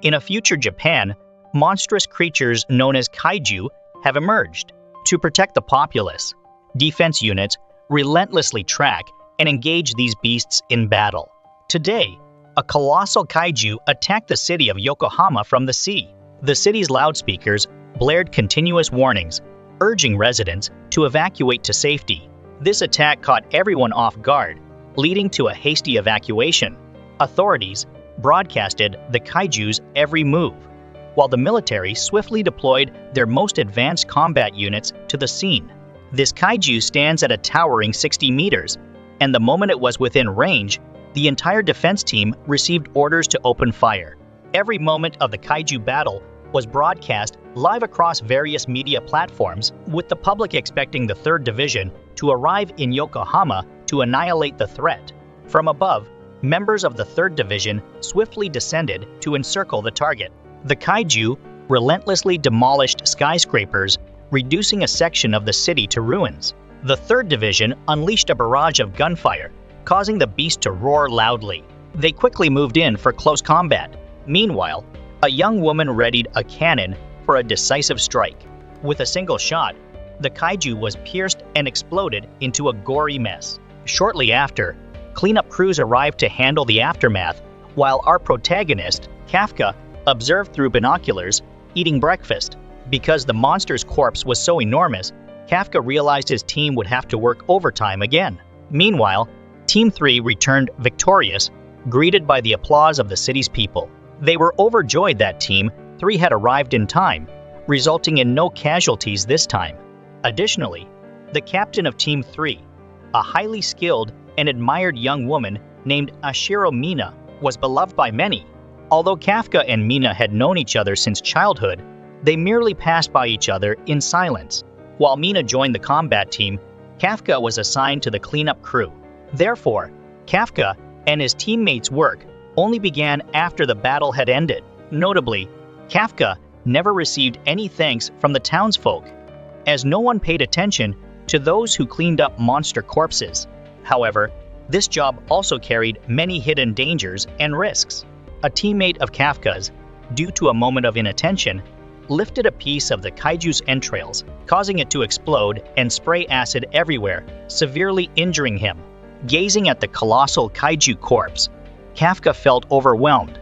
In a future Japan, monstrous creatures known as kaiju have emerged. To protect the populace, defense units relentlessly track and engage these beasts in battle. Today, a colossal kaiju attacked the city of Yokohama from the sea. The city's loudspeakers blared continuous warnings, urging residents to evacuate to safety. This attack caught everyone off guard, leading to a hasty evacuation. Authorities broadcasted the kaiju's every move, while the military swiftly deployed their most advanced combat units to the scene. This kaiju stands at a towering 60 meters, and the moment it was within range, the entire defense team received orders to open fire. Every moment of the kaiju battle was broadcast live across various media platforms, with the public expecting the 3rd Division to arrive in Yokohama to annihilate the threat. From above, members of the 3rd Division swiftly descended to encircle the target. The kaiju relentlessly demolished skyscrapers, reducing a section of the city to ruins. The 3rd Division unleashed a barrage of gunfire, causing the beast to roar loudly. They quickly moved in for close combat. Meanwhile, a young woman readied a cannon for a decisive strike. With a single shot, the kaiju was pierced and exploded into a gory mess. Shortly after, cleanup crews arrived to handle the aftermath, while our protagonist, Kafka, observed through binoculars, eating breakfast. Because the monster's corpse was so enormous, Kafka realized his team would have to work overtime again. Meanwhile, Team 3 returned victorious, greeted by the applause of the city's people. They were overjoyed that Team 3 had arrived in time, resulting in no casualties this time. Additionally, the captain of Team 3, a highly skilled and admired young woman named Ashiro Mina, was beloved by many. Although Kafka and Mina had known each other since childhood, they merely passed by each other in silence. While Mina joined the combat team, Kafka was assigned to the cleanup crew. Therefore, Kafka and his teammates' work only began after the battle had ended. Notably, Kafka never received any thanks from the townsfolk, as no one paid attention to those who cleaned up monster corpses. However, this job also carried many hidden dangers and risks. A teammate of Kafka's, due to a moment of inattention, lifted a piece of the kaiju's entrails, causing it to explode and spray acid everywhere, severely injuring him. Gazing at the colossal kaiju corpse, Kafka felt overwhelmed,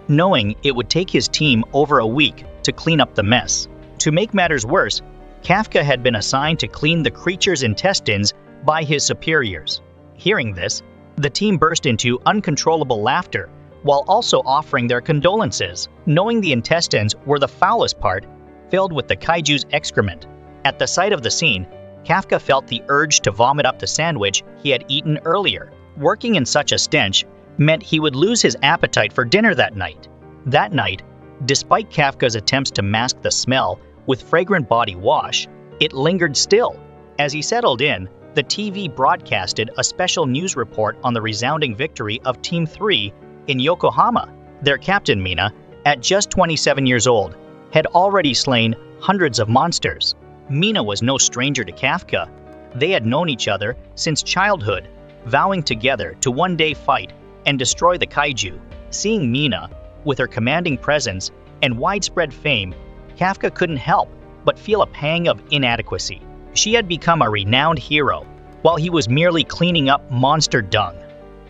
knowing it would take his team over a week to clean up the mess. To make matters worse, Kafka had been assigned to clean the creature's intestines by his superiors. Hearing this, the team burst into uncontrollable laughter, while also offering their condolences, knowing the intestines were the foulest part, filled with the kaiju's excrement. At the sight of the scene, Kafka felt the urge to vomit up the sandwich he had eaten earlier. Working in such a stench meant he would lose his appetite for dinner that night. That night, despite Kafka's attempts to mask the smell with fragrant body wash, it lingered still. As he settled in, the TV broadcasted a special news report on the resounding victory of Team 3 in Yokohama. Their captain, Mina, at just 27 years old, had already slain hundreds of monsters. Mina was no stranger to Kafka. They had known each other since childhood, vowing together to one day fight and destroy the kaiju. Seeing Mina, with her commanding presence and widespread fame, Kafka couldn't help but feel a pang of inadequacy. She had become a renowned hero, while he was merely cleaning up monster dung.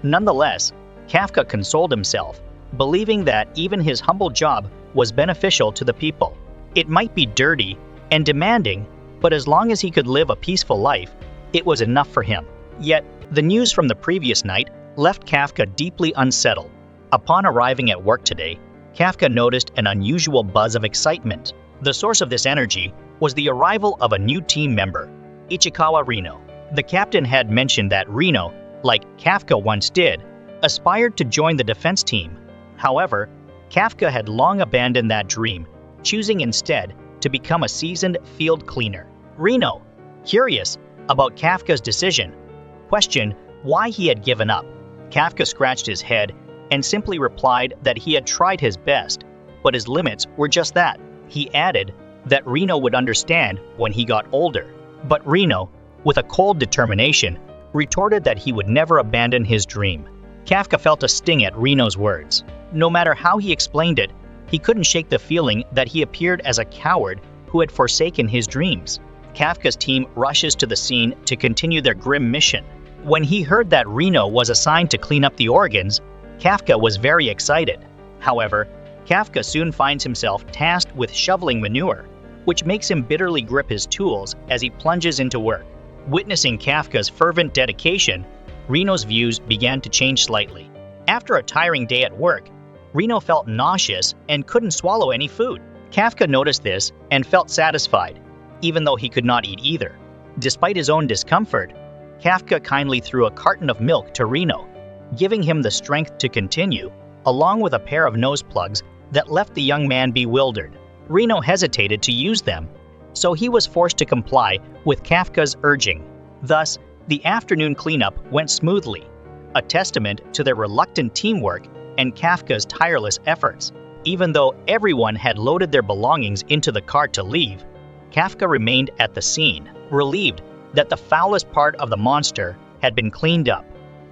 Nonetheless, Kafka consoled himself, believing that even his humble job was beneficial to the people. It might be dirty and demanding, but as long as he could live a peaceful life, it was enough for him. Yet, the news from the previous night left Kafka deeply unsettled. Upon arriving at work today, Kafka noticed an unusual buzz of excitement. The source of this energy was the arrival of a new team member, Ichikawa Reno. The captain had mentioned that Reno, like Kafka once did, aspired to join the defense team. However, Kafka had long abandoned that dream, choosing instead to become a seasoned field cleaner. Reno, curious about Kafka's decision, questioned why he had given up. Kafka scratched his head and simply replied that he had tried his best, but his limits were just that. He added that Reno would understand when he got older. But Reno, with a cold determination, retorted that he would never abandon his dream. Kafka felt a sting at Reno's words. No matter how he explained it, he couldn't shake the feeling that he appeared as a coward who had forsaken his dreams. Kafka's team rushes to the scene to continue their grim mission. When he heard that Reno was assigned to clean up the organs, Kafka was very excited. However, Kafka soon finds himself tasked with shoveling manure, which makes him bitterly grip his tools as he plunges into work. Witnessing Kafka's fervent dedication, Reno's views began to change slightly. After a tiring day at work, Reno felt nauseous and couldn't swallow any food. Kafka noticed this and felt satisfied, even though he could not eat either. Despite his own discomfort, Kafka kindly threw a carton of milk to Reno, giving him the strength to continue, along with a pair of nose plugs that left the young man bewildered. Reno hesitated to use them, so he was forced to comply with Kafka's urging. Thus, the afternoon cleanup went smoothly, a testament to their reluctant teamwork and Kafka's tireless efforts. Even though everyone had loaded their belongings into the car to leave, Kafka remained at the scene, relieved that the foulest part of the monster had been cleaned up.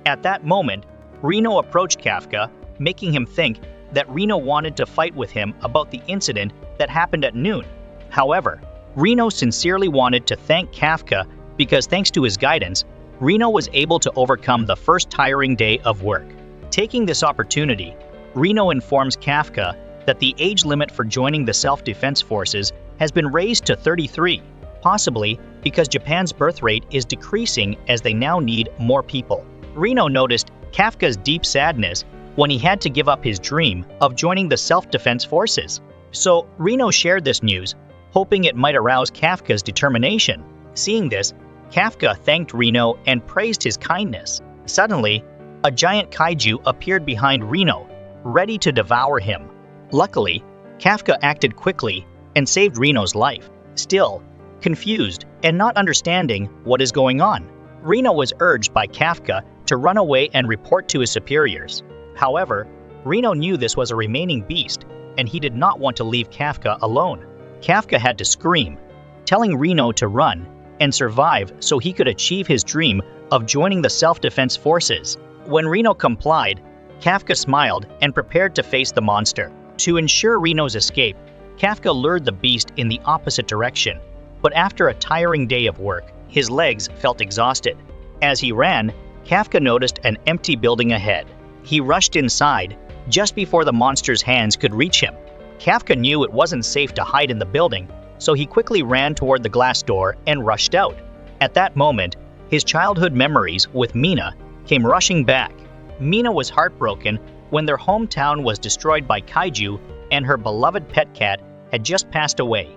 At that moment, Reno approached Kafka, making him think that Reno wanted to fight with him about the incident that happened at noon. However, Reno sincerely wanted to thank Kafka because thanks to his guidance, Reno was able to overcome the first tiring day of work. Taking this opportunity, Reno informs Kafka that the age limit for joining the self-defense forces has been raised to 33, possibly because Japan's birth rate is decreasing as they now need more people. Reno noticed Kafka's deep sadness when he had to give up his dream of joining the self-defense forces. So Reno shared this news, hoping it might arouse Kafka's determination. Seeing this, Kafka thanked Reno and praised his kindness. Suddenly, a giant kaiju appeared behind Reno, ready to devour him. Luckily, Kafka acted quickly and saved Reno's life. Still, confused and not understanding what is going on, Reno was urged by Kafka to run away and report to his superiors. However, Reno knew this was a remaining beast, and he did not want to leave Kafka alone. Kafka had to scream, telling Reno to run and survive so he could achieve his dream of joining the self-defense forces. When Reno complied, Kafka smiled and prepared to face the monster. To ensure Reno's escape, Kafka lured the beast in the opposite direction, but after a tiring day of work, his legs felt exhausted. As he ran, Kafka noticed an empty building ahead. He rushed inside just before the monster's hands could reach him. Kafka knew it wasn't safe to hide in the building, so he quickly ran toward the glass door and rushed out. At that moment, his childhood memories with Mina came rushing back. Mina was heartbroken when their hometown was destroyed by kaiju and her beloved pet cat had just passed away.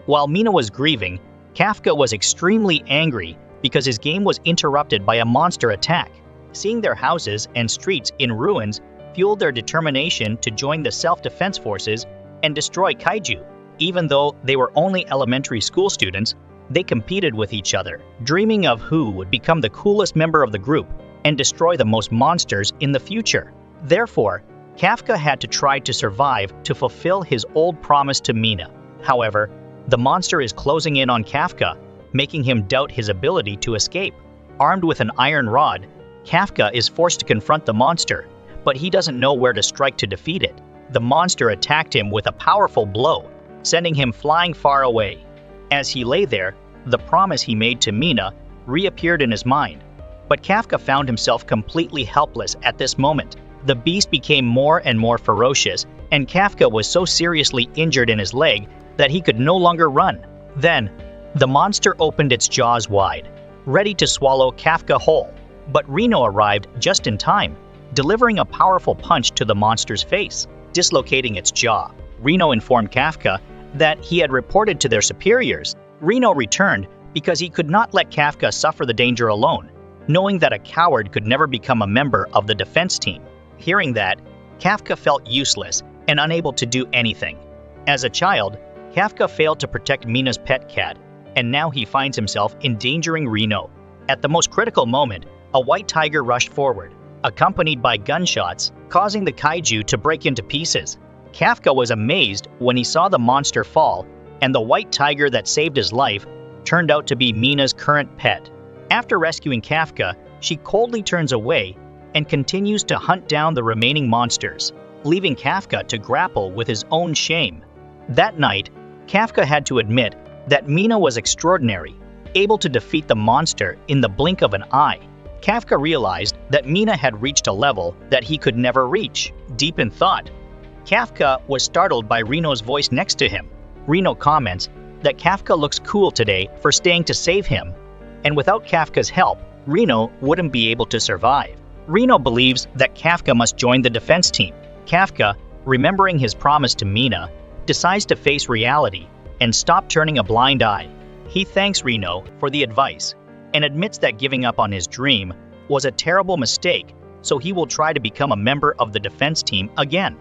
While Mina was grieving, Kafka was extremely angry because his game was interrupted by a monster attack. Seeing their houses and streets in ruins fueled their determination to join the self-defense forces and destroy kaiju. Even though they were only elementary school students, they competed with each other, dreaming of who would become the coolest member of the group and destroy the most monsters in the future. Therefore, Kafka had to try to survive to fulfill his old promise to Mina. However, the monster is closing in on Kafka, making him doubt his ability to escape. Armed with an iron rod, Kafka is forced to confront the monster, but he doesn't know where to strike to defeat it. The monster attacked him with a powerful blow, sending him flying far away. As he lay there, the promise he made to Mina reappeared in his mind. But Kafka found himself completely helpless at this moment. The beast became more and more ferocious, and Kafka was so seriously injured in his leg that he could no longer run. Then, the monster opened its jaws wide, ready to swallow Kafka whole. But Reno arrived just in time, delivering a powerful punch to the monster's face, dislocating its jaw. Reno informed Kafka that he had reported to their superiors. Reno returned because he could not let Kafka suffer the danger alone, knowing that a coward could never become a member of the defense team. Hearing that, Kafka felt useless and unable to do anything. As a child, Kafka failed to protect Mina's pet cat, and now he finds himself endangering Reno. At the most critical moment, a white tiger rushed forward, accompanied by gunshots, causing the kaiju to break into pieces. Kafka was amazed when he saw the monster fall, and the white tiger that saved his life turned out to be Mina's current pet. After rescuing Kafka, she coldly turns away and continues to hunt down the remaining monsters. leaving Kafka to grapple with his own shame. That night, Kafka had to admit that Mina was extraordinary, able to defeat the monster in the blink of an eye. Kafka realized that Mina had reached a level that he could never reach. Deep in thought, Kafka was startled by Reno's voice next to him. Reno comments that Kafka looks cool today for staying to save him, and without Kafka's help, Reno wouldn't be able to survive. Reno believes that Kafka must join the defense team. Kafka, remembering his promise to Mina, decides to face reality and stop turning a blind eye. He thanks Reno for the advice and admits that giving up on his dream was a terrible mistake, so he will try to become a member of the defense team again.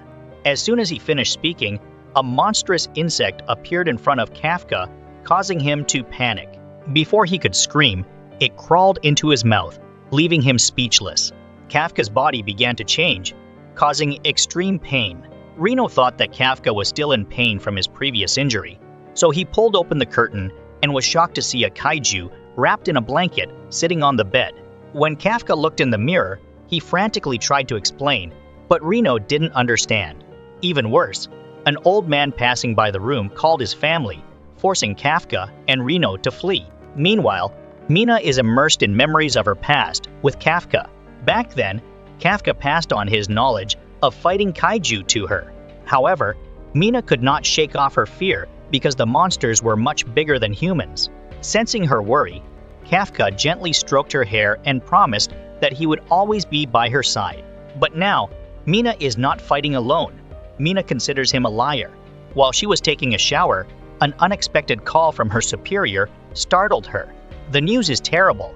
As soon as he finished speaking, a monstrous insect appeared in front of Kafka, causing him to panic. Before he could scream, it crawled into his mouth, leaving him speechless. Kafka's body began to change, causing extreme pain. Reno thought that Kafka was still in pain from his previous injury, so he pulled open the curtain and was shocked to see a kaiju wrapped in a blanket sitting on the bed. When Kafka looked in the mirror, he frantically tried to explain, but Reno didn't understand. Even worse, an old man passing by the room called his family, forcing Kafka and Reno to flee. Meanwhile, Mina is immersed in memories of her past with Kafka. Back then, Kafka passed on his knowledge of fighting kaiju to her. However, Mina could not shake off her fear because the monsters were much bigger than humans. Sensing her worry, Kafka gently stroked her hair and promised that he would always be by her side. But now, Mina is not fighting alone. Mina considers him a liar. While she was taking a shower, an unexpected call from her superior startled her. The news is terrible.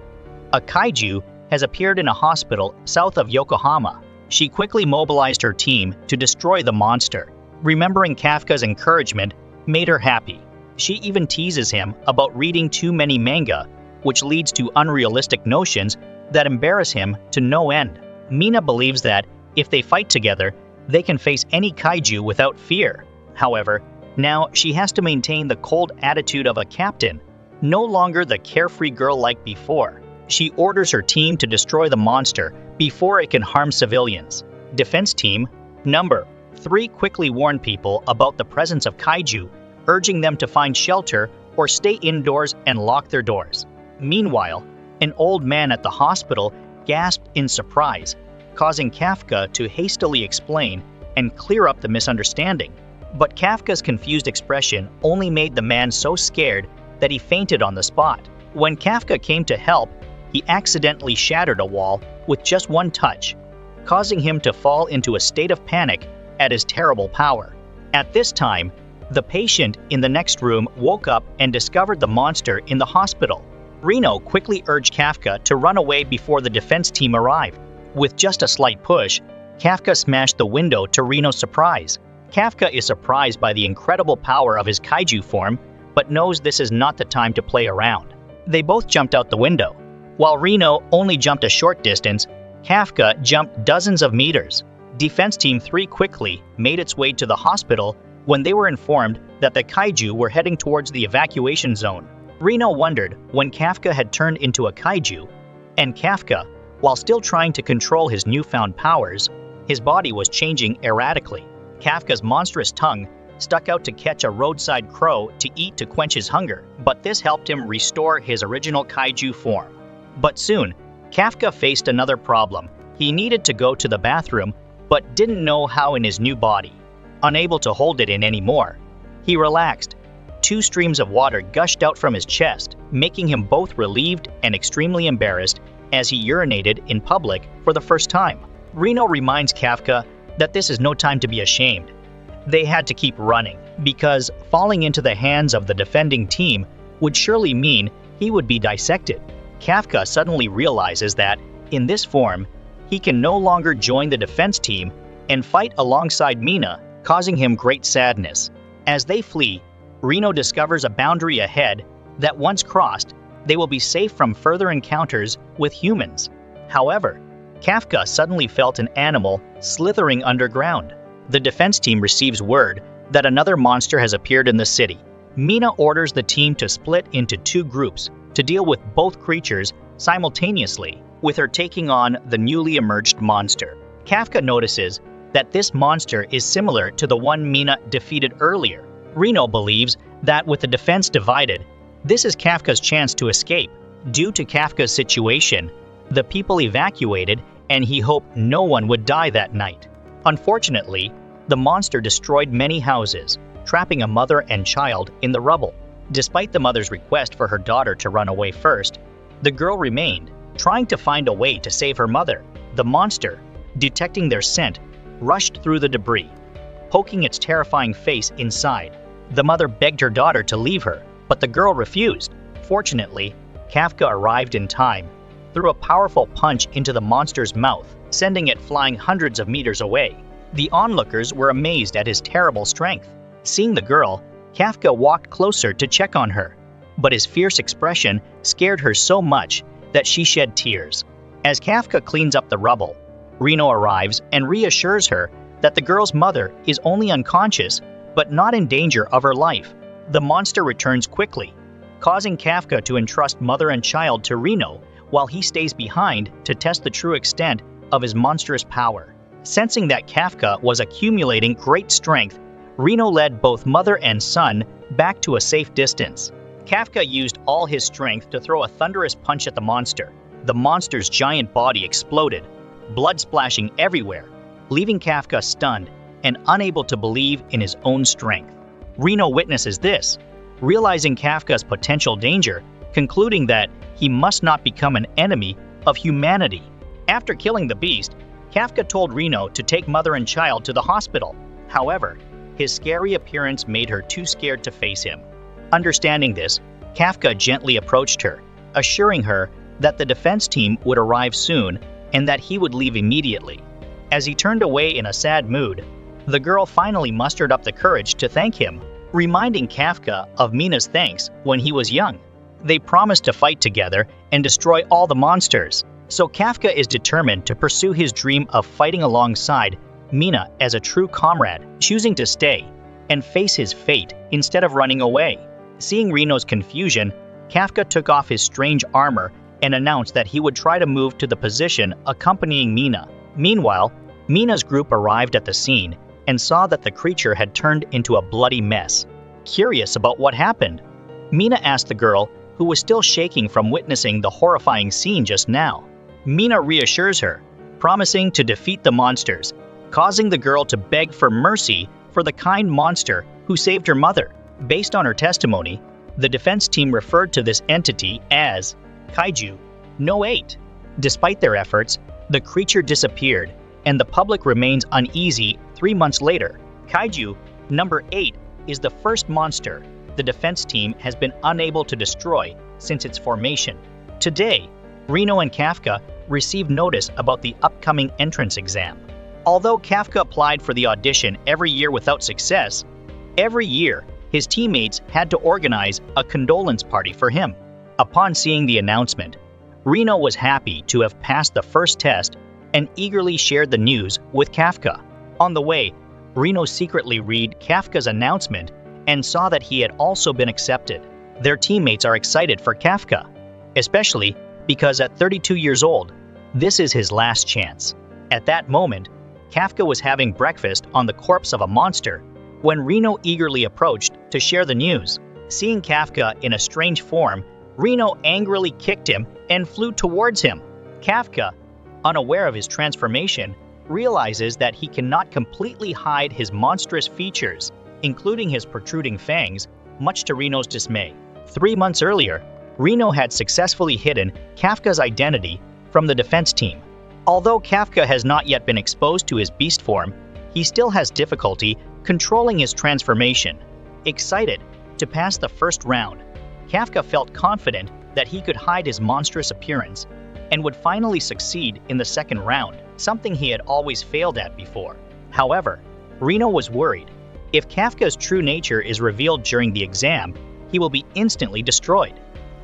A kaiju has appeared in a hospital south of Yokohama. She quickly mobilized her team to destroy the monster. Remembering Kafka's encouragement made her happy. She even teases him about reading too many manga, which leads to unrealistic notions that embarrass him to no end. Mina believes that if they fight together, they can face any kaiju without fear. However, now she has to maintain the cold attitude of a captain, no longer the carefree girl like before. She orders her team to destroy the monster before it can harm civilians. Defense Team Number 3 quickly warn people about the presence of kaiju, urging them to find shelter or stay indoors and lock their doors. Meanwhile, an old man at the hospital gasped in surprise, causing Kafka to hastily explain and clear up the misunderstanding. But Kafka's confused expression only made the man so scared that he fainted on the spot. When Kafka came to help, he accidentally shattered a wall with just one touch, causing him to fall into a state of panic at his terrible power. At this time, the patient in the next room woke up and discovered the monster in the hospital. Reno quickly urged Kafka to run away before the defense team arrived. With just a slight push, Kafka smashed the window to Reno's surprise. Kafka is surprised by the incredible power of his kaiju form, but knows this is not the time to play around. They both jumped out the window. While Reno only jumped a short distance, Kafka jumped dozens of meters. Defense Team 3 quickly made its way to the hospital when they were informed that the kaiju were heading towards the evacuation zone. Reno wondered when Kafka had turned into a kaiju, and Kafka, while still trying to control his newfound powers, his body was changing erratically. Kafka's monstrous tongue stuck out to catch a roadside crow to eat to quench his hunger, but this helped him restore his original kaiju form. But soon, Kafka faced another problem. He needed to go to the bathroom, but didn't know how in his new body. Unable to hold it in anymore, he relaxed. 2 streams of water gushed out from his chest, making him both relieved and extremely embarrassed as he urinated in public for the first time. Reno reminds Kafka that this is no time to be ashamed. They had to keep running, because falling into the hands of the defending team would surely mean he would be dissected. Kafka suddenly realizes that, in this form, he can no longer join the defense team and fight alongside Mina, causing him great sadness. As they flee, Reno discovers a boundary ahead that once crossed, they will be safe from further encounters with humans. However, Kafka suddenly felt an animal slithering underground. The defense team receives word that another monster has appeared in the city. Mina orders the team to split into 2 groups to deal with both creatures simultaneously, with her taking on the newly emerged monster. Kafka notices that this monster is similar to the one Mina defeated earlier. Reno believes that with the defense divided, this is Kafka's chance to escape. Due to Kafka's situation, the people evacuated and he hoped no one would die that night. Unfortunately, the monster destroyed many houses, trapping a mother and child in the rubble. Despite the mother's request for her daughter to run away first, the girl remained, trying to find a way to save her mother. The monster, detecting their scent, rushed through the debris, poking its terrifying face inside. The mother begged her daughter to leave her, but the girl refused. Fortunately, Kafka arrived in time, threw a powerful punch into the monster's mouth, sending it flying hundreds of meters away. The onlookers were amazed at his terrible strength. Seeing the girl, Kafka walked closer to check on her, but his fierce expression scared her so much that she shed tears. As Kafka cleans up the rubble, Reno arrives and reassures her that the girl's mother is only unconscious but not in danger of her life. The monster returns quickly, causing Kafka to entrust mother and child to Reno while he stays behind to test the true extent of his monstrous power. Sensing that Kafka was accumulating great strength, Reno led both mother and son back to a safe distance. Kafka used all his strength to throw a thunderous punch at the monster. The monster's giant body exploded, blood splashing everywhere, leaving Kafka stunned and unable to believe in his own strength. Reno witnesses this, realizing Kafka's potential danger, concluding that he must not become an enemy of humanity. After killing the beast, Kafka told Reno to take mother and child to the hospital. However, his scary appearance made her too scared to face him. Understanding this, Kafka gently approached her, assuring her that the defense team would arrive soon and that he would leave immediately. As he turned away in a sad mood, the girl finally mustered up the courage to thank him, reminding Kafka of Mina's thanks when he was young. They promised to fight together and destroy all the monsters, so Kafka is determined to pursue his dream of fighting alongside Mina as a true comrade, choosing to stay and face his fate instead of running away. Seeing Reno's confusion, Kafka took off his strange armor and announced that he would try to move to the position accompanying Mina. Meanwhile, Mina's group arrived at the scene and saw that the creature had turned into a bloody mess. Curious about what happened, Mina asked the girl, who was still shaking from witnessing the horrifying scene just now. Mina reassures her, promising to defeat the monsters, causing the girl to beg for mercy for the kind monster who saved her mother. Based on her testimony, the defense team referred to this entity as Kaiju No. Despite their efforts, the creature disappeared, and the public remains uneasy 3 months later. Kaiju No. 8 is the first monster the defense team has been unable to destroy since its formation. Today, Reno and Kafka received notice about the upcoming entrance exam. Although Kafka applied for the audition every year without success, every year his teammates had to organize a condolence party for him. Upon seeing the announcement, Reno was happy to have passed the first test and eagerly shared the news with Kafka. On the way, Reno secretly read Kafka's announcement and saw that he had also been accepted. Their teammates are excited for Kafka, especially because at 32 years old, this is his last chance. At that moment, Kafka was having breakfast on the corpse of a monster when Reno eagerly approached to share the news. Seeing Kafka in a strange form, Reno angrily kicked him and flew towards him. Kafka, unaware of his transformation, realizes that he cannot completely hide his monstrous features, including his protruding fangs, much to Reno's dismay. 3 months earlier, Reno had successfully hidden Kafka's identity from the defense team. Although Kafka has not yet been exposed to his beast form, he still has difficulty controlling his transformation. Excited to pass the first round, Kafka felt confident that he could hide his monstrous appearance and would finally succeed in the second round, something he had always failed at before. However, Reno was worried. If Kafka's true nature is revealed during the exam, he will be instantly destroyed.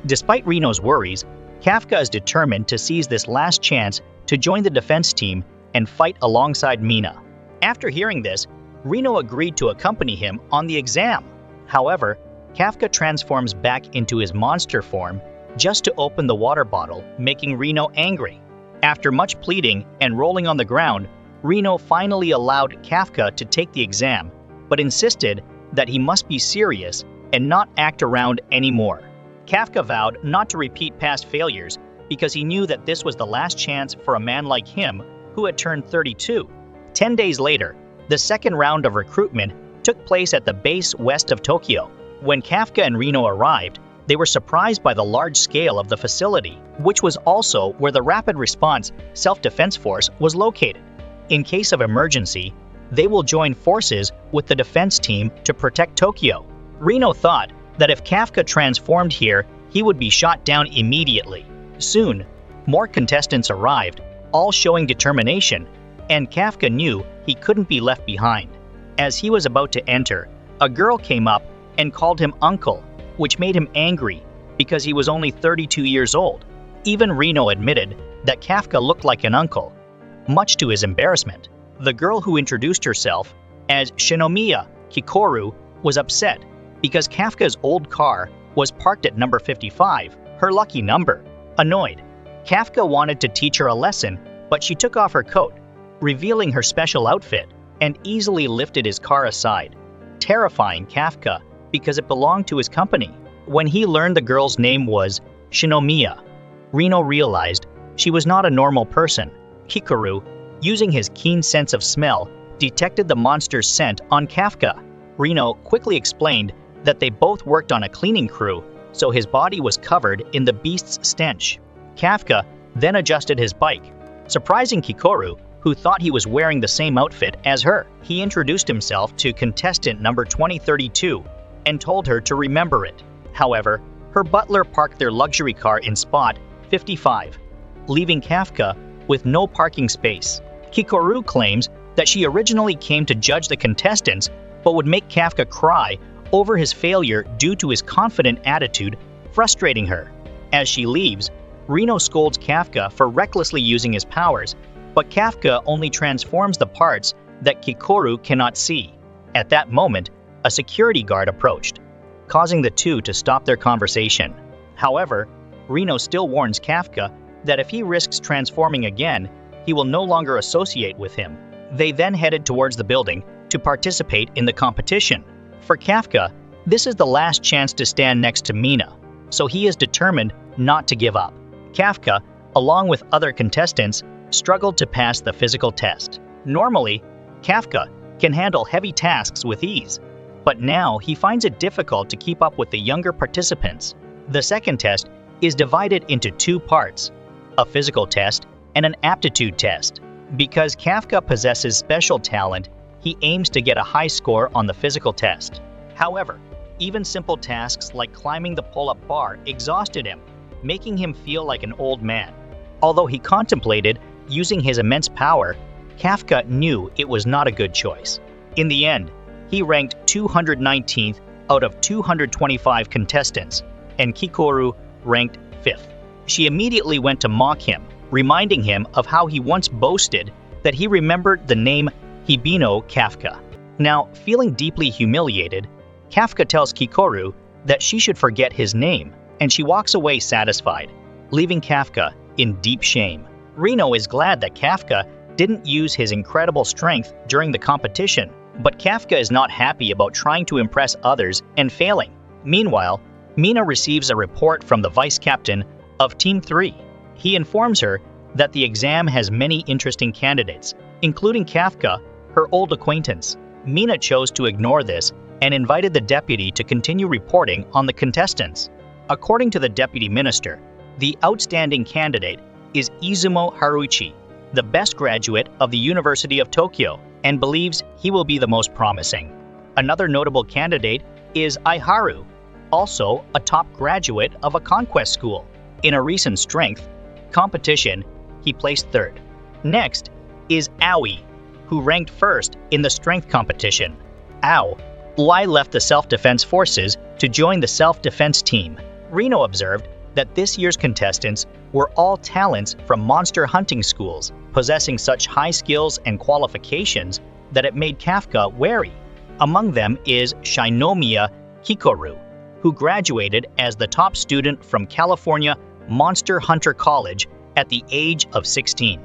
Despite Reno's worries, Kafka is determined to seize this last chance to join the defense team and fight alongside Mina. After hearing this, Reno agreed to accompany him on the exam. However, Kafka transforms back into his monster form just to open the water bottle, making Reno angry. After much pleading and rolling on the ground, Reno finally allowed Kafka to take the exam, but insisted that he must be serious and not act around anymore. Kafka vowed not to repeat past failures because he knew that this was the last chance for a man like him who had turned 32. 10 days later, the second round of recruitment took place at the base west of Tokyo. When Kafka and Reno arrived, they were surprised by the large scale of the facility, which was also where the Rapid Response Self-Defense Force was located. In case of emergency, they will join forces with the defense team to protect Tokyo. Reno thought that if Kafka transformed here, he would be shot down immediately. Soon, more contestants arrived, all showing determination, and Kafka knew he couldn't be left behind. As he was about to enter, a girl came up and called him uncle, which made him angry because he was only 32 years old. Even Reno admitted that Kafka looked like an uncle, much to his embarrassment. The girl who introduced herself as Shinomiya Kikoru was upset because Kafka's old car was parked at number 55, her lucky number. Annoyed, Kafka wanted to teach her a lesson, but she took off her coat, revealing her special outfit, and easily lifted his car aside, terrifying Kafka because it belonged to his company. When he learned the girl's name was Shinomiya, Reno realized she was not a normal person. Kikoru, using his keen sense of smell, detected the monster's scent on Kafka. Reno quickly explained that they both worked on a cleaning crew, so his body was covered in the beast's stench. Kafka then adjusted his bike, surprising Kikoru, who thought he was wearing the same outfit as her. He introduced himself to contestant number 2032 and told her to remember it. However, her butler parked their luxury car in spot 55, leaving Kafka with no parking space. Kikoru claims that she originally came to judge the contestants but would make Kafka cry over his failure due to his confident attitude, frustrating her. As she leaves, Reno scolds Kafka for recklessly using his powers, but Kafka only transforms the parts that Kikoru cannot see. At that moment, a security guard approached, causing the two to stop their conversation. However, Reno still warns Kafka that if he risks transforming again, he will no longer associate with him. They then headed towards the building to participate in the competition. For Kafka, this is the last chance to stand next to Mina, so he is determined not to give up. Kafka, along with other contestants, struggled to pass the physical test. Normally, Kafka can handle heavy tasks with ease, but now he finds it difficult to keep up with the younger participants. The second test is divided into two parts, a physical test and an aptitude test. Because Kafka possesses special talent, he aims to get a high score on the physical test. However, even simple tasks like climbing the pull-up bar exhausted him, making him feel like an old man. Although he contemplated using his immense power, Kafka knew it was not a good choice. In the end, he ranked 219th out of 225 contestants, and Kikoru ranked 5th. She immediately went to mock him, reminding him of how he once boasted that he remembered the name Hibino Kafka. Now, feeling deeply humiliated, Kafka tells Kikoru that she should forget his name, and she walks away satisfied, leaving Kafka in deep shame. Reno is glad that Kafka didn't use his incredible strength during the competition, but Kafka is not happy about trying to impress others and failing. Meanwhile, Mina receives a report from the vice captain of Team 3. He informs her that the exam has many interesting candidates, including Kafka, her old acquaintance. Mina chose to ignore this and invited the deputy to continue reporting on the contestants. According to the deputy minister, the outstanding candidate is Izumo Haruichi, the best graduate of the University of Tokyo, and believes he will be the most promising. Another notable candidate is Aiharu, also a top graduate of a conquest school. In a recent strength competition, he placed third. Next is Aoi, who ranked first in the strength competition. Aoi left the self-defense forces to join the self-defense team. Reno observed that this year's contestants were all talents from monster hunting schools, possessing such high skills and qualifications that it made Kafka wary. Among them is Shinomiya Kikoru, who graduated as the top student from California Monster Hunter College at the age of 16.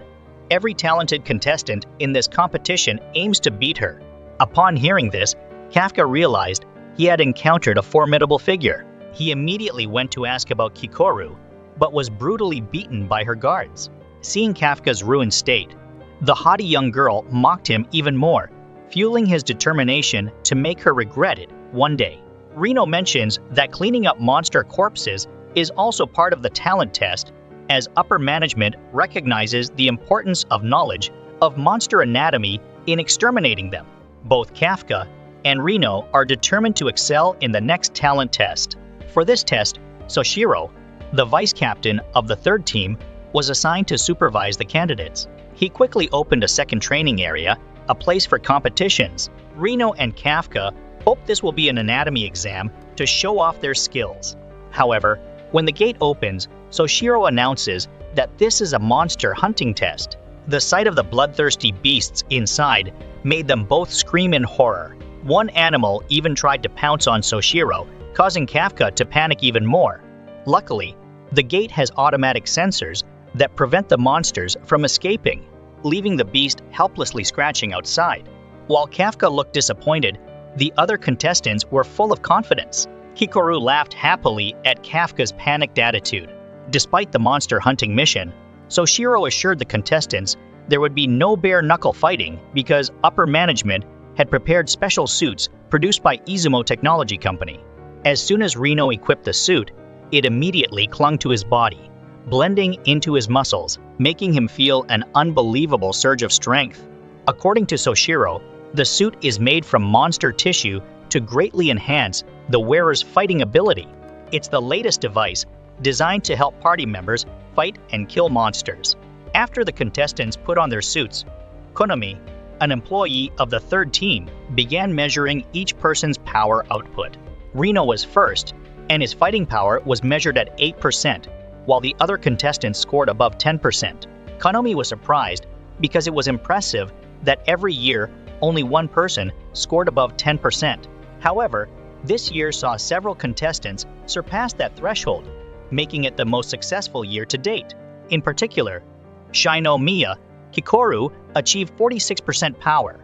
Every talented contestant in this competition aims to beat her. Upon hearing this, Kafka realized he had encountered a formidable figure. He immediately went to ask about Kikoru, but was brutally beaten by her guards. Seeing Kafka's ruined state, the haughty young girl mocked him even more, fueling his determination to make her regret it one day. Reno mentions that cleaning up monster corpses is also part of the talent test, as upper management recognizes the importance of knowledge of monster anatomy in exterminating them. Both Kafka and Reno are determined to excel in the next talent test. For this test, Soshiro, the vice captain of the third team, was assigned to supervise the candidates. He quickly opened a second training area, a place for competitions. Reno and Kafka hope this will be an anatomy exam to show off their skills. However, when the gate opens, Soshiro announces that this is a monster hunting test. The sight of the bloodthirsty beasts inside made them both scream in horror. One animal even tried to pounce on Soshiro, causing Kafka to panic even more. Luckily, the gate has automatic sensors that prevent the monsters from escaping, leaving the beast helplessly scratching outside. While Kafka looked disappointed, the other contestants were full of confidence. Kikoru laughed happily at Kafka's panicked attitude. Despite the monster hunting mission, Soshiro assured the contestants there would be no bare-knuckle fighting because upper management had prepared special suits produced by Izumo Technology Company. As soon as Reno equipped the suit, it immediately clung to his body, blending into his muscles, making him feel an unbelievable surge of strength. According to Soshiro, the suit is made from monster tissue to greatly enhance the wearer's fighting ability. It's the latest device designed to help party members fight and kill monsters. After the contestants put on their suits, Konami, an employee of the third team, began measuring each person's power output. Reno was first, and his fighting power was measured at 8%, while the other contestants scored above 10%. Konami was surprised because it was impressive that every year only one person scored above 10%. However, this year saw several contestants surpass that threshold, making it the most successful year to date. In particular, Shino Miya Kikoru achieved 46% power,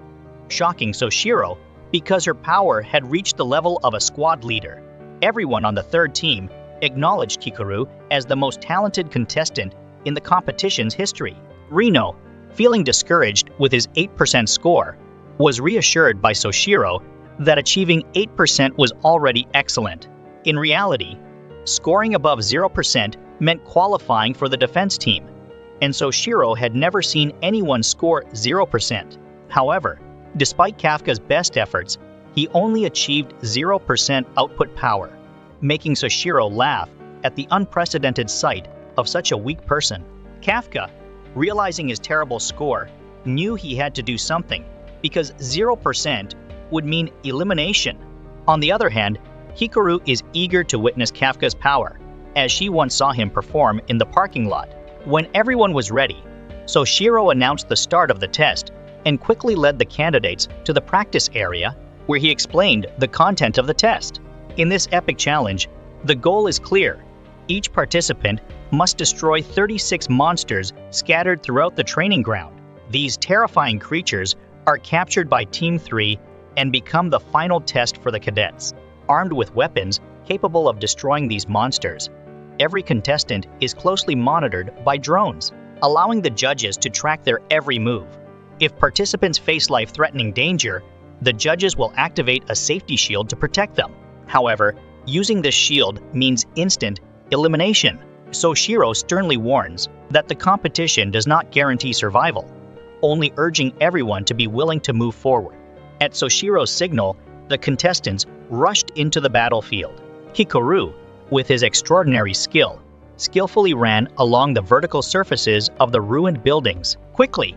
shocking Soshiro because her power had reached the level of a squad leader. Everyone on the third team acknowledged Kikoru as the most talented contestant in the competition's history. Reno, feeling discouraged with his 8% score, was reassured by Soshiro that achieving 8% was already excellent. In reality, scoring above 0% meant qualifying for the defense team, and Soshiro had never seen anyone score 0%. However, despite Kafka's best efforts, he only achieved 0% output power, making Soshiro laugh at the unprecedented sight of such a weak person. Kafka, realizing his terrible score, knew he had to do something, because 0% would mean elimination. On the other hand, Hikaru is eager to witness Kafka's power, as she once saw him perform in the parking lot. When everyone was ready, Soshiro announced the start of the test and quickly led the candidates to the practice area where he explained the content of the test. In this epic challenge, the goal is clear. Each participant must destroy 36 monsters scattered throughout the training ground. These terrifying creatures are captured by Team 3 and become the final test for the cadets. Armed with weapons capable of destroying these monsters, every contestant is closely monitored by drones, allowing the judges to track their every move. If participants face life-threatening danger, the judges will activate a safety shield to protect them. However, using this shield means instant elimination. Soshiro sternly warns that the competition does not guarantee survival, only urging everyone to be willing to move forward. At Soshiro's signal, the contestants rushed into the battlefield. Hikaru, with his extraordinary skill, skillfully ran along the vertical surfaces of the ruined buildings, quickly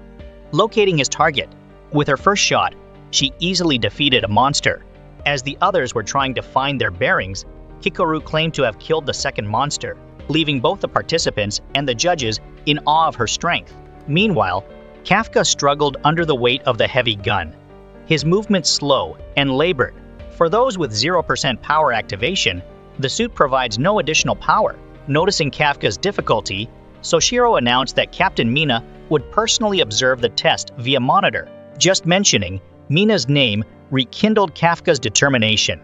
locating his target. With her first shot, she easily defeated a monster. As the others were trying to find their bearings, Hikaru claimed to have killed the second monster, leaving both the participants and the judges in awe of her strength. Meanwhile, Kafka struggled under the weight of the heavy gun, his movements slow and labored. For those with 0% power activation, the suit provides no additional power. Noticing Kafka's difficulty, Soshiro announced that Captain Mina would personally observe the test via monitor. Just mentioning Mina's name rekindled Kafka's determination.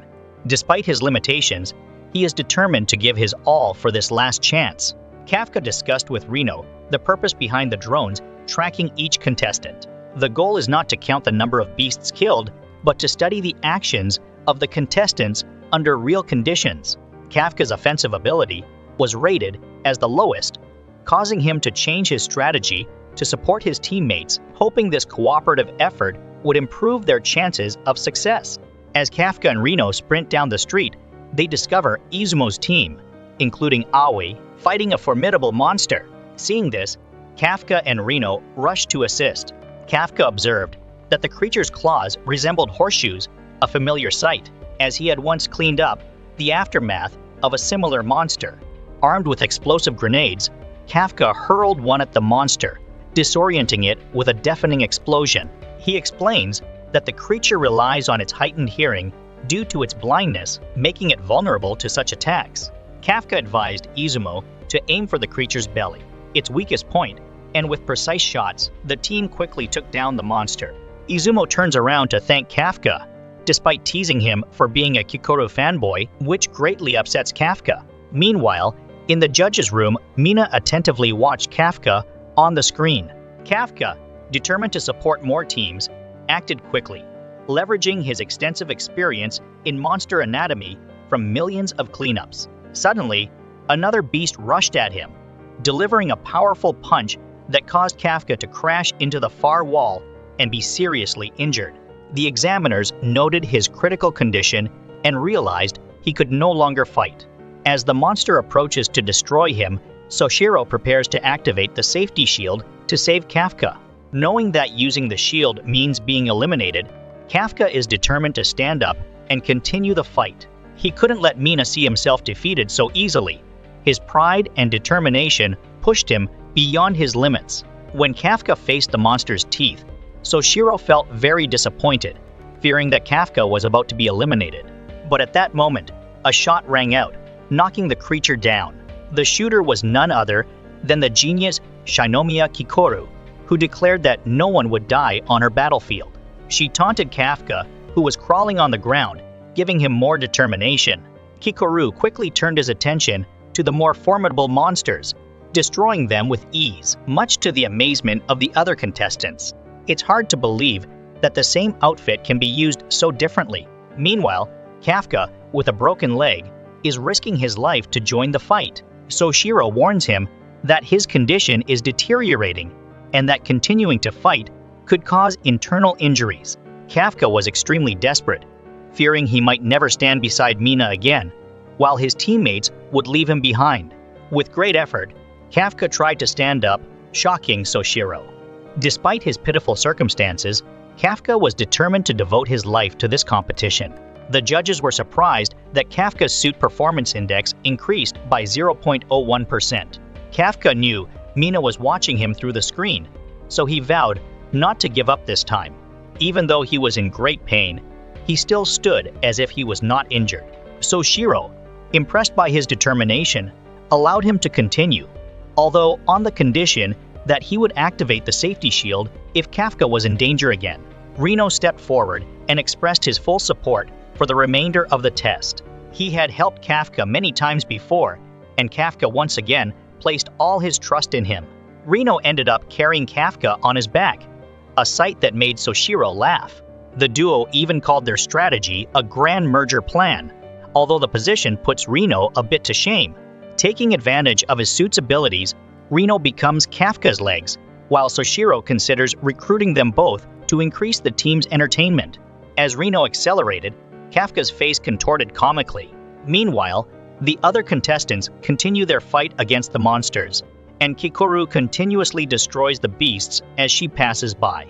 Despite his limitations, he is determined to give his all for this last chance. Kafka discussed with Reno the purpose behind the drones tracking each contestant. The goal is not to count the number of beasts killed, but to study the actions of the contestants under real conditions. Kafka's offensive ability was rated as the lowest, causing him to change his strategy to support his teammates, hoping this cooperative effort would improve their chances of success. As Kafka and Reno sprint down the street, they discover Izumo's team, including Aoi, fighting a formidable monster. Seeing this, Kafka and Reno rush to assist. Kafka observed that the creature's claws resembled horseshoes, a familiar sight, as he had once cleaned up the aftermath of a similar monster. Armed with explosive grenades, Kafka hurled one at the monster, disorienting it with a deafening explosion. He explains that the creature relies on its heightened hearing due to its blindness, making it vulnerable to such attacks. Kafka advised Izumo to aim for the creature's belly, its weakest point, and with precise shots, the team quickly took down the monster. Izumo turns around to thank Kafka, despite teasing him for being a Kikoru fanboy, which greatly upsets Kafka. Meanwhile, in the judge's room, Mina attentively watched Kafka on the screen. Kafka, determined to support more teams, acted quickly, leveraging his extensive experience in monster anatomy from millions of cleanups. Suddenly, another beast rushed at him, delivering a powerful punch that caused Kafka to crash into the far wall and be seriously injured. The examiners noted his critical condition and realized he could no longer fight. As the monster approaches to destroy him, Soshiro prepares to activate the safety shield to save Kafka. Knowing that using the shield means being eliminated, Kafka is determined to stand up and continue the fight. He couldn't let Mina see himself defeated so easily. His pride and determination pushed him beyond his limits. When Kafka faced the monster's teeth, Soshiro felt very disappointed, fearing that Kafka was about to be eliminated. But at that moment, a shot rang out, knocking the creature down. The shooter was none other than the genius Shinomiya Kikoru, who declared that no one would die on her battlefield. She taunted Kafka, who was crawling on the ground, giving him more determination. Kikoru quickly turned his attention to the more formidable monsters, destroying them with ease, much to the amazement of the other contestants. It's hard to believe that the same outfit can be used so differently. Meanwhile, Kafka, with a broken leg, is risking his life to join the fight. Soshiro warns him that his condition is deteriorating and that continuing to fight could cause internal injuries. Kafka was extremely desperate, fearing he might never stand beside Mina again, while his teammates would leave him behind. With great effort, Kafka tried to stand up, shocking Soshiro. Despite his pitiful circumstances, Kafka was determined to devote his life to this competition. The judges were surprised that Kafka's suit performance index increased by 0.01%. Kafka knew Mina was watching him through the screen, so he vowed not to give up this time. Even though he was in great pain, he still stood as if he was not injured. Soshiro, impressed by his determination, allowed him to continue, although on the condition that he would activate the safety shield if Kafka was in danger again. Reno stepped forward and expressed his full support for the remainder of the test. He had helped Kafka many times before, and Kafka once again placed all his trust in him. Reno ended up carrying Kafka on his back, a sight that made Soshiro laugh. The duo even called their strategy a grand merger plan, although the position puts Reno a bit to shame. Taking advantage of his suit's abilities, Reno becomes Kafka's legs, while Soshiro considers recruiting them both to increase the team's entertainment. As Reno accelerated, Kafka's face contorted comically. Meanwhile, the other contestants continue their fight against the monsters, and Kikoru continuously destroys the beasts as she passes by.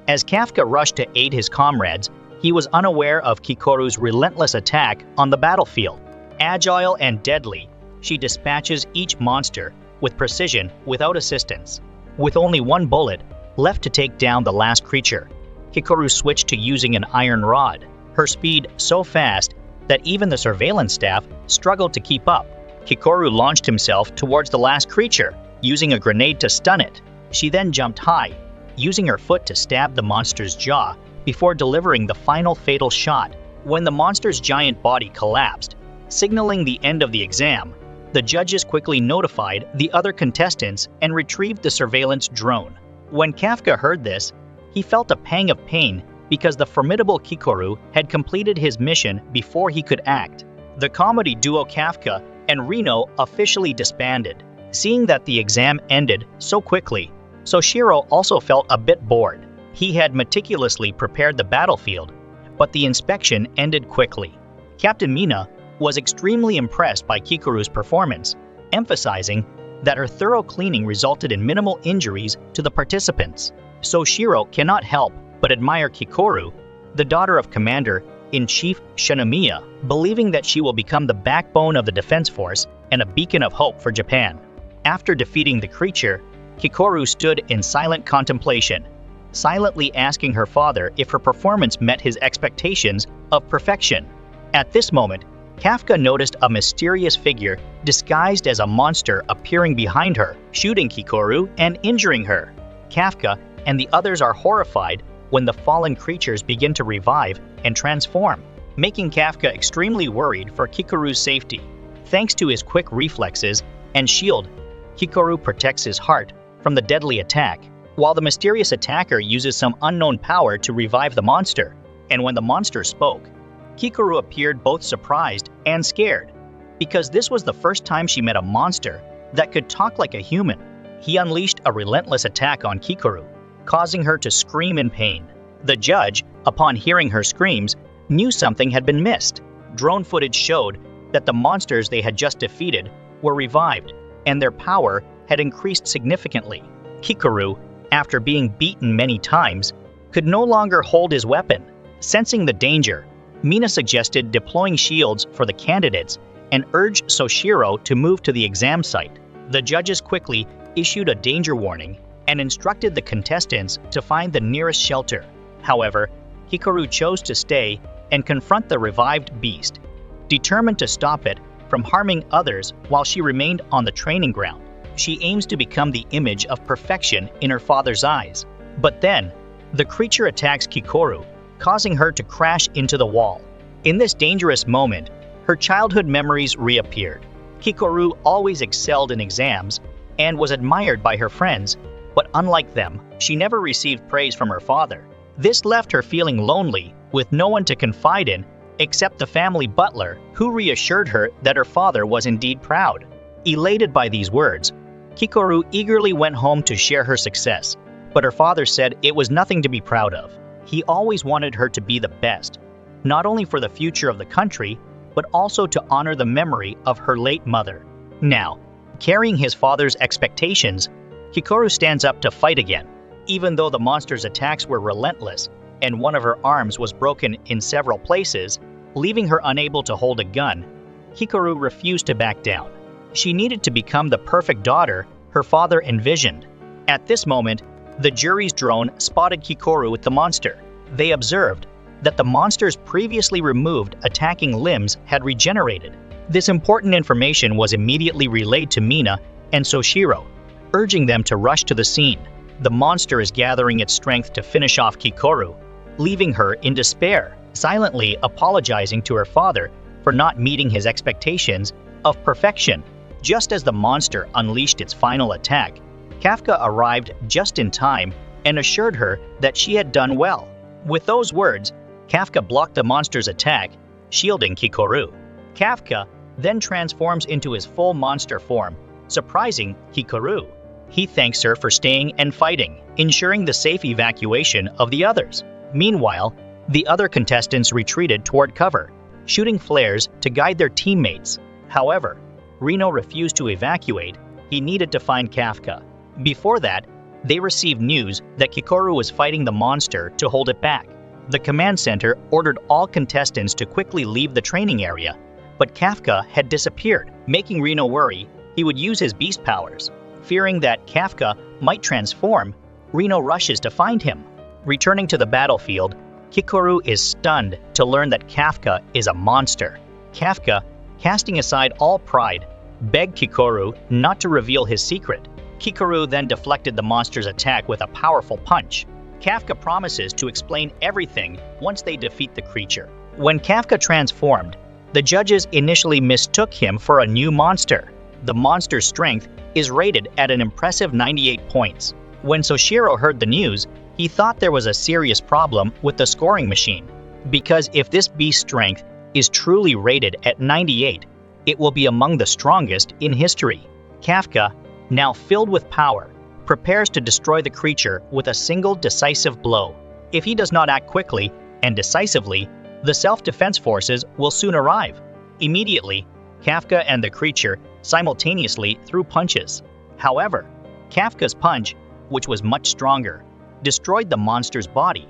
As Kafka rushed to aid his comrades, he was unaware of Kikoru's relentless attack on the battlefield. Agile and deadly, she dispatches each monster with precision without assistance. With only one bullet left to take down the last creature, Kikoru switched to using an iron rod, her speed so fast that even the surveillance staff struggled to keep up. Kikoru launched himself towards the last creature, using a grenade to stun it. She then jumped high, using her foot to stab the monster's jaw before delivering the final fatal shot. When the monster's giant body collapsed, signaling the end of the exam, the judges quickly notified the other contestants and retrieved the surveillance drone. When Kafka heard this, he felt a pang of pain because the formidable Kikoru had completed his mission before he could act. The comedy duo Kafka and Reno officially disbanded. Seeing that the exam ended so quickly, Soshiro also felt a bit bored. He had meticulously prepared the battlefield, but the inspection ended quickly. Captain Mina was extremely impressed by Kikoru's performance, emphasizing that her thorough cleaning resulted in minimal injuries to the participants. Soshiro cannot help but admire Kikoru, the daughter of Commander-in-Chief Shinomiya, believing that she will become the backbone of the defense force and a beacon of hope for Japan. After defeating the creature, Kikoru stood in silent contemplation, silently asking her father if her performance met his expectations of perfection. At this moment, Kafka noticed a mysterious figure disguised as a monster appearing behind her, shooting Kikoru and injuring her. Kafka and the others are horrified when the fallen creatures begin to revive and transform, making Kafka extremely worried for Kikoru's safety. Thanks to his quick reflexes and shield, Kikoru protects his heart from the deadly attack, while the mysterious attacker uses some unknown power to revive the monster. And when the monster spoke, Kikoru appeared both surprised and scared, because this was the first time she met a monster that could talk like a human. He unleashed a relentless attack on Kikoru, causing her to scream in pain. The judge, upon hearing her screams, knew something had been missed. Drone footage showed that the monsters they had just defeated were revived, and their power had increased significantly. Kikoru, after being beaten many times, could no longer hold his weapon. Sensing the danger, Mina suggested deploying shields for the candidates and urged Soshiro to move to the exam site. The judges quickly issued a danger warning and instructed the contestants to find the nearest shelter. However, Kikoru chose to stay and confront the revived beast, determined to stop it from harming others while she remained on the training ground. She aims to become the image of perfection in her father's eyes. But then, the creature attacks Kikoru, causing her to crash into the wall. In this dangerous moment, her childhood memories reappeared. Kikoru always excelled in exams and was admired by her friends, but unlike them, she never received praise from her father. This left her feeling lonely, with no one to confide in except the family butler, who reassured her that her father was indeed proud. Elated by these words, Kikoru eagerly went home to share her success, but her father said it was nothing to be proud of. He always wanted her to be the best, not only for the future of the country, but also to honor the memory of her late mother. Now, carrying his father's expectations, Kikoru stands up to fight again. Even though the monster's attacks were relentless, and one of her arms was broken in several places, leaving her unable to hold a gun, Kikoru refused to back down. She needed to become the perfect daughter her father envisioned. At this moment, the jury's drone spotted Kikoru with the monster. They observed that the monster's previously removed attacking limbs had regenerated. This important information was immediately relayed to Mina and Soshiro, urging them to rush to the scene. The monster is gathering its strength to finish off Kikoru, leaving her in despair, silently apologizing to her father for not meeting his expectations of perfection. Just as the monster unleashed its final attack, Kafka arrived just in time and assured her that she had done well. With those words, Kafka blocked the monster's attack, shielding Kikoru. Kafka then transforms into his full monster form, surprising Kikoru. He thanks her for staying and fighting, ensuring the safe evacuation of the others. Meanwhile, the other contestants retreated toward cover, shooting flares to guide their teammates. However, Reno refused to evacuate. He needed to find Kafka. Before that, they received news that Kikoru was fighting the monster to hold it back. The command center ordered all contestants to quickly leave the training area, but Kafka had disappeared, making Reno worry he would use his beast powers. Fearing that Kafka might transform, Reno rushes to find him. Returning to the battlefield, Kikoru is stunned to learn that Kafka is a monster. Kafka, casting aside all pride, begged Kikoru not to reveal his secret. Kikoru then deflected the monster's attack with a powerful punch. Kafka promises to explain everything once they defeat the creature. When Kafka transformed, the judges initially mistook him for a new monster. The monster's strength is rated at an impressive 98 points. When Soshiro heard the news, he thought there was a serious problem with the scoring machine. Because if this beast's strength is truly rated at 98, it will be among the strongest in history. Kafka, now filled with power, prepares to destroy the creature with a single decisive blow. If he does not act quickly and decisively, the self-defense forces will soon arrive. Immediately, Kafka and the creature simultaneously threw punches. However, Kafka's punch, which was much stronger, destroyed the monster's body,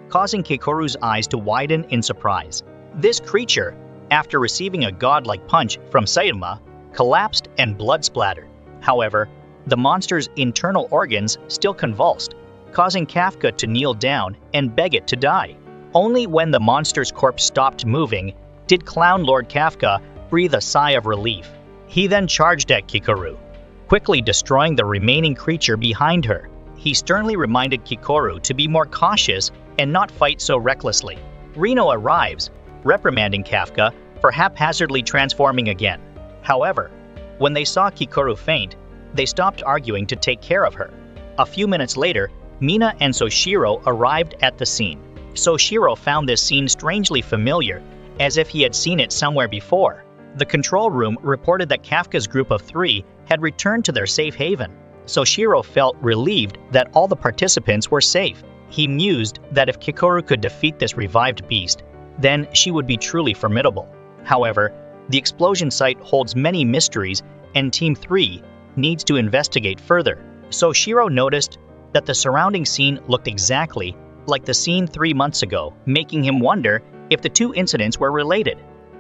causing Kikoru's eyes to widen in surprise. This creature, after receiving a godlike punch from Saitama, collapsed and blood splattered. However, the monster's internal organs still convulsed, causing Kafka to kneel down and beg it to die. Only when the monster's corpse stopped moving did Clown Lord Kafka breathe a sigh of relief. He then charged at Kikoru, quickly destroying the remaining creature behind her. He sternly reminded Kikoru to be more cautious and not fight so recklessly. Reno arrives, reprimanding Kafka for haphazardly transforming again. However, when they saw Kikoru faint, they stopped arguing to take care of her. A few minutes later, Mina and Soshiro arrived at the scene. Soshiro found this scene strangely familiar, as if he had seen it somewhere before. The control room reported that Kafka's group of 3 had returned to their safe haven. Soshiro felt relieved that all the participants were safe. He mused that if Kikoru could defeat this revived beast, then she would be truly formidable. However, the explosion site holds many mysteries, and Team 3 needs to investigate further. Soshiro noticed that the surrounding scene looked exactly like the scene 3 months ago, making him wonder if the two incidents were related.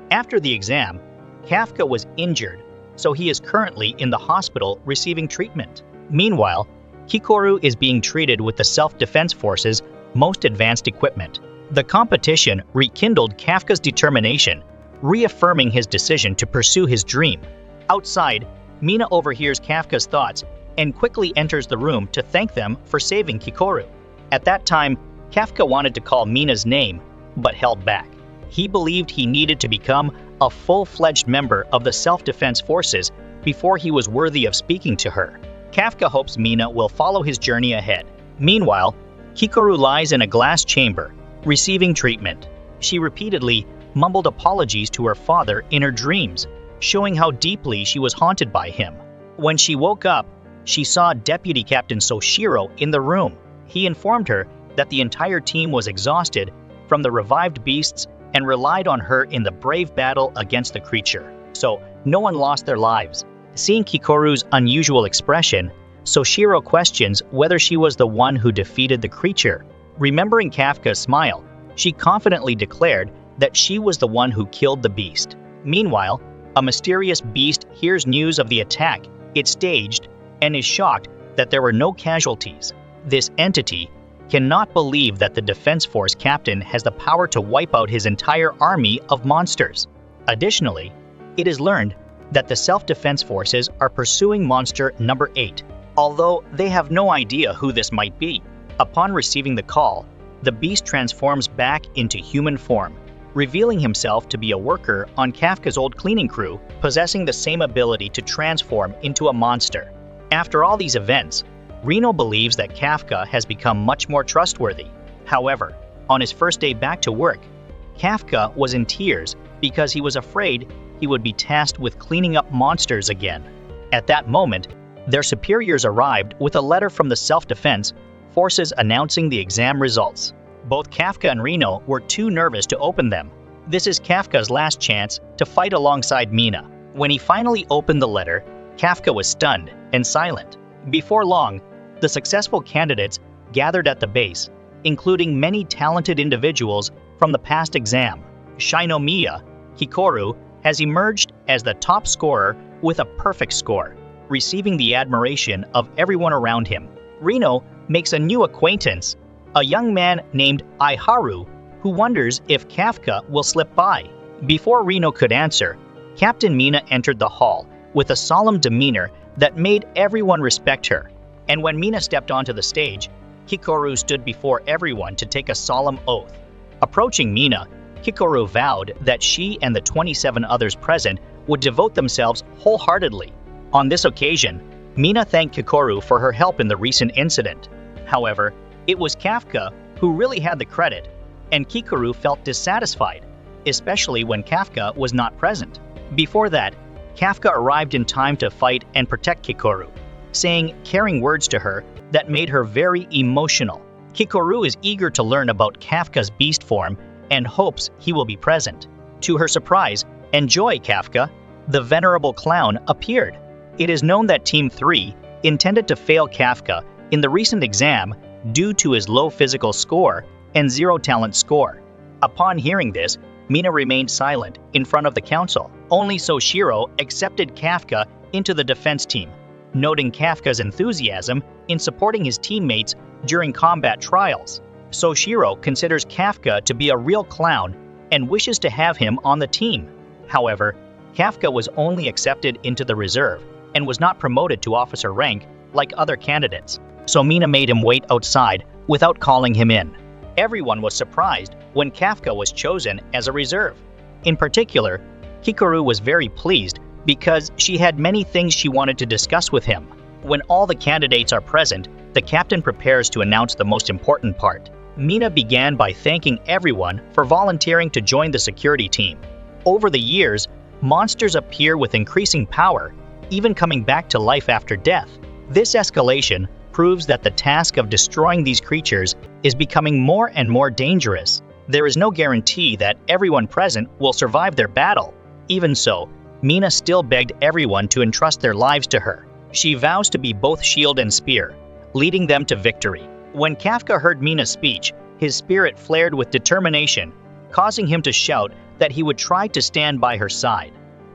After the exam, Kafka was injured, so he is currently in the hospital receiving treatment. Meanwhile, Kikoru is being treated with the self-defense force's most advanced equipment. The competition rekindled Kafka's determination, reaffirming his decision to pursue his dream. Outside, Mina overhears Kafka's thoughts and quickly enters the room to thank them for saving Kikoru. At that time, Kafka wanted to call Mina's name, but held back. He believed he needed to become a full-fledged member of the self-defense forces before he was worthy of speaking to her. Kafka hopes Mina will follow his journey ahead. Meanwhile, Kikoru lies in a glass chamber, receiving treatment. She repeatedly mumbled apologies to her father in her dreams, showing how deeply she was haunted by him. When she woke up, she saw Deputy Captain Soshiro in the room. He informed her that the entire team was exhausted from the revived beasts and relied on her in the brave battle against the creature, so no one lost their lives. Seeing Kikoru's unusual expression, Soshiro questions whether she was the one who defeated the creature. Remembering Kafka's smile, she confidently declared that she was the one who killed the beast. Meanwhile, a mysterious beast hears news of the attack it staged and is shocked that there were no casualties. This entity cannot believe that the Defense Force captain has the power to wipe out his entire army of monsters. Additionally, it is learned that the self-defense forces are pursuing monster number 8, although they have no idea who this might be. Upon receiving the call, the beast transforms back into human form, revealing himself to be a worker on Kafka's old cleaning crew, possessing the same ability to transform into a monster. After all these events, Reno believes that Kafka has become much more trustworthy. However, on his first day back to work, Kafka was in tears because he was afraid he would be tasked with cleaning up monsters again. At that moment, their superiors arrived with a letter from the self-defense forces announcing the exam results. Both Kafka and Reno were too nervous to open them. This is Kafka's last chance to fight alongside Mina. When he finally opened the letter, Kafka was stunned and silent. Before long, the successful candidates gathered at the base, including many talented individuals from the past exam. Shinomiya Kikoru has emerged as the top scorer with a perfect score, receiving the admiration of everyone around him. Reno makes a new acquaintance, a young man named Aiharu, who wonders if Kafka will slip by. Before Reno could answer, Captain Mina entered the hall with a solemn demeanor that made everyone respect her. And when Mina stepped onto the stage, Kikoru stood before everyone to take a solemn oath. Approaching Mina, Kikoru vowed that she and the 27 others present would devote themselves wholeheartedly. On this occasion, Mina thanked Kikoru for her help in the recent incident. However, it was Kafka who really had the credit, and Kikoru felt dissatisfied, especially when Kafka was not present. Before that, Kafka arrived in time to fight and protect Kikoru, saying caring words to her that made her very emotional. Kikoru is eager to learn about Kafka's beast form and hopes he will be present. To her surprise and joy, Kafka, the venerable clown, appeared. It is known that Team 3 intended to fail Kafka in the recent exam due to his low physical score and zero talent score. Upon hearing this, Mina remained silent in front of the council. Only Soshiro accepted Kafka into the defense team, noting Kafka's enthusiasm in supporting his teammates during combat trials. Soshiro considers Kafka to be a real clown and wishes to have him on the team. However, Kafka was only accepted into the reserve and was not promoted to officer rank like other candidates, so Mina made him wait outside without calling him in. Everyone was surprised when Kafka was chosen as a reserve. In particular, Kikoru was very pleased because she had many things she wanted to discuss with him. When all the candidates are present, the captain prepares to announce the most important part. Mina began by thanking everyone for volunteering to join the security team. Over the years, monsters appear with increasing power, even coming back to life after death. This escalation proves that the task of destroying these creatures is becoming more and more dangerous. There is no guarantee that everyone present will survive their battle. Even so, Mina still begged everyone to entrust their lives to her. She vows to be both shield and spear, leading them to victory. When Kafka heard Mina's speech, his spirit flared with determination, causing him to shout that he would try to stand by her side.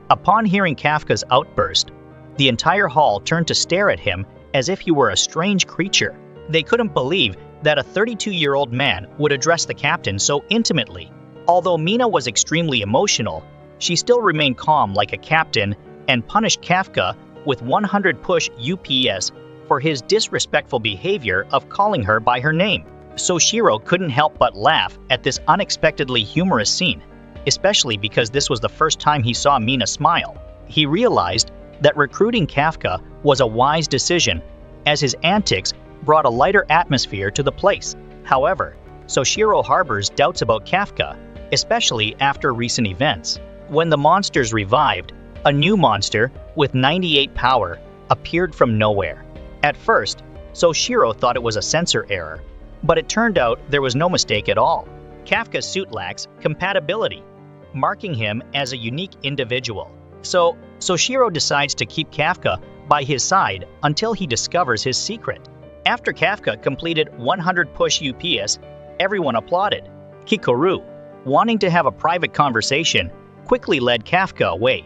Upon hearing Kafka's outburst, the entire hall turned to stare at him as if he were a strange creature. They couldn't believe that a 32-year-old man would address the captain so intimately. Although Mina was extremely emotional, she still remained calm like a captain and punished Kafka with 100 push UPS for his disrespectful behavior of calling her by her name. Soshiro couldn't help but laugh at this unexpectedly humorous scene, especially because this was the first time he saw Mina smile. He realized that recruiting Kafka was a wise decision, as his antics brought a lighter atmosphere to the place. However, Soshiro harbors doubts about Kafka, especially after recent events. When the monsters revived, a new monster with 98 power appeared from nowhere. At first, Soshiro thought it was a sensor error, but it turned out there was no mistake at all. Kafka's suit lacks compatibility, marking him as a unique individual. So, Soshiro decides to keep Kafka by his side until he discovers his secret. After Kafka completed 100 push UPS, everyone applauded. Kikoru, wanting to have a private conversation, quickly led Kafka away,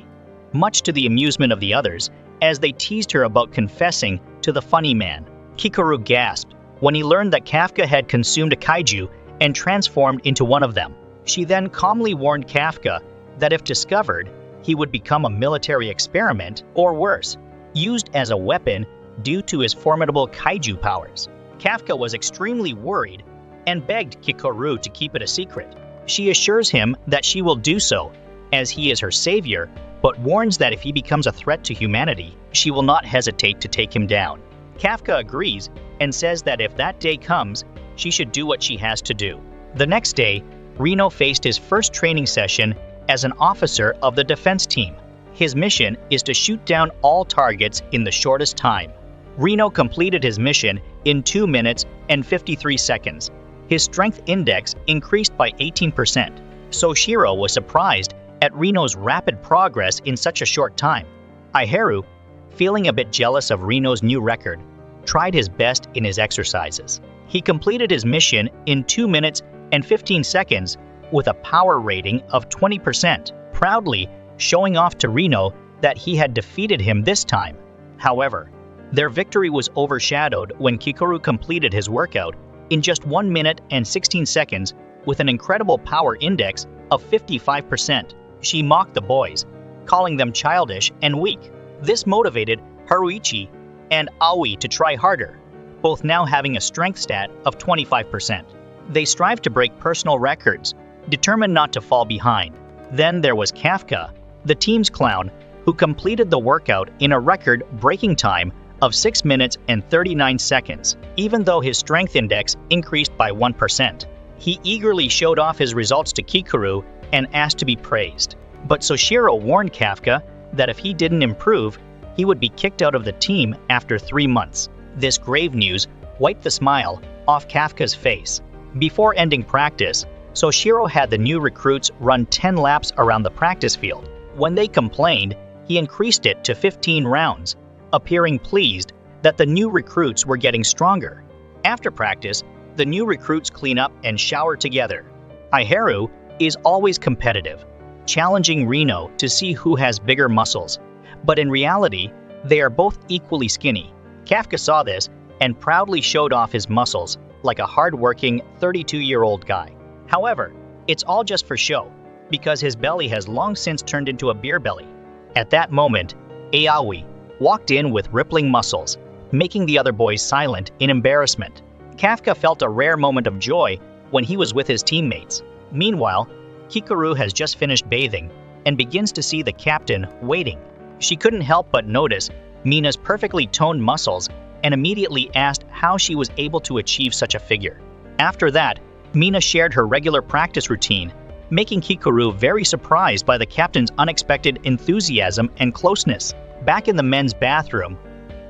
much to the amusement of the others, as they teased her about confessing to the funny man. Kikoru gasped when he learned that Kafka had consumed a kaiju and transformed into one of them. She then calmly warned Kafka that if discovered, he would become a military experiment, or worse, used as a weapon due to his formidable kaiju powers. Kafka was extremely worried and begged Kikoru to keep it a secret. She assures him that she will do so, as he is her savior, but warns that if he becomes a threat to humanity, she will not hesitate to take him down. Kafka agrees and says that if that day comes, she should do what she has to do. The next day, Reno faced his first training session as an officer of the defense team. His mission is to shoot down all targets in the shortest time. Reno completed his mission in 2 minutes and 53 seconds. His strength index increased by 18%. Soshiro was surprised at Reno's rapid progress in such a short time. Aiharu, feeling a bit jealous of Reno's new record, tried his best in his exercises. He completed his mission in 2 minutes and 15 seconds with a power rating of 20%, proudly showing off to Reno that he had defeated him this time. However, their victory was overshadowed when Kikoru completed his workout in just 1 minute and 16 seconds with an incredible power index of 55%. She mocked the boys, calling them childish and weak. This motivated Haruichi and Aoi to try harder, both now having a strength stat of 25%. They strive to break personal records, determined not to fall behind. Then there was Kafka, the team's clown, who completed the workout in a record-breaking time of 6 minutes and 39 seconds, even though his strength index increased by 1%. He eagerly showed off his results to Kikoru and asked to be praised. But Soshiro warned Kafka that if he didn't improve, he would be kicked out of the team after 3 months. This grave news wiped the smile off Kafka's face. Before ending practice, Soshiro had the new recruits run 10 laps around the practice field. When they complained, he increased it to 15 rounds, appearing pleased that the new recruits were getting stronger. After practice, the new recruits clean up and shower together. Aiharu is always competitive, challenging Rino to see who has bigger muscles. But in reality, they are both equally skinny. Kafka saw this and proudly showed off his muscles like a hard-working 32-year-old guy. However, it's all just for show, because his belly has long since turned into a beer belly. At that moment, Aoi walked in with rippling muscles, making the other boys silent in embarrassment. Kafka felt a rare moment of joy when he was with his teammates. Meanwhile, Kikoru has just finished bathing and begins to see the captain waiting. She couldn't help but notice Mina's perfectly toned muscles and immediately asked how she was able to achieve such a figure. After that, Mina shared her regular practice routine, making Kikoru very surprised by the captain's unexpected enthusiasm and closeness. Back in the men's bathroom,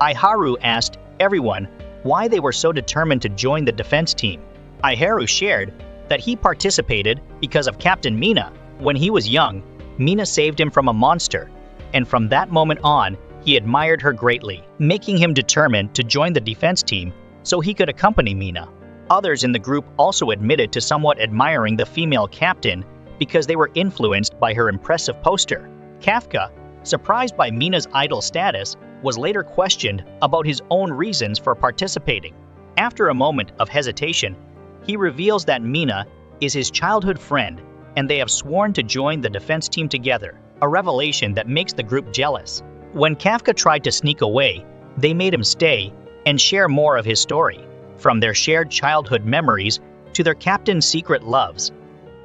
Aiharu asked everyone why they were so determined to join the defense team. Aiharu shared that he participated because of Captain Mina. When he was young, Mina saved him from a monster, and from that moment on, he admired her greatly, making him determined to join the defense team so he could accompany Mina. Others in the group also admitted to somewhat admiring the female captain because they were influenced by her impressive poster. Kafka, surprised by Mina's idol status, was later questioned about his own reasons for participating. After a moment of hesitation, he reveals that Mina is his childhood friend and they have sworn to join the defense team together, a revelation that makes the group jealous. When Kafka tried to sneak away, they made him stay and share more of his story, from their shared childhood memories to their captain's secret loves.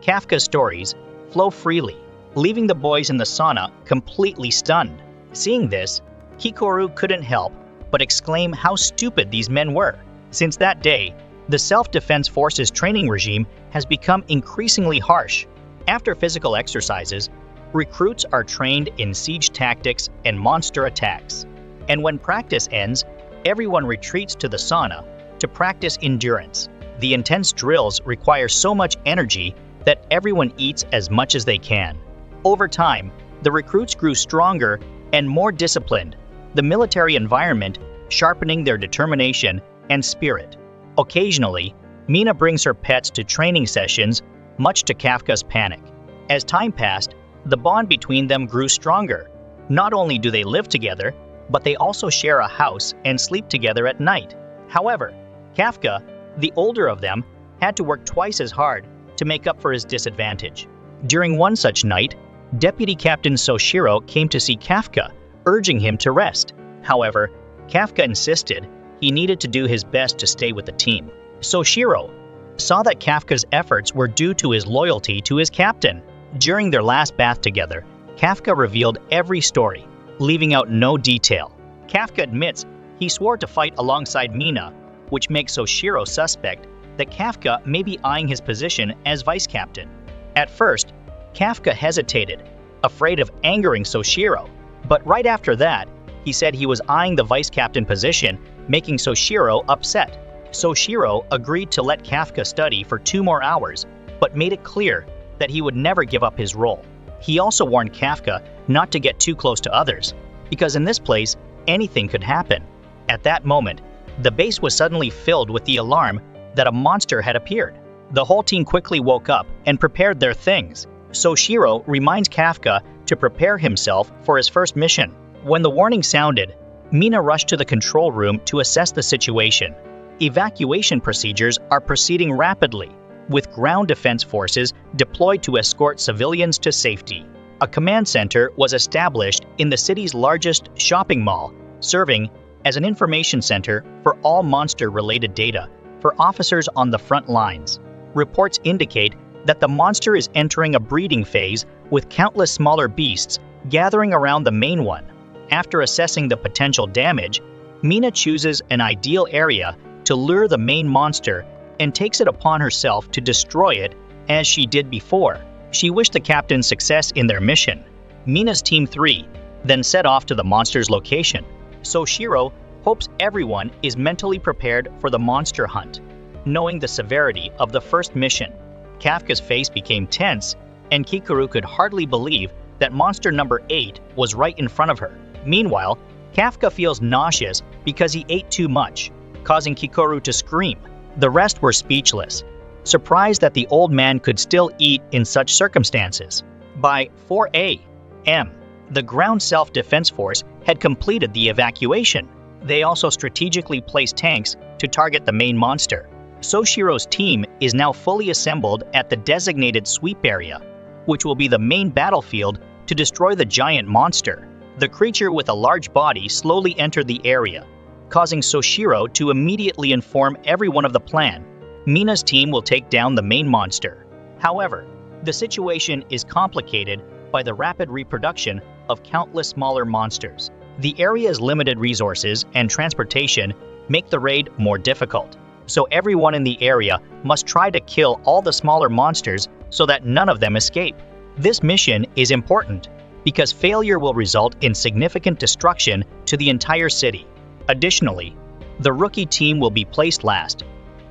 Kafka's stories flow freely, leaving the boys in the sauna completely stunned. Seeing this, Kikoru couldn't help but exclaim how stupid these men were. Since that day, the Self-Defense Forces training regime has become increasingly harsh. After physical exercises, recruits are trained in siege tactics and monster attacks. And when practice ends, everyone retreats to the sauna to practice endurance. The intense drills require so much energy that everyone eats as much as they can. Over time, the recruits grew stronger and more disciplined, the military environment sharpening their determination and spirit. Occasionally, Mina brings her pets to training sessions, much to Kafka's panic. As time passed, the bond between them grew stronger. Not only do they live together, but they also share a house and sleep together at night. However, Kafka, the older of them, had to work twice as hard to make up for his disadvantage. During one such night, Deputy Captain Soshiro came to see Kafka, urging him to rest. However, Kafka insisted he needed to do his best to stay with the team. Soshiro saw that Kafka's efforts were due to his loyalty to his captain. During their last bath together, Kafka revealed every story, leaving out no detail. Kafka admits he swore to fight alongside Mina, which makes Soshiro suspect that Kafka may be eyeing his position as vice captain. At first, Kafka hesitated, afraid of angering Soshiro, but right after that, he said he was eyeing the vice captain position, making Soshiro upset. Soshiro agreed to let Kafka study for 2 more hours, but made it clear that he would never give up his role. He also warned Kafka not to get too close to others, because in this place, anything could happen. At that moment, the base was suddenly filled with the alarm that a monster had appeared. The whole team quickly woke up and prepared their things. Soshiro reminds Kafka to prepare himself for his first mission. When the warning sounded, Mina rushed to the control room to assess the situation. Evacuation procedures are proceeding rapidly, with ground defense forces deployed to escort civilians to safety. A command center was established in the city's largest shopping mall, serving as an information center for all monster-related data for officers on the front lines. Reports indicate that the monster is entering a breeding phase with countless smaller beasts gathering around the main one. After assessing the potential damage, Mina chooses an ideal area to lure the main monster and takes it upon herself to destroy it as she did before. She wished the captain success in their mission. Mina's Team 3 then set off to the monster's location. Soshiro hopes everyone is mentally prepared for the monster hunt. Knowing the severity of the first mission, Kafka's face became tense, and Kikoru could hardly believe that monster number 8 was right in front of her. Meanwhile, Kafka feels nauseous because he ate too much, causing Kikoru to scream. The rest were speechless, surprised that the old man could still eat in such circumstances. By 4 a.m., the ground self-defense force had completed the evacuation. They also strategically placed tanks to target the main monster. Soshiro's team is now fully assembled at the designated sweep area, which will be the main battlefield to destroy the giant monster. The creature with a large body slowly entered the area, causing Soshiro to immediately inform everyone of the plan. Mina's team will take down the main monster. However, the situation is complicated by the rapid reproduction of countless smaller monsters. The area's limited resources and transportation make the raid more difficult, so everyone in the area must try to kill all the smaller monsters so that none of them escape. This mission is important because failure will result in significant destruction to the entire city. Additionally, the rookie team will be placed last,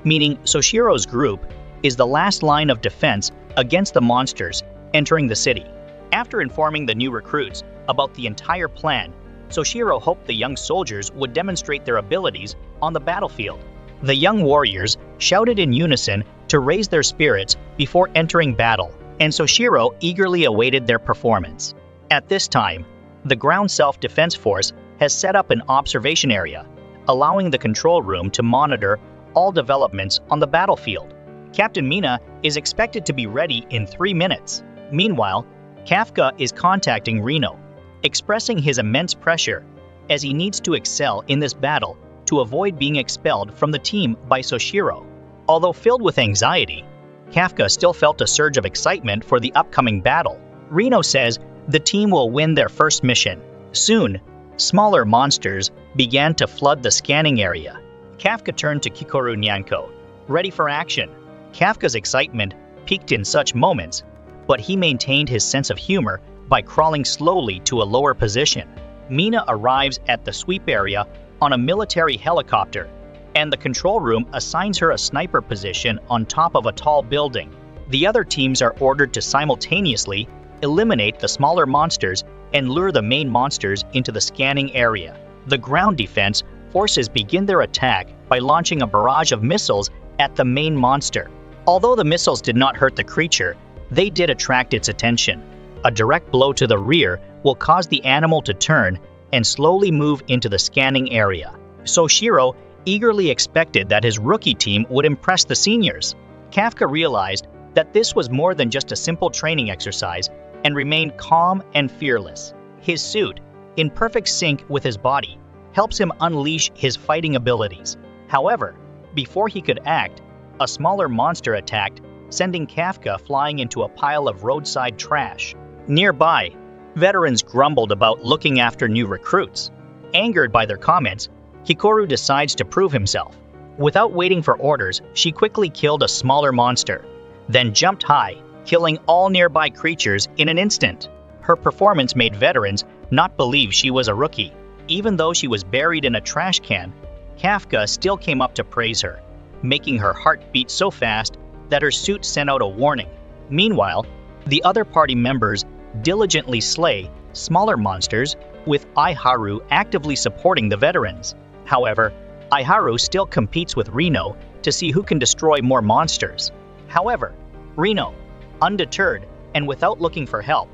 meaning Soshiro's group is the last line of defense against the monsters entering the city. After informing the new recruits about the entire plan, Soshiro hoped the young soldiers would demonstrate their abilities on the battlefield. The young warriors shouted in unison to raise their spirits before entering battle, and Soshiro eagerly awaited their performance. At this time, the ground self-defense force has set up an observation area, allowing the control room to monitor all developments on the battlefield. Captain Mina is expected to be ready in 3 minutes. Meanwhile, Kafka is contacting Reno, expressing his immense pressure as he needs to excel in this battle to avoid being expelled from the team by Soshiro. Although filled with anxiety, Kafka still felt a surge of excitement for the upcoming battle. Reno says the team will win their first mission. Soon, smaller monsters began to flood the scanning area. Kafka turned to Kikoru Nyanko, ready for action. Kafka's excitement peaked in such moments, but he maintained his sense of humor by crawling slowly to a lower position. Mina arrives at the sweep area on a military helicopter, and the control room assigns her a sniper position on top of a tall building. The other teams are ordered to simultaneously eliminate the smaller monsters and lure the main monsters into the scanning area. The ground defense forces begin their attack by launching a barrage of missiles at the main monster. Although the missiles did not hurt the creature, they did attract its attention. A direct blow to the rear will cause the animal to turn and slowly move into the scanning area. Soshiro eagerly expected that his rookie team would impress the seniors. Kafka realized that this was more than just a simple training exercise and remained calm and fearless. His suit, in perfect sync with his body, helps him unleash his fighting abilities. However, before he could act, a smaller monster attacked, sending Kafka flying into a pile of roadside trash. Nearby, veterans grumbled about looking after new recruits. Angered by their comments, Kikoru decides to prove himself. Without waiting for orders, she quickly killed a smaller monster, then jumped high, killing all nearby creatures in an instant. Her performance made veterans not believe she was a rookie. Even though she was buried in a trash can, Kafka still came up to praise her, making her heart beat so fast that her suit sent out a warning. Meanwhile, the other party members diligently slay smaller monsters, with Aiharu actively supporting the veterans. However, Aiharu still competes with Reno to see who can destroy more monsters. However, Reno, undeterred and without looking for help,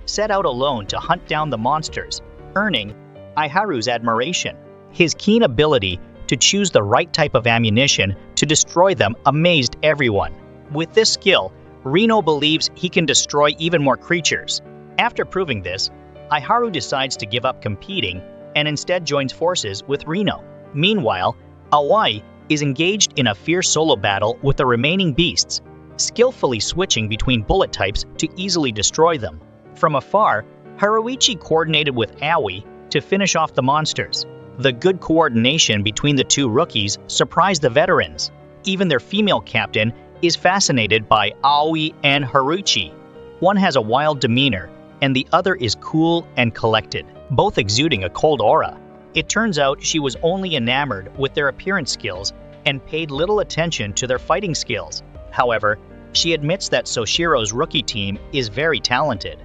set out alone to hunt down the monsters, earning Aiharu's admiration. His keen ability to choose the right type of ammunition to destroy them amazed everyone. With this skill, Reno believes he can destroy even more creatures. After proving this, Aiharu decides to give up competing and instead joins forces with Reno. Meanwhile, Aoi is engaged in a fierce solo battle with the remaining beasts, skillfully switching between bullet types to easily destroy them. From afar, Haruichi coordinated with Aoi to finish off the monsters. The good coordination between the two rookies surprised the veterans. Even their female captain is fascinated by Aoi and Haruichi. One has a wild demeanor, and the other is cool and collected, both exuding a cold aura. It turns out she was only enamored with their appearance skills and paid little attention to their fighting skills. However, she admits that Soshiro's rookie team is very talented.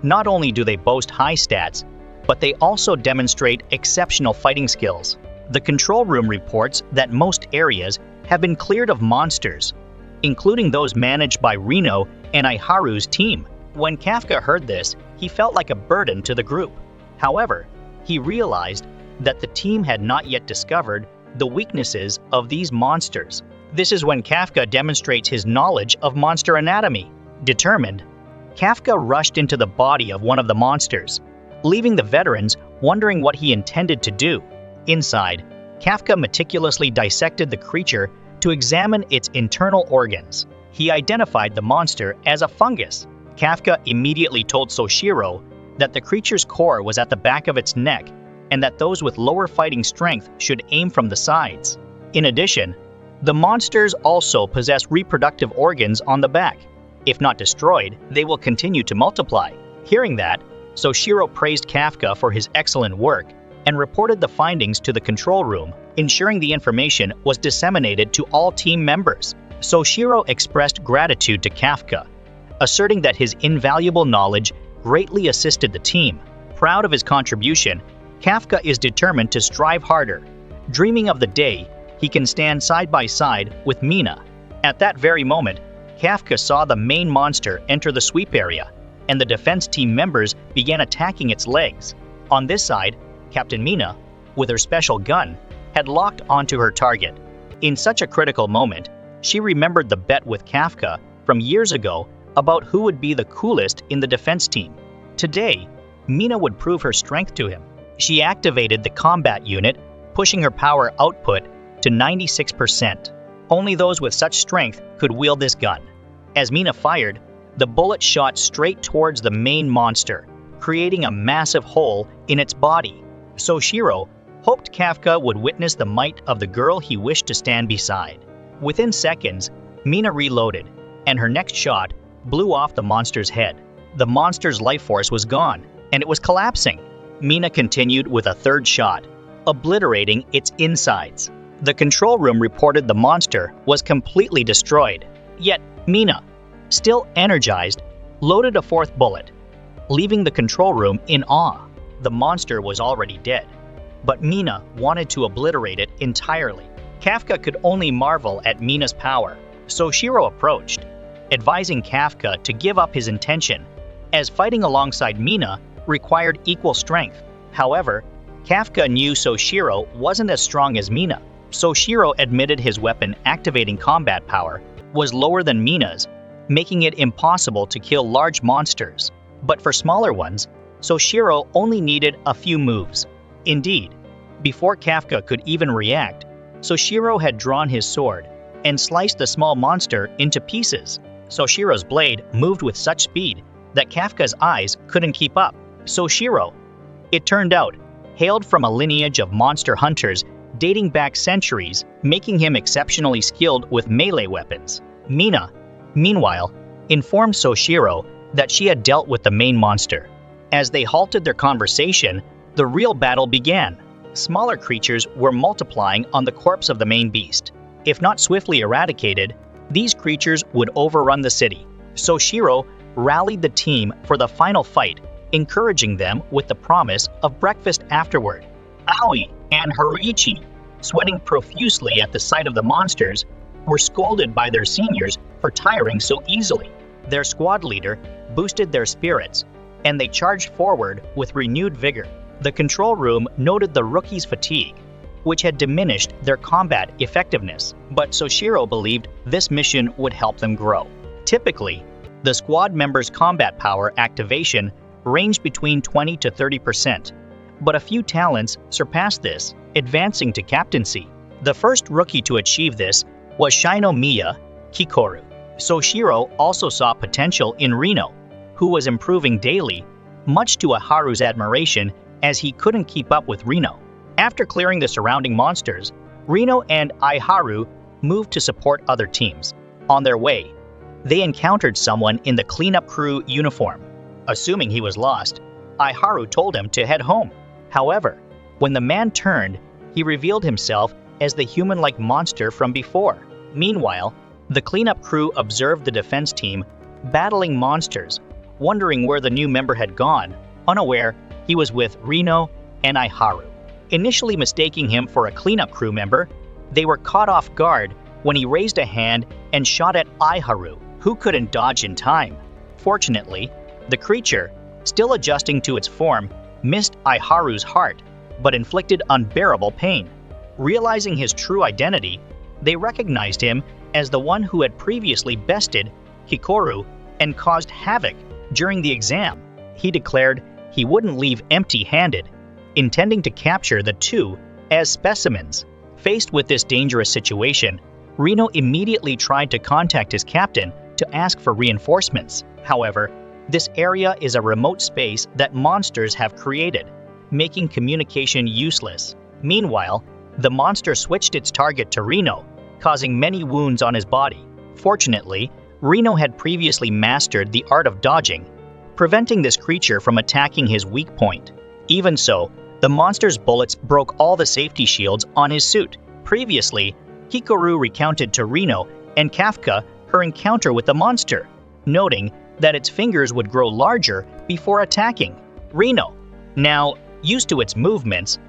Not only do they boast high stats, but they also demonstrate exceptional fighting skills. The control room reports that most areas have been cleared of monsters, including those managed by Reno and Aiharu's team. When Kafka heard this, he felt like a burden to the group. However, he realized that the team had not yet discovered the weaknesses of these monsters. This is when Kafka demonstrates his knowledge of monster anatomy. Determined, Kafka rushed into the body of one of the monsters, leaving the veterans wondering what he intended to do. Inside, Kafka meticulously dissected the creature to examine its internal organs. He identified the monster as a fungus. Kafka immediately told Soshiro that the creature's core was at the back of its neck and that those with lower fighting strength should aim from the sides. In addition, the monsters also possess reproductive organs on the back. If not destroyed, they will continue to multiply. Hearing that, Soshiro praised Kafka for his excellent work and reported the findings to the control room, ensuring the information was disseminated to all team members. Soshiro expressed gratitude to Kafka, asserting that his invaluable knowledge greatly assisted the team. Proud of his contribution, Kafka is determined to strive harder, dreaming of the day he can stand side by side with Mina. At that very moment, Kafka saw the main monster enter the sweep area, and the defense team members began attacking its legs. On this side, Captain Mina, with her special gun, had locked onto her target. In such a critical moment, she remembered the bet with Kafka from years ago about who would be the coolest in the defense team. Today, Mina would prove her strength to him. She activated the combat unit, pushing her power output to 96%. Only those with such strength could wield this gun. As Mina fired, the bullet shot straight towards the main monster, creating a massive hole in its body. Soshiro hoped Kafka would witness the might of the girl he wished to stand beside. Within seconds, Mina reloaded, and her next shot blew off the monster's head. The monster's life force was gone, and it was collapsing. Mina continued with a third shot, obliterating its insides. The control room reported the monster was completely destroyed. Yet, Mina, still energized, loaded a fourth bullet, leaving the control room in awe. The monster was already dead, but Mina wanted to obliterate it entirely. Kafka could only marvel at Mina's power. Soshiro approached, advising Kafka to give up his intention, as fighting alongside Mina required equal strength. However, Kafka knew Soshiro wasn't as strong as Mina. Soshiro admitted his weapon activating combat power was lower than Mina's, making it impossible to kill large monsters. But for smaller ones, Soshiro only needed a few moves. Indeed, before Kafka could even react, Soshiro had drawn his sword and sliced the small monster into pieces. Soshiro's blade moved with such speed that Kafka's eyes couldn't keep up. Soshiro, it turned out, hailed from a lineage of monster hunters dating back centuries, making him exceptionally skilled with melee weapons. Mina, meanwhile, informed Soshiro that she had dealt with the main monster. As they halted their conversation, the real battle began. Smaller creatures were multiplying on the corpse of the main beast. If not swiftly eradicated, these creatures would overrun the city. Soshiro rallied the team for the final fight, encouraging them with the promise of breakfast afterward. Aoi and Haruichi, sweating profusely at the sight of the monsters, were scolded by their seniors for tiring so easily. Their squad leader boosted their spirits, and they charged forward with renewed vigor. The control room noted the rookies' fatigue, which had diminished their combat effectiveness, but Soshiro believed this mission would help them grow. Typically, the squad members' combat power activation ranged between 20 to 30%, but a few talents surpassed this, advancing to captaincy. The first rookie to achieve this was Shinomiya Kikoru. Soshiro also saw potential in Rino, who was improving daily, much to Aiharu's admiration as he couldn't keep up with Rino. After clearing the surrounding monsters, Rino and Aiharu moved to support other teams. On their way, they encountered someone in the cleanup crew uniform. Assuming he was lost, Aiharu told him to head home. However, when the man turned, he revealed himself as the human-like monster from before. Meanwhile, the cleanup crew observed the defense team battling monsters, wondering where the new member had gone, unaware he was with Rino and Aiharu. Initially mistaking him for a cleanup crew member, they were caught off guard when he raised a hand and shot at Aiharu, who couldn't dodge in time. Fortunately, the creature, still adjusting to its form, missed Aiharu's heart, but inflicted unbearable pain. Realizing his true identity, they recognized him as the one who had previously bested Kikoru and caused havoc during the exam. He declared he wouldn't leave empty-handed, intending to capture the two as specimens. Faced with this dangerous situation, Rino immediately tried to contact his captain to ask for reinforcements. However, this area is a remote space that monsters have created, making communication useless. Meanwhile, the monster switched its target to Rino, causing many wounds on his body. Fortunately, Rino had previously mastered the art of dodging, preventing this creature from attacking his weak point. Even so, the monster's bullets broke all the safety shields on his suit. Previously, Kikoru recounted to Rino and Kafka her encounter with the monster, noting that its fingers would grow larger before attacking. Rino, now used to its movements,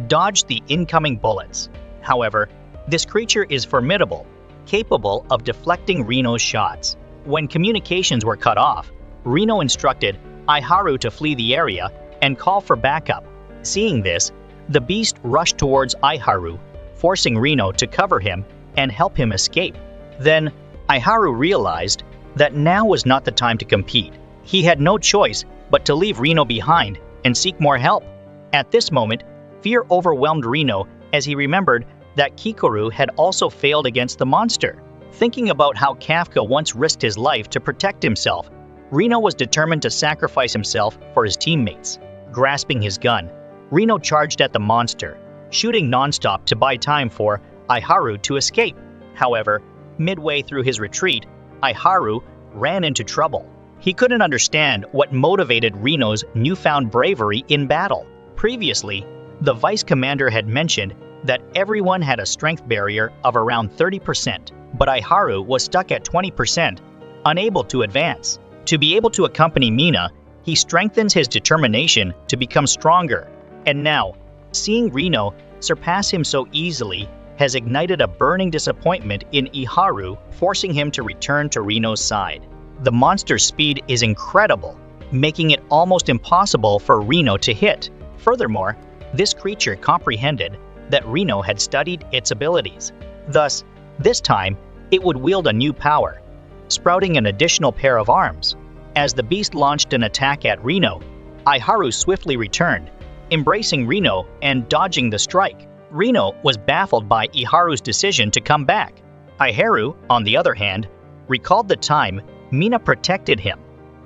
dodged the incoming bullets. However, this creature is formidable, capable of deflecting Rino's shots. When communications were cut off, Rino instructed Aiharu to flee the area and call for backup. Seeing this, the beast rushed towards Aiharu, forcing Rino to cover him and help him escape. Then, Aiharu realized that now was not the time to compete. He had no choice but to leave Rino behind and seek more help. At this moment, fear overwhelmed Rino as he remembered that Kikoru had also failed against the monster. Thinking about how Kafka once risked his life to protect himself, Rino was determined to sacrifice himself for his teammates. Grasping his gun, Rino charged at the monster, shooting nonstop to buy time for Aiharu to escape. However, midway through his retreat, Aiharu ran into trouble. He couldn't understand what motivated Rino's newfound bravery in battle. Previously, the vice commander had mentioned that everyone had a strength barrier of around 30%, but Aiharu was stuck at 20%, unable to advance. To be able to accompany Mina, he strengthens his determination to become stronger. And now, seeing Rino surpass him so easily has ignited a burning disappointment in Aiharu, forcing him to return to Rino's side. The monster's speed is incredible, making it almost impossible for Rino to hit. Furthermore, this creature comprehended that Rino had studied its abilities. Thus, this time, it would wield a new power, sprouting an additional pair of arms. As the beast launched an attack at Rino, Aiharu swiftly returned, embracing Rino and dodging the strike. Rino was baffled by Aiharu's decision to come back. Aiharu, on the other hand, recalled the time Mina protected him.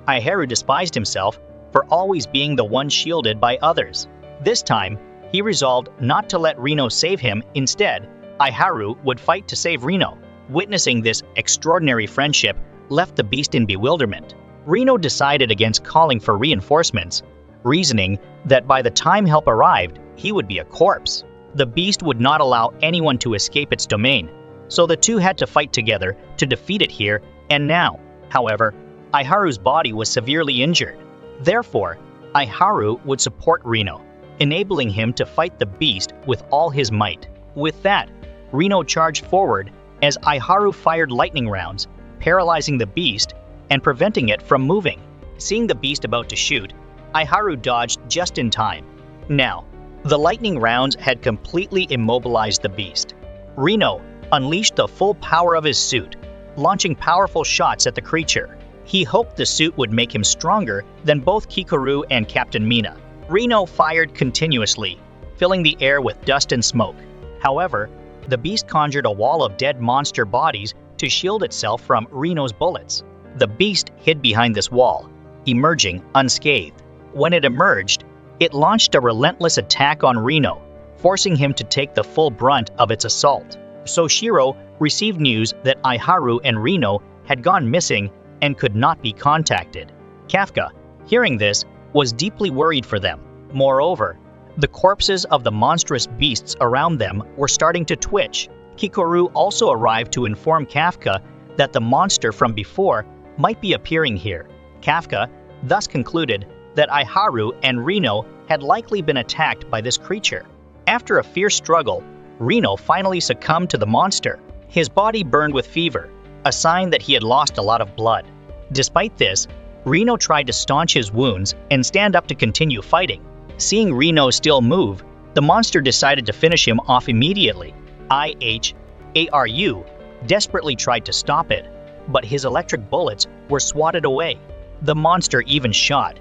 Aiharu despised himself for always being the one shielded by others. This time, he resolved not to let Rino save him. Instead, Aiharu would fight to save Rino. Witnessing this extraordinary friendship left the beast in bewilderment. Rino decided against calling for reinforcements, reasoning that by the time help arrived, he would be a corpse. The beast would not allow anyone to escape its domain, so the two had to fight together to defeat it here and now. However, Aiharu's body was severely injured. Therefore, Aiharu would support Rino, enabling him to fight the beast with all his might. With that, Rino charged forward as Aiharu fired lightning rounds, paralyzing the beast and preventing it from moving. Seeing the beast about to shoot, Aiharu dodged just in time. Now, the lightning rounds had completely immobilized the beast. Rino unleashed the full power of his suit, launching powerful shots at the creature. He hoped the suit would make him stronger than both Kikoru and Captain Mina. Reno fired continuously, filling the air with dust and smoke. However, the beast conjured a wall of dead monster bodies to shield itself from Reno's bullets. The beast hid behind this wall, emerging unscathed. When it emerged, it launched a relentless attack on Reno, forcing him to take the full brunt of its assault. Soshiro received news that Aiharu and Reno had gone missing and could not be contacted. Kafka, hearing this, was deeply worried for them. Moreover, the corpses of the monstrous beasts around them were starting to twitch. Kikoru also arrived to inform Kafka that the monster from before might be appearing here. Kafka thus concluded that Aiharu and Reno had likely been attacked by this creature. After a fierce struggle, Reno finally succumbed to the monster. His body burned with fever, a sign that he had lost a lot of blood. Despite this, Reno tried to staunch his wounds and stand up to continue fighting. Seeing Reno still move, the monster decided to finish him off immediately. Aiharu desperately tried to stop it, but his electric bullets were swatted away. The monster even shot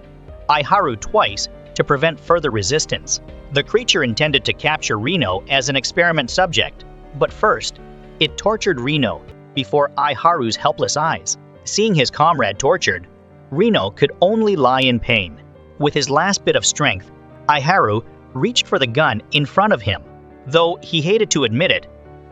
Aiharu twice to prevent further resistance. The creature intended to capture Reno as an experiment subject, but first, it tortured Reno before Aiharu's helpless eyes. Seeing his comrade tortured, Reno could only lie in pain. With his last bit of strength, Aiharu reached for the gun in front of him. Though he hated to admit it,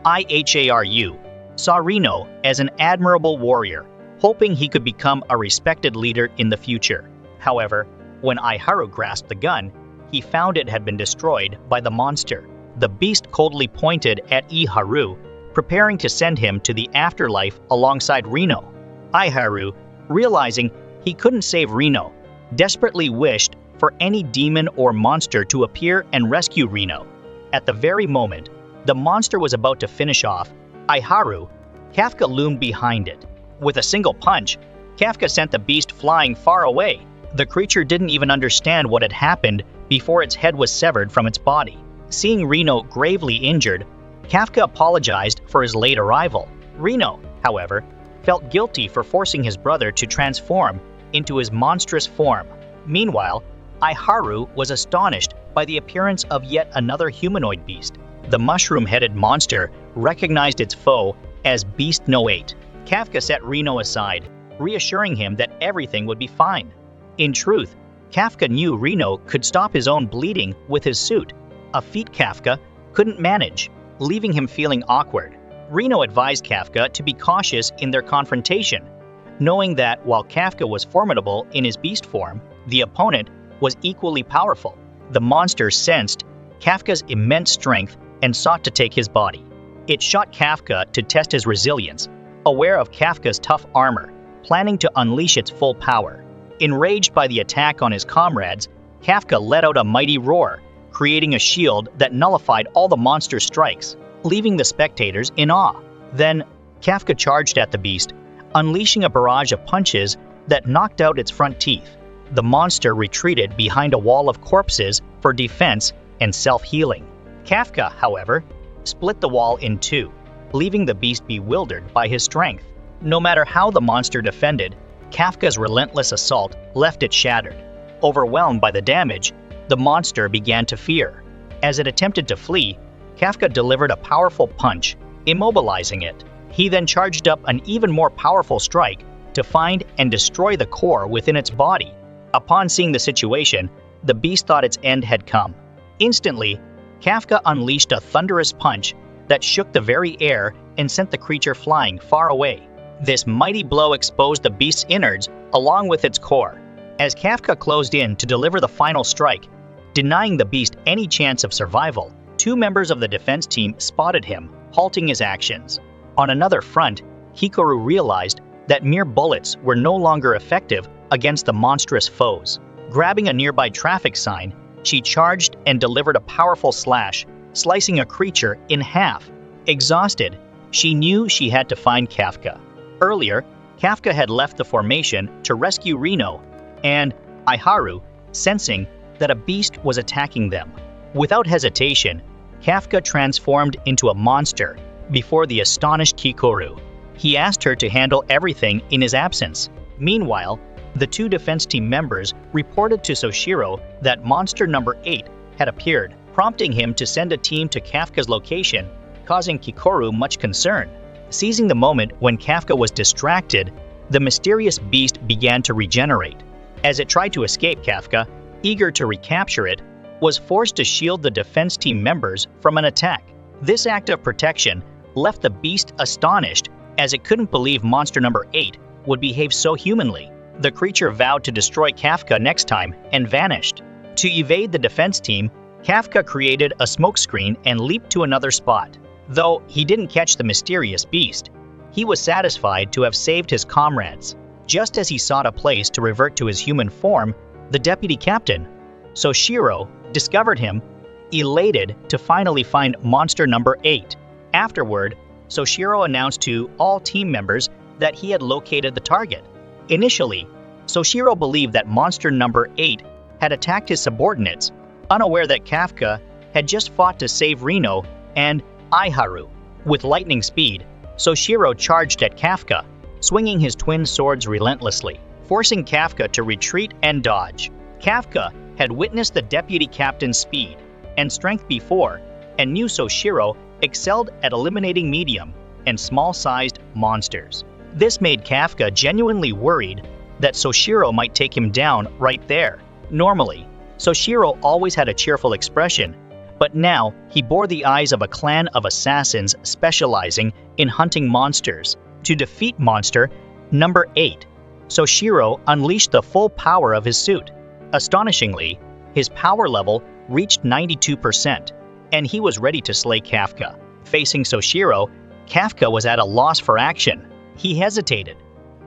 Aiharu saw Reno as an admirable warrior, hoping he could become a respected leader in the future. However, when Aiharu grasped the gun, he found it had been destroyed by the monster. The beast coldly pointed at Aiharu, preparing to send him to the afterlife alongside Reno. Aiharu, realizing he couldn't save Reno, desperately wished for any demon or monster to appear and rescue Reno. At the very moment the monster was about to finish off Aiharu, Kafka loomed behind it. With a single punch, Kafka sent the beast flying far away. The creature didn't even understand what had happened before its head was severed from its body. Seeing Reno gravely injured, Kafka apologized for his late arrival. Reno, however, felt guilty for forcing his brother to transform into his monstrous form. Meanwhile, Aiharu was astonished by the appearance of yet another humanoid beast. The mushroom-headed monster recognized its foe as Beast No 8. Kafka set Reno aside, reassuring him that everything would be fine. In truth, Kafka knew Reno could stop his own bleeding with his suit, a feat Kafka couldn't manage, leaving him feeling awkward. Reno advised Kafka to be cautious in their confrontation, knowing that while Kafka was formidable in his beast form, the opponent was equally powerful. The monster sensed Kafka's immense strength and sought to take his body. It shot Kafka to test his resilience, aware of Kafka's tough armor, planning to unleash its full power. Enraged by the attack on his comrades, Kafka let out a mighty roar, creating a shield that nullified all the monster's strikes, leaving the spectators in awe. Then, Kafka charged at the beast, unleashing a barrage of punches that knocked out its front teeth. The monster retreated behind a wall of corpses for defense and self-healing. Kafka, however, split the wall in two, leaving the beast bewildered by his strength. No matter how the monster defended, Kafka's relentless assault left it shattered. Overwhelmed by the damage, the monster began to fear. As it attempted to flee, Kafka delivered a powerful punch, immobilizing it. He then charged up an even more powerful strike to find and destroy the core within its body. Upon seeing the situation, the beast thought its end had come. Instantly, Kafka unleashed a thunderous punch that shook the very air and sent the creature flying far away. This mighty blow exposed the beast's innards along with its core. As Kafka closed in to deliver the final strike, denying the beast any chance of survival, two members of the defense team spotted him, halting his actions. On another front, Hikaru realized that mere bullets were no longer effective against the monstrous foes. Grabbing a nearby traffic sign, she charged and delivered a powerful slash, slicing a creature in half. Exhausted, she knew she had to find Kafka. Earlier, Kafka had left the formation to rescue Reno, and Aiharu, sensing that a beast was attacking them. Without hesitation, Kafka transformed into a monster before the astonished Kikoru. He asked her to handle everything in his absence. Meanwhile, the two defense team members reported to Soshiro that monster number 8 had appeared, prompting him to send a team to Kafka's location, causing Kikoru much concern. Seizing the moment when Kafka was distracted, the mysterious beast began to regenerate. As it tried to escape, Kafka, eager to recapture it, was forced to shield the defense team members from an attack. This act of protection left the beast astonished, as it couldn't believe monster number 8 would behave so humanly. The creature vowed to destroy Kafka next time and vanished. To evade the defense team, Kafka created a smokescreen and leaped to another spot. Though he didn't catch the mysterious beast, he was satisfied to have saved his comrades. Just as he sought a place to revert to his human form, the deputy captain, Soshiro, discovered him, elated to finally find monster number 8. Afterward, Soshiro announced to all team members that he had located the target. Initially, Soshiro believed that monster number 8 had attacked his subordinates, unaware that Kafka had just fought to save Rino and Aiharu. With lightning speed, Soshiro charged at Kafka, swinging his twin swords relentlessly, forcing Kafka to retreat and dodge. Kafka had witnessed the deputy captain's speed and strength before, and knew Soshiro excelled at eliminating medium and small-sized monsters. This made Kafka genuinely worried that Soshiro might take him down right there. Normally, Soshiro always had a cheerful expression, but now he bore the eyes of a clan of assassins specializing in hunting monsters. To defeat monster number 8, Soshiro unleashed the full power of his suit. Astonishingly, his power level reached 92%, and he was ready to slay Kafka. Facing Soshiro, Kafka was at a loss for action. He hesitated,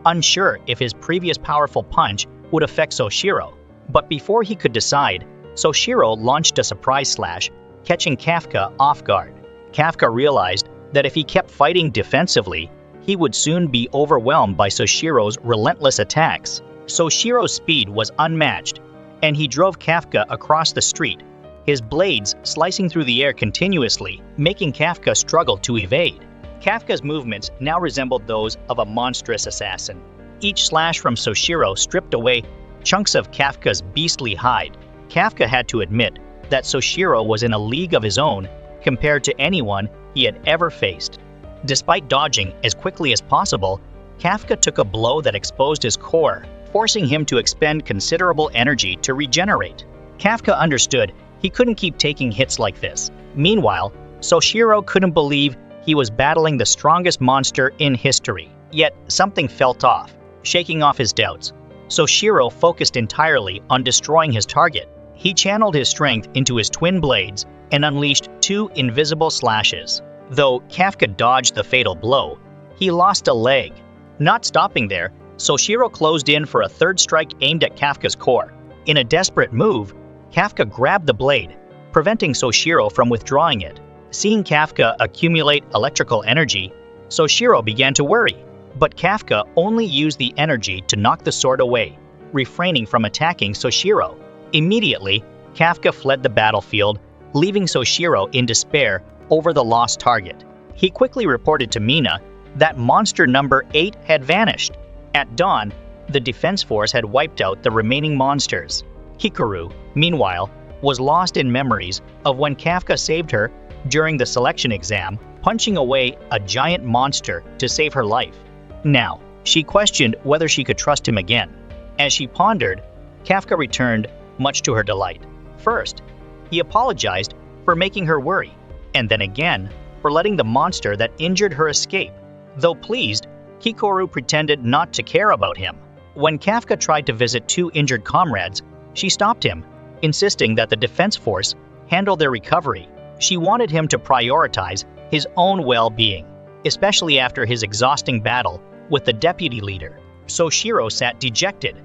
unsure if his previous powerful punch would affect Soshiro. But before he could decide, Soshiro launched a surprise slash, catching Kafka off guard. Kafka realized that if he kept fighting defensively, he would soon be overwhelmed by Soshiro's relentless attacks. Soshiro's speed was unmatched, and he drove Kafka across the street, his blades slicing through the air continuously, making Kafka struggle to evade. Kafka's movements now resembled those of a monstrous assassin. Each slash from Soshiro stripped away chunks of Kafka's beastly hide. Kafka had to admit that Soshiro was in a league of his own compared to anyone he had ever faced. Despite dodging as quickly as possible, Kafka took a blow that exposed his core, forcing him to expend considerable energy to regenerate. Kafka understood he couldn't keep taking hits like this. Meanwhile, Soshiro couldn't believe he was battling the strongest monster in history. Yet something felt off, shaking off his doubts. Soshiro focused entirely on destroying his target. He channeled his strength into his twin blades and unleashed 2 invisible slashes. Though Kafka dodged the fatal blow, he lost a leg. Not stopping there, Soshiro closed in for a third strike aimed at Kafka's core. In a desperate move, Kafka grabbed the blade, preventing Soshiro from withdrawing it. Seeing Kafka accumulate electrical energy, Soshiro began to worry. But Kafka only used the energy to knock the sword away, refraining from attacking Soshiro. Immediately, Kafka fled the battlefield, leaving Soshiro in despair over the lost target. He quickly reported to Mina that monster number 8 had vanished. At dawn, the defense force had wiped out the remaining monsters. Hikaru, meanwhile, was lost in memories of when Kafka saved her during the selection exam, punching away a giant monster to save her life. Now, she questioned whether she could trust him again. As she pondered, Kafka returned, much to her delight. First, he apologized for making her worry, and then again for letting the monster that injured her escape. Though pleased, Hikaru pretended not to care about him. When Kafka tried to visit 2 injured comrades, she stopped him, insisting that the defense force handle their recovery. She wanted him to prioritize his own well-being, especially after his exhausting battle with the deputy leader. Soshiro sat dejected,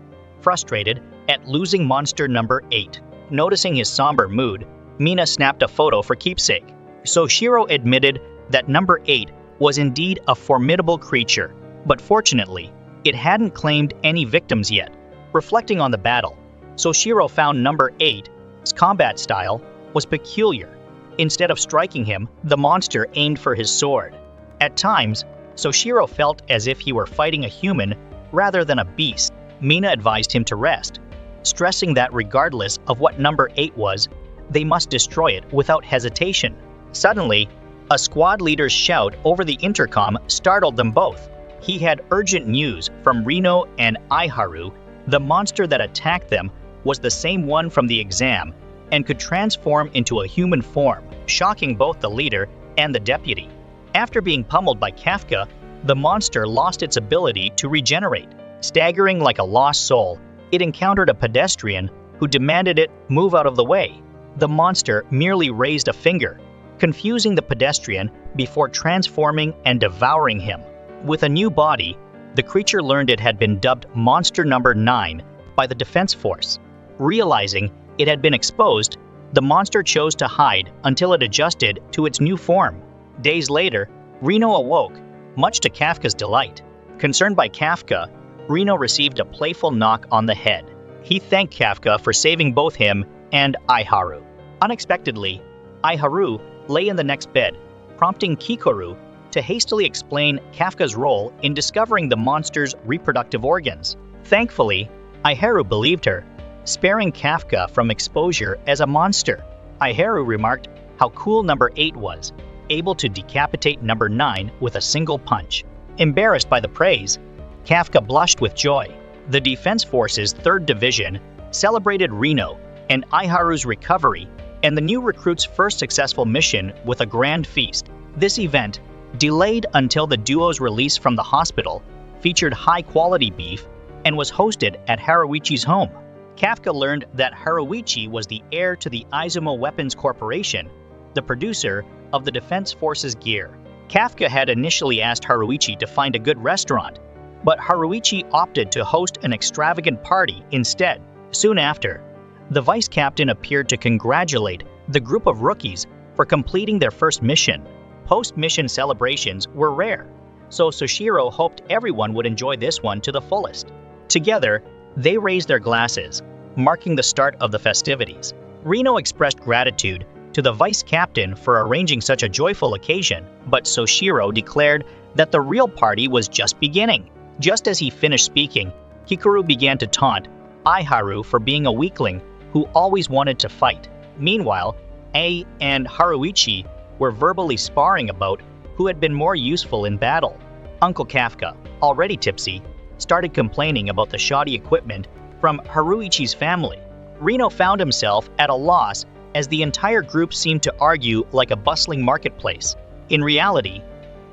frustrated at losing monster number 8. Noticing his somber mood, Mina snapped a photo for keepsake. Soshiro admitted that number 8 was indeed a formidable creature, but fortunately, it hadn't claimed any victims yet. Reflecting on the battle, Soshiro found number 8's combat style was peculiar. Instead of striking him, the monster aimed for his sword. At times, Soshiro felt as if he were fighting a human rather than a beast. Mina advised him to rest, stressing that regardless of what number 8 was, they must destroy it without hesitation. Suddenly, a squad leader's shout over the intercom startled them both. He had urgent news from Reno and Aiharu. The monster that attacked them was the same one from the exam and could transform into a human form, shocking both the leader and the deputy. After being pummeled by Kafka, the monster lost its ability to regenerate. Staggering like a lost soul, it encountered a pedestrian who demanded it move out of the way. The monster merely raised a finger, confusing the pedestrian before transforming and devouring him. With a new body, the creature learned it had been dubbed Monster Number 9 by the Defense Force. Realizing it had been exposed, the monster chose to hide until it adjusted to its new form. Days later, Reno awoke, much to Kafka's delight. Concerned by Kafka, Reno received a playful knock on the head. He thanked Kafka for saving both him and Aiharu. Unexpectedly, Aiharu lay in the next bed, prompting Kikoru to hastily explain Kafka's role in discovering the monster's reproductive organs. Thankfully, Aiharu believed her, sparing Kafka from exposure as a monster. Aiharu remarked how cool number 8 was, able to decapitate number 9 with a single punch. Embarrassed by the praise, Kafka blushed with joy. The Defense Force's 3rd Division celebrated Reno and Aiharu's recovery and the new recruit's first successful mission with a grand feast. This event, delayed until the duo's release from the hospital, featured high-quality beef and was hosted at Haruichi's home. Kafka learned that Haruichi was the heir to the Izumo Weapons Corporation, the producer of the Defense Force's gear. Kafka had initially asked Haruichi to find a good restaurant, but Haruichi opted to host an extravagant party instead. Soon after, the vice captain appeared to congratulate the group of rookies for completing their first mission. Post-mission celebrations were rare, so Soshiro hoped everyone would enjoy this one to the fullest. Together, they raised their glasses, marking the start of the festivities. Reno expressed gratitude to the vice captain for arranging such a joyful occasion, but Soshiro declared that the real party was just beginning. Just as he finished speaking, Hikaru began to taunt Aiharu for being a weakling who always wanted to fight. Meanwhile, Ai and Haruichi were verbally sparring about who had been more useful in battle. Uncle Kafka, already tipsy, started complaining about the shoddy equipment from Haruichi's family. Reno found himself at a loss as the entire group seemed to argue like a bustling marketplace. In reality,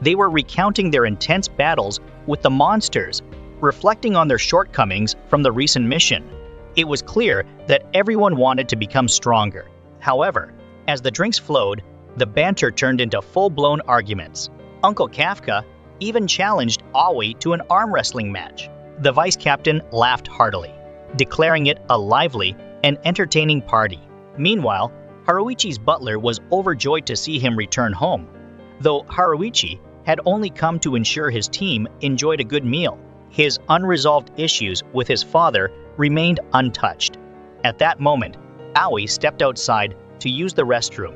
they were recounting their intense battles with the monsters, reflecting on their shortcomings from the recent mission. It was clear that everyone wanted to become stronger. However, as the drinks flowed, the banter turned into full-blown arguments. Uncle Kafka even challenged Aoi to an arm wrestling match. The vice captain laughed heartily, declaring it a lively and entertaining party. Meanwhile, Haruichi's butler was overjoyed to see him return home, though Haruichi had only come to ensure his team enjoyed a good meal. His unresolved issues with his father remained untouched. At that moment, Aoi stepped outside to use the restroom,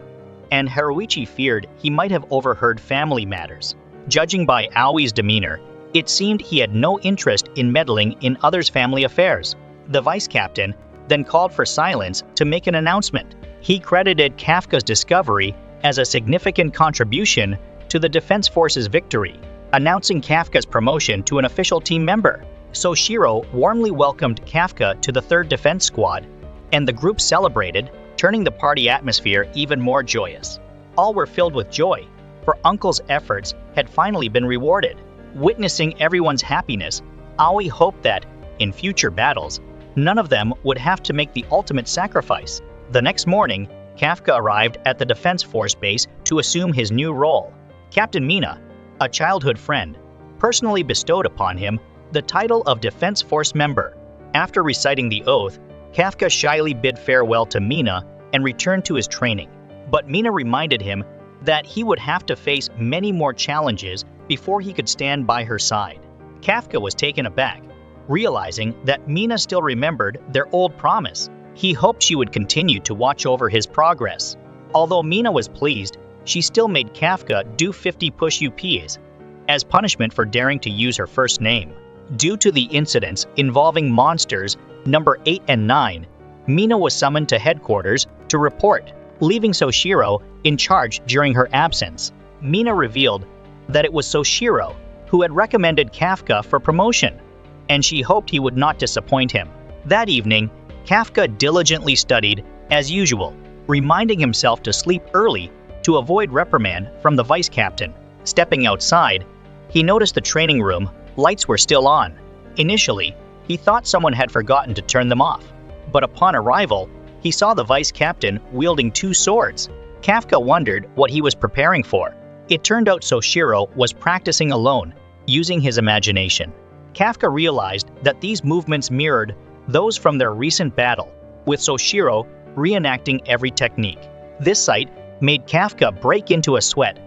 and Haruichi feared he might have overheard family matters. Judging by Aoi's demeanor, it seemed he had no interest in meddling in others' family affairs. The vice captain then called for silence to make an announcement. He credited Kafka's discovery as a significant contribution to the Defense Force's victory, announcing Kafka's promotion to an official team member. Soshiro warmly welcomed Kafka to the 3rd Defense Squad, and the group celebrated, turning the party atmosphere even more joyous. All were filled with joy, for Uncle's efforts had finally been rewarded. Witnessing everyone's happiness, Aoi hoped that, in future battles, none of them would have to make the ultimate sacrifice. The next morning, Kafka arrived at the Defense Force base to assume his new role. Captain Mina, a childhood friend, personally bestowed upon him the title of Defense Force member. After reciting the oath, Kafka shyly bid farewell to Mina and returned to his training. But Mina reminded him that he would have to face many more challenges before he could stand by her side. Kafka was taken aback, realizing that Mina still remembered their old promise. He hoped she would continue to watch over his progress. Although Mina was pleased, she still made Kafka do 50 push-UPs as punishment for daring to use her first name. Due to the incidents involving monsters number 8 and 9, Mina was summoned to headquarters to report, leaving Soshiro in charge during her absence. Mina revealed that it was Soshiro who had recommended Kafka for promotion, and she hoped he would not disappoint him. That evening, Kafka diligently studied as usual, reminding himself to sleep early to avoid reprimand from the vice captain. Stepping outside, he noticed the training room lights were still on. Initially, he thought someone had forgotten to turn them off, but upon arrival, he saw the vice captain wielding 2 swords. Kafka wondered what he was preparing for. It turned out Soshiro was practicing alone, using his imagination. Kafka realized that these movements mirrored those from their recent battle, with Soshiro reenacting every technique. This sight made Kafka break into a sweat,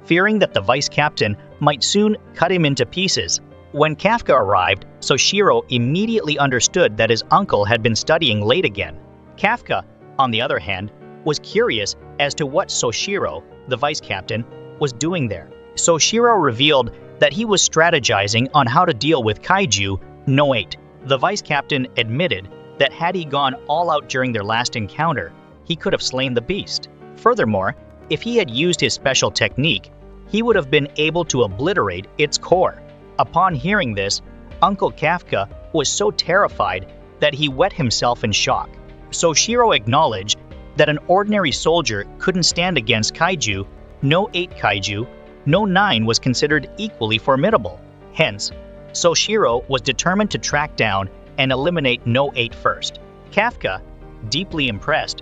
fearing that the vice captain might soon cut him into pieces. When Kafka arrived, Soshiro immediately understood that his uncle had been studying late again. Kafka, on the other hand, was curious as to what Soshiro, the vice captain, was doing there. Soshiro revealed that he was strategizing on how to deal with Kaiju No 8. The vice captain admitted that had he gone all out during their last encounter, he could have slain the beast. Furthermore, if he had used his special technique, he would have been able to obliterate its core. Upon hearing this, Uncle Kafka was so terrified that he wet himself in shock. Soshiro acknowledged that an ordinary soldier couldn't stand against Kaiju No 8. Kaiju No 9 was considered equally formidable. Hence, Soshiro was determined to track down and eliminate No 8 first. Kafka, deeply impressed,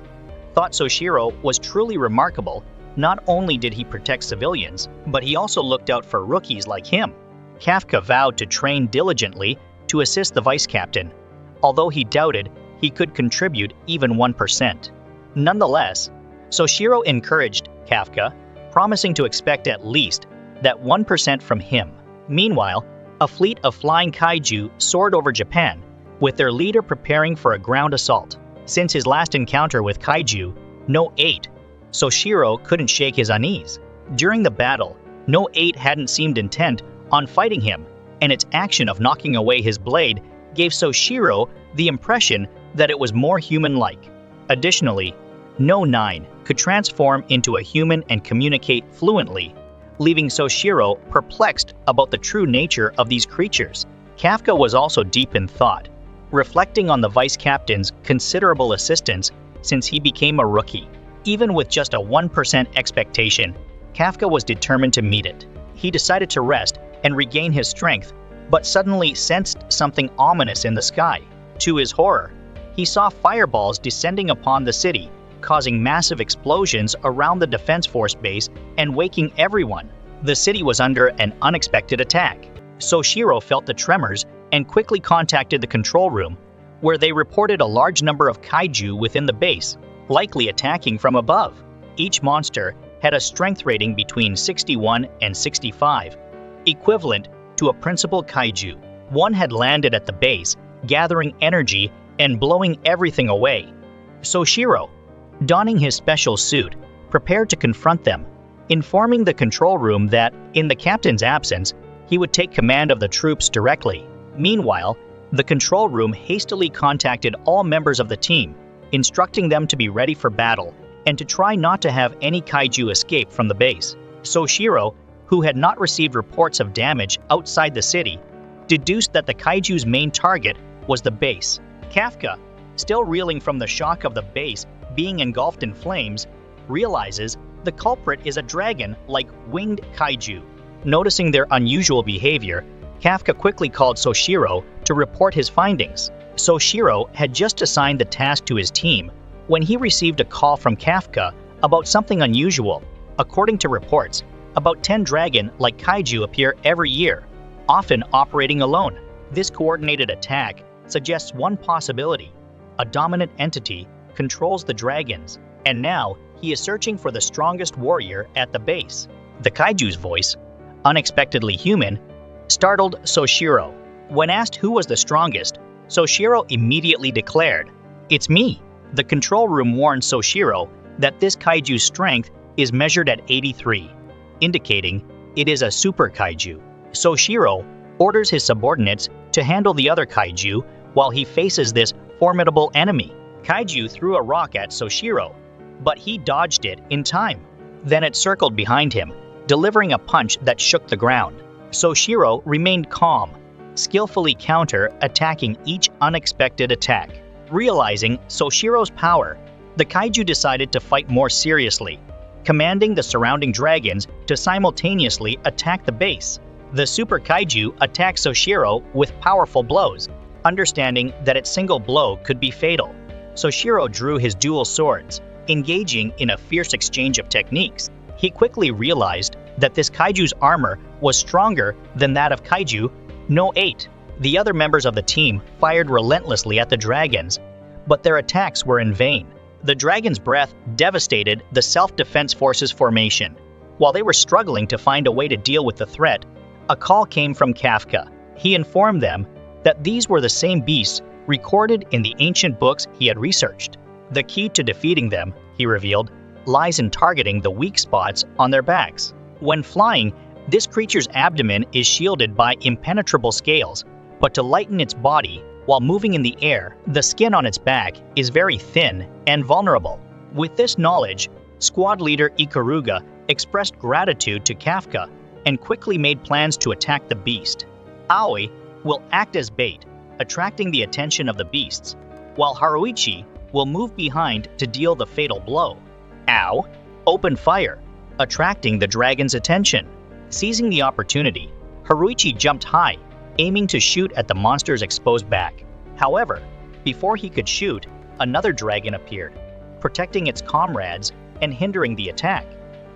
thought Soshiro was truly remarkable. Not only did he protect civilians, but he also looked out for rookies like him. Kafka vowed to train diligently to assist the vice captain, although he doubted he could contribute even 1%. Nonetheless, Soshiro encouraged Kafka, promising to expect at least that 1% from him. Meanwhile, a fleet of flying kaiju soared over Japan, with their leader preparing for a ground assault. Since his last encounter with Kaiju No 8, Soshiro couldn't shake his unease. During the battle, No 8 hadn't seemed intent on fighting him, and its action of knocking away his blade gave Soshiro the impression that it was more human-like. Additionally, No 9 could transform into a human and communicate fluently, leaving Soshiro perplexed about the true nature of these creatures. Kafka was also deep in thought, reflecting on the vice captain's considerable assistance since he became a rookie. Even with just a 1% expectation, Kafka was determined to meet it. He decided to rest and regain his strength, but suddenly sensed something ominous in the sky. To his horror, he saw fireballs descending upon the city, causing massive explosions around the Defense Force base and waking everyone. The city was under an unexpected attack. Soshiro felt the tremors and quickly contacted the control room, where they reported a large number of kaiju within the base, likely attacking from above. Each monster had a strength rating between 61 and 65, equivalent to a principal kaiju. One had landed at the base, gathering energy and blowing everything away. Soshiro, donning his special suit, prepared to confront them, informing the control room that, in the captain's absence, he would take command of the troops directly. Meanwhile, the control room hastily contacted all members of the team, instructing them to be ready for battle and to try not to have any kaiju escape from the base. Soshiro, who had not received reports of damage outside the city, deduced that the kaiju's main target was the base. Kafka, still reeling from the shock of the base being engulfed in flames, realizes the culprit is a dragon-like winged kaiju. Noticing their unusual behavior, Kafka quickly called Soshiro to report his findings. Soshiro had just assigned the task to his team when he received a call from Kafka about something unusual. According to reports, about 10 dragon-like kaiju appear every year, often operating alone. This coordinated attack suggests one possibility: a dominant entity controls the dragons, and now he is searching for the strongest warrior at the base. The kaiju's voice, unexpectedly human, startled Soshiro. When asked who was the strongest, Soshiro immediately declared, "It's me." The control room warned Soshiro that this kaiju's strength is measured at 83, indicating it is a super kaiju. Soshiro orders his subordinates to handle the other kaiju while he faces this formidable enemy. Kaiju threw a rock at Soshiro, but he dodged it in time. Then it circled behind him, delivering a punch that shook the ground. Soshiro remained calm, skillfully counter-attacking each unexpected attack. Realizing Soshiro's power, the kaiju decided to fight more seriously, commanding the surrounding dragons to simultaneously attack the base. The super kaiju attacked Soshiro with powerful blows, understanding that its single blow could be fatal. Soshiro drew his dual swords, engaging in a fierce exchange of techniques. He quickly realized that this kaiju's armor was stronger than that of Kaiju No 8. The other members of the team fired relentlessly at the dragons, but their attacks were in vain. The dragon's breath devastated the self-defense forces formation. While they were struggling to find a way to deal with the threat, a call came from Kafka. He informed them that these were the same beasts recorded in the ancient books he had researched. The key to defeating them, he revealed, lies in targeting the weak spots on their backs. When flying, this creature's abdomen is shielded by impenetrable scales, but to lighten its body while moving in the air, the skin on its back is very thin and vulnerable. With this knowledge, squad leader Ikaruga expressed gratitude to Kafka and quickly made plans to attack the beast. Aoi will act as bait, attracting the attention of the beasts, while Haruichi will move behind to deal the fatal blow. Ao opened fire, attracting the dragon's attention. Seizing the opportunity, Haruichi jumped high, aiming to shoot at the monster's exposed back. However, before he could shoot, another dragon appeared, protecting its comrades and hindering the attack.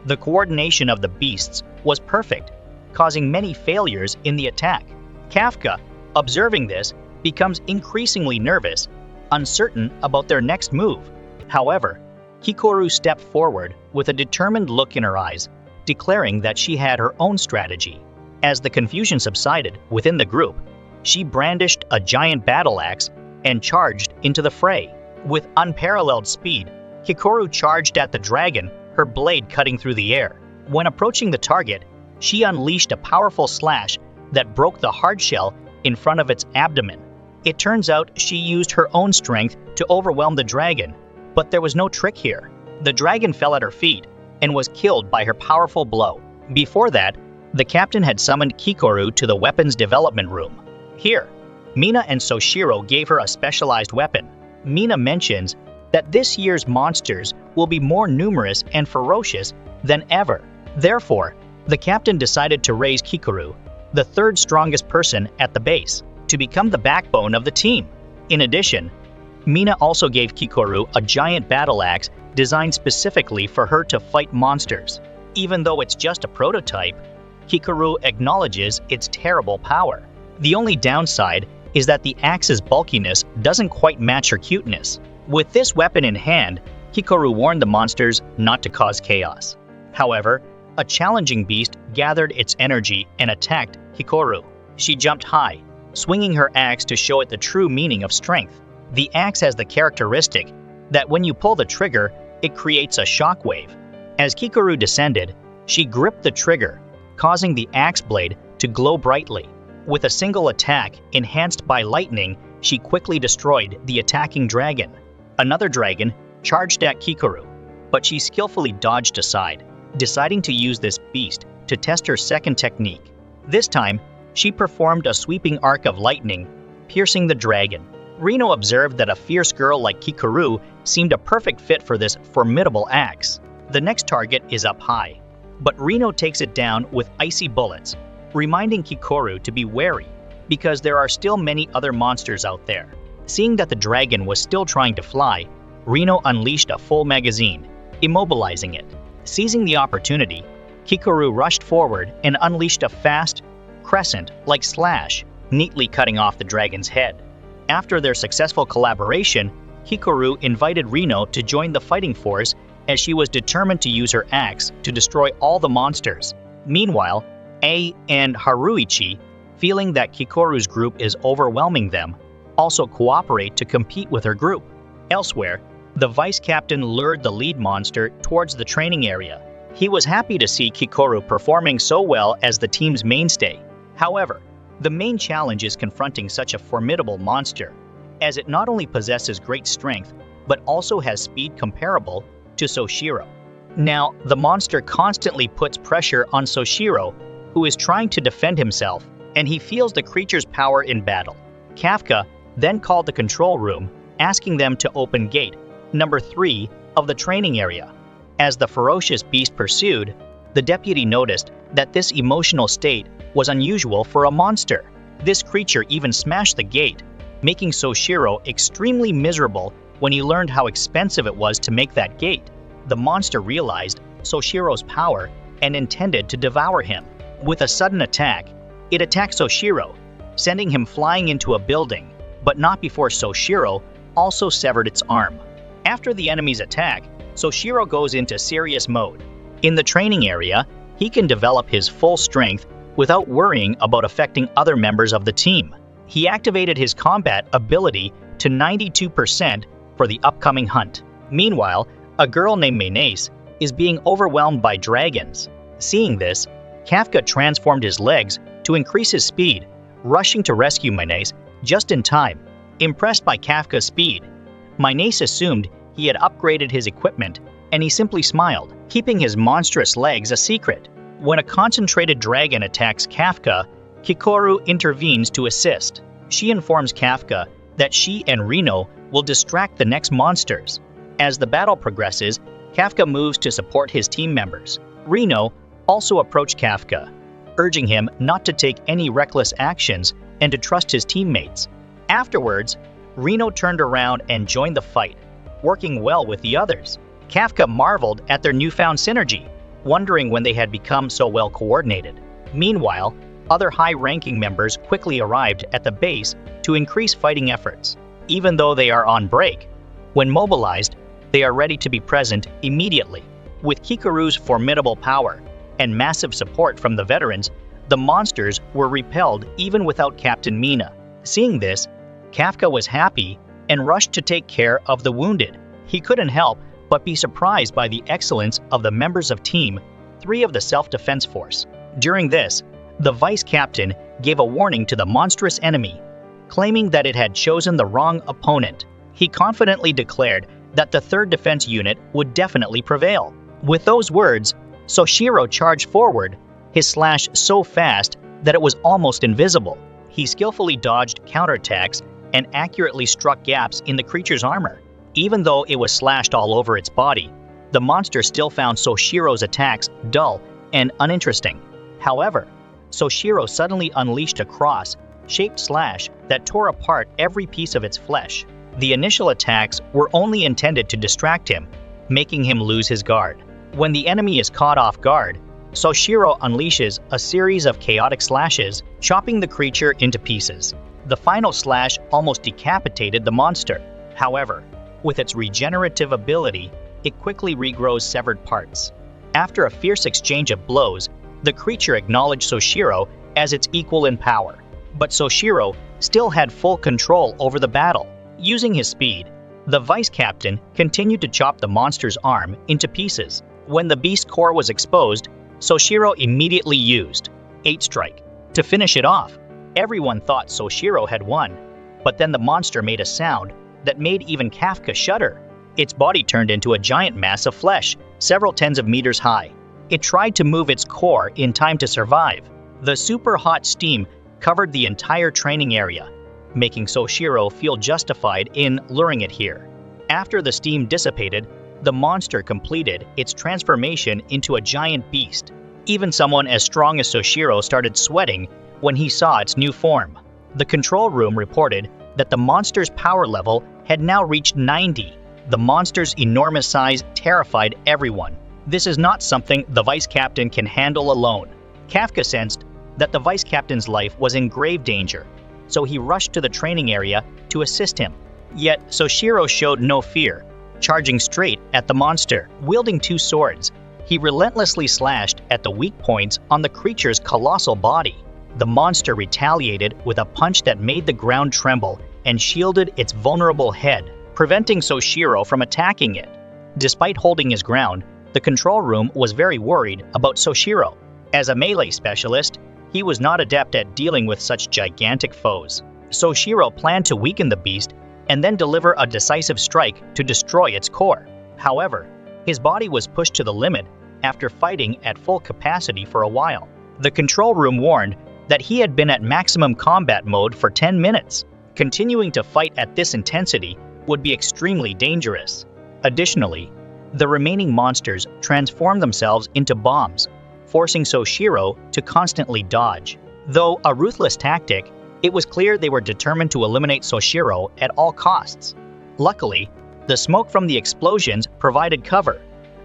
The coordination of the beasts was perfect, causing many failures in the attack. Kafka, observing this, becomes increasingly nervous, uncertain about their next move. However, Kikoru stepped forward with a determined look in her eyes, declaring that she had her own strategy. As the confusion subsided within the group, she brandished a giant battle axe and charged into the fray. With unparalleled speed, Kikoru charged at the dragon, her blade cutting through the air. When approaching the target, she unleashed a powerful slash that broke the hard shell in front of its abdomen. It turns out she used her own strength to overwhelm the dragon, but there was no trick here. The dragon fell at her feet and was killed by her powerful blow. Before that, the captain had summoned Kikoru to the weapons development room. Here, Mina and Soshiro gave her a specialized weapon. Mina mentions that this year's monsters will be more numerous and ferocious than ever. Therefore, the captain decided to raise Kikoru, the third strongest person at the base, to become the backbone of the team. In addition, Mina also gave Kikoru a giant battle axe designed specifically for her to fight monsters. Even though it's just a prototype, Kikoru acknowledges its terrible power. The only downside is that the axe's bulkiness doesn't quite match her cuteness. With this weapon in hand, Kikoru warned the monsters not to cause chaos. However, a challenging beast gathered its energy and attacked Kikoru. She jumped high, swinging her axe to show it the true meaning of strength. The axe has the characteristic that when you pull the trigger, it creates a shockwave. As Kikoru descended, she gripped the trigger, causing the axe blade to glow brightly. With a single attack enhanced by lightning, she quickly destroyed the attacking dragon. Another dragon charged at Kikoru, but she skillfully dodged aside, deciding to use this beast to test her second technique. This time, she performed a sweeping arc of lightning, piercing the dragon. Reno observed that a fierce girl like Kikoru seemed a perfect fit for this formidable axe. The next target is up high, but Reno takes it down with icy bullets, reminding Kikoru to be wary because there are still many other monsters out there. Seeing that the dragon was still trying to fly, Reno unleashed a full magazine, immobilizing it. Seizing the opportunity, Kikoru rushed forward and unleashed a fast, crescent-like slash, neatly cutting off the dragon's head. After their successful collaboration, Kikoru invited Reno to join the fighting force as she was determined to use her axe to destroy all the monsters. Meanwhile, A and Haruichi, feeling that Kikoru's group is overwhelming them, also cooperate to compete with her group. Elsewhere, the vice captain lured the lead monster towards the training area. He was happy to see Kikoru performing so well as the team's mainstay. However, The main challenge is confronting such a formidable monster, as it not only possesses great strength, but also has speed comparable to Soshiro. Now, the monster constantly puts pressure on Soshiro, who is trying to defend himself, and he feels the creature's power in battle. Kafka then called the control room, asking them to open gate number 3 of the training area. As the ferocious beast pursued, the deputy noticed that this emotional state was unusual for a monster. This creature even smashed the gate, making Soshiro extremely miserable when he learned how expensive it was to make that gate. The monster realized Soshiro's power and intended to devour him. With a sudden attack, it attacked Soshiro, sending him flying into a building, but not before Soshiro also severed its arm. After the enemy's attack, Soshiro goes into serious mode. In the training area, he can develop his full strength without worrying about affecting other members of the team. He activated his combat ability to 92% for the upcoming hunt. Meanwhile, a girl named Mayonnaise is being overwhelmed by dragons. Seeing this, Kafka transformed his legs to increase his speed, rushing to rescue Mayonnaise just in time. Impressed by Kafka's speed, Mayonnaise assumed he had upgraded his equipment, and he simply smiled, keeping his monstrous legs a secret. When a concentrated dragon attacks Kafka, Kikoru intervenes to assist. She informs Kafka that she and Reno will distract the next monsters. As the battle progresses, Kafka moves to support his team members. Reno also approached Kafka, urging him not to take any reckless actions and to trust his teammates. Afterwards, Reno turned around and joined the fight, working well with the others. Kafka marveled at their newfound synergy, wondering when they had become so well coordinated. Meanwhile, other high-ranking members quickly arrived at the base to increase fighting efforts. Even though they are on break, when mobilized, they are ready to be present immediately. With Kikoru's formidable power and massive support from the veterans, the monsters were repelled even without Captain Mina. Seeing this, Kafka was happy and rushed to take care of the wounded. He couldn't help but be surprised by the excellence of the members of Team 3 of the Self-Defense Force. During this, the vice captain gave a warning to the monstrous enemy, claiming that it had chosen the wrong opponent. He confidently declared that the 3rd Defense Unit would definitely prevail. With those words, Soshiro charged forward, his slash so fast that it was almost invisible. He skillfully dodged counterattacks and accurately struck gaps in the creature's armor. Even though it was slashed all over its body, the monster still found Soshiro's attacks dull and uninteresting. However, Soshiro suddenly unleashed a cross-shaped slash that tore apart every piece of its flesh. The initial attacks were only intended to distract him, making him lose his guard. When the enemy is caught off guard, Soshiro unleashes a series of chaotic slashes, chopping the creature into pieces. The final slash almost decapitated the monster. However, with its regenerative ability, it quickly regrows severed parts. After a fierce exchange of blows, the creature acknowledged Soshiro as its equal in power. But Soshiro still had full control over the battle. Using his speed, the vice captain continued to chop the monster's arm into pieces. When the beast core was exposed, Soshiro immediately used 8 Strike to finish it off. Everyone thought Soshiro had won, but then the monster made a sound that made even Kafka shudder. Its body turned into a giant mass of flesh, several tens of meters high. It tried to move its core in time to survive. The super hot steam covered the entire training area, making Soshiro feel justified in luring it here. After the steam dissipated, the monster completed its transformation into a giant beast. Even someone as strong as Soshiro started sweating when he saw its new form. The control room reported that the monster's power level had now reached 90. The monster's enormous size terrified everyone. This is not something the vice captain can handle alone. Kafka sensed that the vice captain's life was in grave danger, so he rushed to the training area to assist him. Yet Soshiro showed no fear, charging straight at the monster. Wielding 2 swords, he relentlessly slashed at the weak points on the creature's colossal body. The monster retaliated with a punch that made the ground tremble and shielded its vulnerable head, preventing Soshiro from attacking it. Despite holding his ground, the control room was very worried about Soshiro. As a melee specialist, He was not adept at dealing with such gigantic foes. Soshiro planned to weaken the beast and then deliver a decisive strike to destroy its core. However, his body was pushed to the limit after fighting at full capacity for a while. The control room warned that he had been at maximum combat mode for 10 minutes. Continuing to fight at this intensity would be extremely dangerous. Additionally, the remaining monsters transformed themselves into bombs, forcing Soshiro to constantly dodge. Though a ruthless tactic, it was clear they were determined to eliminate Soshiro at all costs. Luckily, the smoke from the explosions provided cover,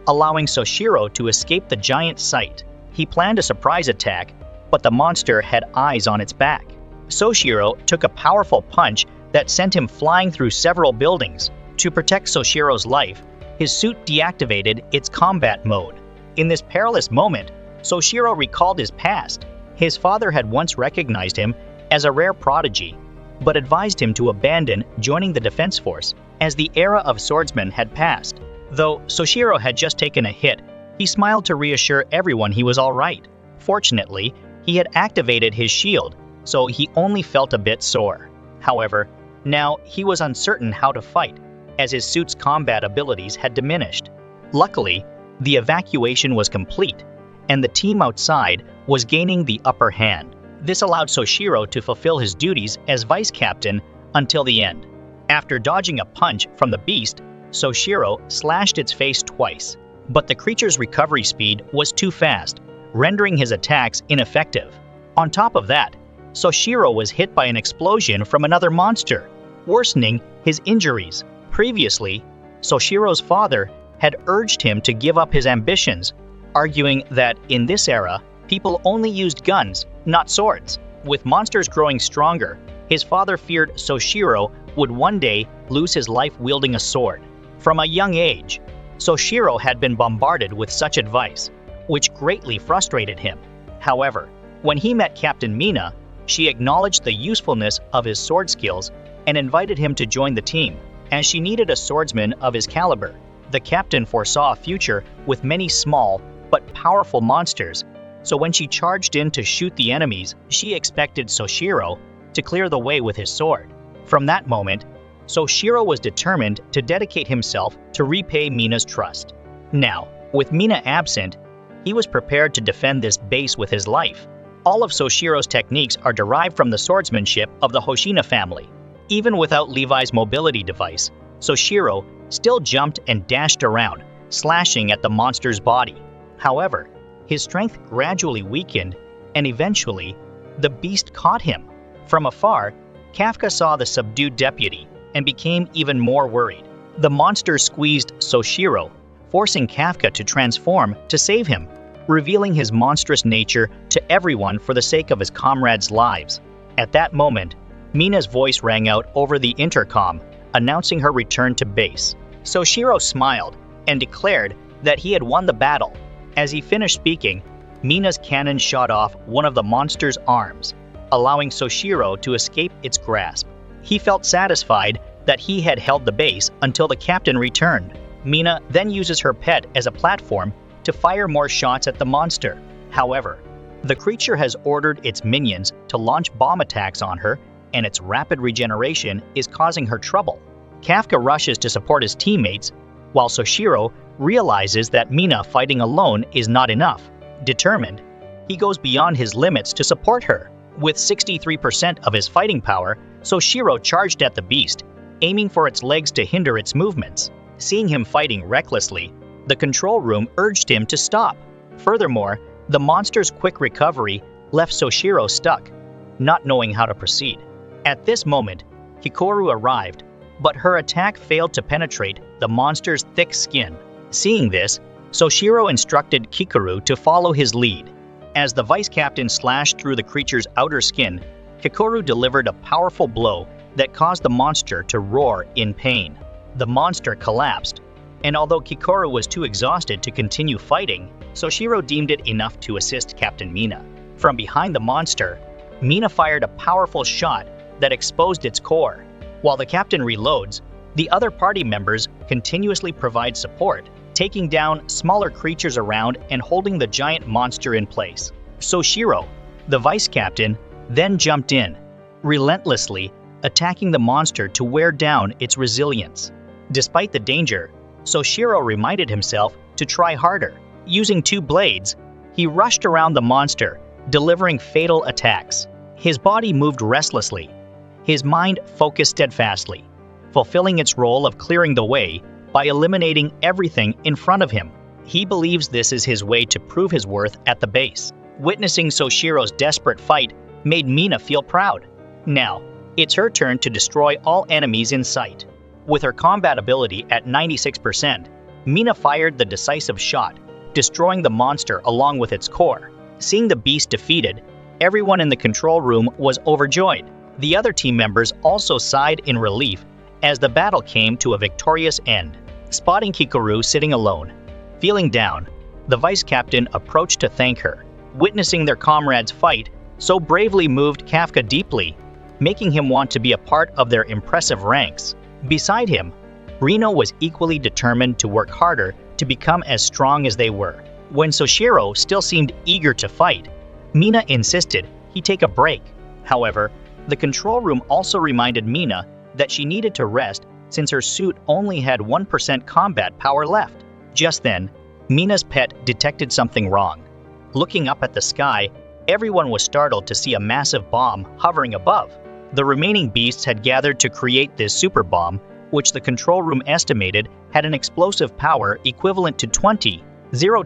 allowing Soshiro to escape the giant sight. He planned a surprise attack, but the monster had eyes on its back. Soshiro took a powerful punch that sent him flying through several buildings. To protect Soshiro's life, his suit deactivated its combat mode. In this perilous moment, Soshiro recalled his past. His father had once recognized him as a rare prodigy, but advised him to abandon joining the defense force as the era of swordsmen had passed. Though Soshiro had just taken a hit, he smiled to reassure everyone he was all right. Fortunately, he had activated his shield, so he only felt a bit sore. However, now he was uncertain how to fight, as his suit's combat abilities had diminished. Luckily, the evacuation was complete, and the team outside was gaining the upper hand. This allowed Soshiro to fulfill his duties as vice captain until the end. After dodging a punch from the beast, Soshiro slashed its face twice, but the creature's recovery speed was too fast, rendering his attacks ineffective. On top of that, Soshiro was hit by an explosion from another monster, worsening his injuries. Previously, Soshiro's father had urged him to give up his ambitions, arguing that in this era, people only used guns, not swords. With monsters growing stronger, his father feared Soshiro would one day lose his life wielding a sword. From a young age, Soshiro had been bombarded with such advice, which greatly frustrated him. However, when he met Captain Mina, she acknowledged the usefulness of his sword skills and invited him to join the team, as she needed a swordsman of his caliber. The captain foresaw a future with many small but powerful monsters, so when she charged in to shoot the enemies, she expected Soshiro to clear the way with his sword. From that moment, Soshiro was determined to dedicate himself to repay Mina's trust. Now, with Mina absent, he was prepared to defend this base with his life. All of Soshiro's techniques are derived from the swordsmanship of the Hoshina family. Even without Levi's mobility device, Soshiro still jumped and dashed around, slashing at the monster's body. However, his strength gradually weakened, and eventually, the beast caught him. From afar, Kafka saw the subdued deputy and became even more worried. The monster squeezed Soshiro, forcing Kafka to transform to save him, revealing his monstrous nature to everyone for the sake of his comrades' lives. At that moment, Mina's voice rang out over the intercom, announcing her return to base. Soshiro smiled and declared that he had won the battle. As he finished speaking, Mina's cannon shot off one of the monster's arms, allowing Soshiro to escape its grasp. He felt satisfied that he had held the base until the captain returned. Mina then uses her pet as a platform to fire more shots at the monster. However, the creature has ordered its minions to launch bomb attacks on her, and its rapid regeneration is causing her trouble. Kafka rushes to support his teammates, while Soshiro realizes that Mina fighting alone is not enough. Determined, he goes beyond his limits to support her. With 63% of his fighting power, Soshiro charged at the beast, aiming for its legs to hinder its movements. Seeing him fighting recklessly, the control room urged him to stop. Furthermore, the monster's quick recovery left Soshiro stuck, not knowing how to proceed. At this moment, Hikaru arrived, but her attack failed to penetrate the monster's thick skin. Seeing this, Soshiro instructed Hikaru to follow his lead. As the vice captain slashed through the creature's outer skin, Hikaru delivered a powerful blow that caused the monster to roar in pain. The monster collapsed, and although Hikaru was too exhausted to continue fighting, Soshiro deemed it enough to assist Captain Mina. From behind the monster, Mina fired a powerful shot that exposed its core. While the captain reloads, the other party members continuously provide support, taking down smaller creatures around and holding the giant monster in place. Soshiro, The vice captain then jumped in, relentlessly attacking the monster to wear down its resilience. Despite the danger, Soshiro reminded himself to try harder. Using 2 blades, he rushed around the monster, delivering fatal attacks. His body moved restlessly, his mind focused steadfastly, fulfilling its role of clearing the way by eliminating everything in front of him. He believes this is his way to prove his worth at the base. Witnessing Soshiro's desperate fight made Mina feel proud. Now, it's her turn to destroy all enemies in sight. With her combat ability at 96%, Mina fired the decisive shot, destroying the monster along with its core. Seeing the beast defeated, everyone in the control room was overjoyed. The other team members also sighed in relief as the battle came to a victorious end. Spotting Kikoru sitting alone, feeling down, the vice captain approached to thank her. Witnessing their comrades fight so bravely moved Kafka deeply, making him want to be a part of their impressive ranks. Beside him, Rino was equally determined to work harder to become as strong as they were. When Soshiro still seemed eager to fight, Mina insisted he take a break. However, the control room also reminded Mina that she needed to rest since her suit only had 1% combat power left. Just then, Mina's pet detected something wrong. Looking up at the sky, everyone was startled to see a massive bomb hovering above. The remaining beasts had gathered to create this super bomb, which the control room estimated had an explosive power equivalent to 20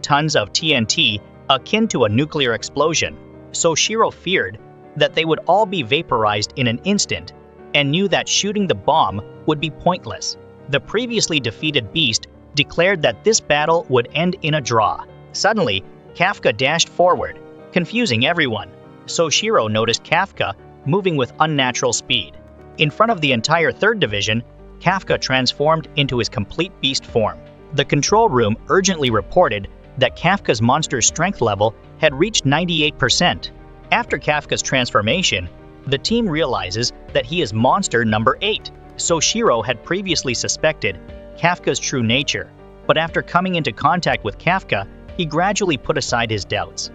tons of TNT, akin to a nuclear explosion. Soshiro feared that they would all be vaporized in an instant and knew that shooting the bomb would be pointless. The previously defeated beast declared that this battle would end in a draw. Suddenly, Kafka dashed forward, confusing everyone. Soshiro noticed Kafka moving with unnatural speed. In front of the entire 3rd Division, Kafka transformed into his complete beast form. The control room urgently reported that Kafka's monster strength level had reached 98%. After Kafka's transformation, the team realizes that he is monster number 8. Soshiro had previously suspected Kafka's true nature, but after coming into contact with Kafka, he gradually put aside his doubts.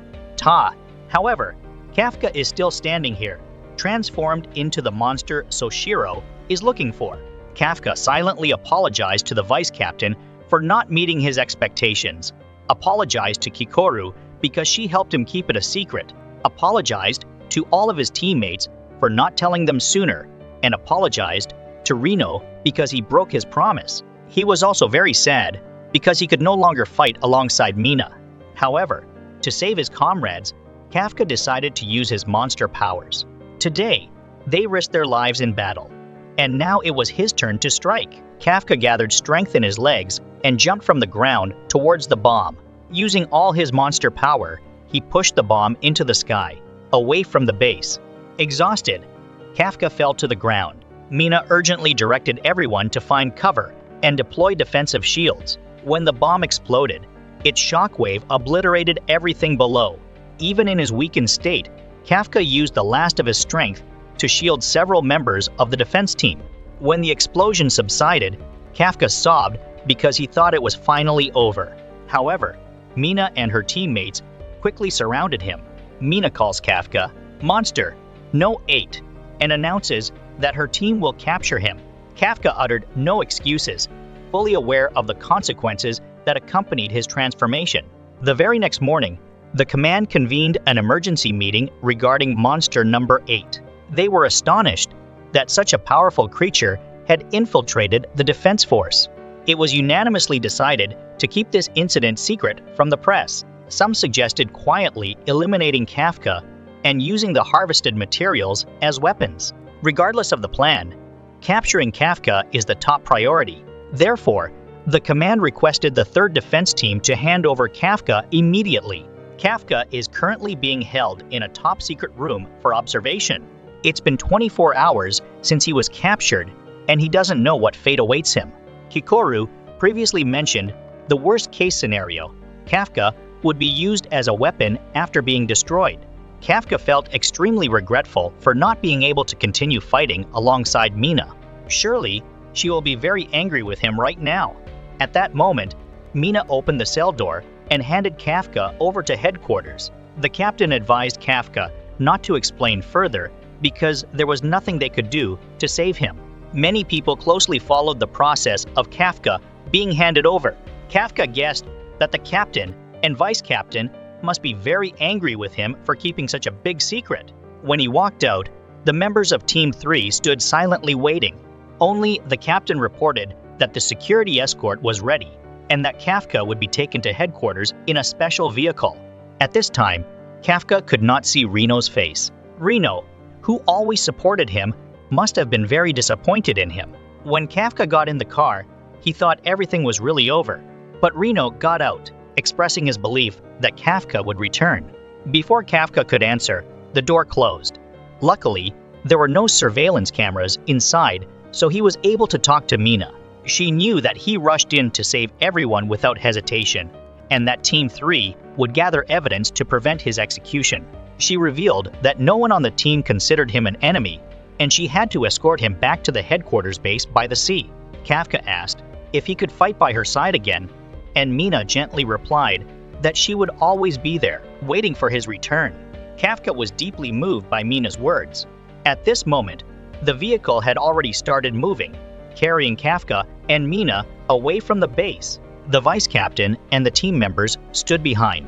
However, Kafka is still standing here, transformed into the monster Soshiro is looking for. Kafka silently apologized to the vice captain for not meeting his expectations, apologized to Kikoru because she helped him keep it a secret, apologized to all of his teammates for not telling them sooner, and apologized to Rino because he broke his promise. He was also very sad because he could no longer fight alongside Mina. However, to save his comrades, Kafka decided to use his monster powers. Today, they risked their lives in battle, and now it was his turn to strike. Kafka gathered strength in his legs and jumped from the ground towards the bomb. Using all his monster power, he pushed the bomb into the sky, away from the base. Exhausted, Kafka fell to the ground. Mina urgently directed everyone to find cover and deploy defensive shields. When the bomb exploded, its shockwave obliterated everything below. Even in his weakened state, Kafka used the last of his strength to shield several members of the defense team. When the explosion subsided, Kafka sobbed because he thought it was finally over. However, Mina and her teammates quickly surrounded him. Mina calls Kafka Monster No 8 and announces that her team will capture him. Kafka uttered no excuses, fully aware of the consequences that accompanied his transformation. The very next morning, the command convened an emergency meeting regarding monster number 8. They were astonished that such a powerful creature had infiltrated the defense force. It was unanimously decided to keep this incident secret from the press. Some suggested quietly eliminating Kafka and using the harvested materials as weapons. Regardless of the plan, capturing Kafka is the top priority. Therefore, the command requested the 3rd Defense Team to hand over Kafka immediately. Kafka is currently being held in a top-secret room for observation. It's been 24 hours since he was captured, and he doesn't know what fate awaits him. Kikoru previously mentioned the worst-case scenario. Kafka would be used as a weapon after being destroyed. Kafka felt extremely regretful for not being able to continue fighting alongside Mina. Surely, she will be very angry with him right now. At that moment, Mina opened the cell door and handed Kafka over to headquarters. The captain advised Kafka not to explain further because there was nothing they could do to save him. Many people closely followed the process of Kafka being handed over. Kafka guessed that the captain and vice captain must be very angry with him for keeping such a big secret. When he walked out, the members of Team 3 stood silently waiting. Only the captain reported that the security escort was ready and that Kafka would be taken to headquarters in a special vehicle. At this time, Kafka could not see Reno's face. Reno, who always supported him, must have been very disappointed in him. When Kafka got in the car, he thought everything was really over, but Reno got out, expressing his belief that Kafka would return. Before Kafka could answer, the door closed. Luckily, there were no surveillance cameras inside, so he was able to talk to Mina. She knew that he rushed in to save everyone without hesitation, and that Team 3 would gather evidence to prevent his execution. She revealed that no one on the team considered him an enemy, and she had to escort him back to the headquarters base by the sea. Kafka asked if he could fight by her side again, and Mina gently replied that she would always be there, waiting for his return. Kafka was deeply moved by Mina's words. At this moment, the vehicle had already started moving, carrying Kafka and Mina away from the base. The vice captain and the team members stood behind,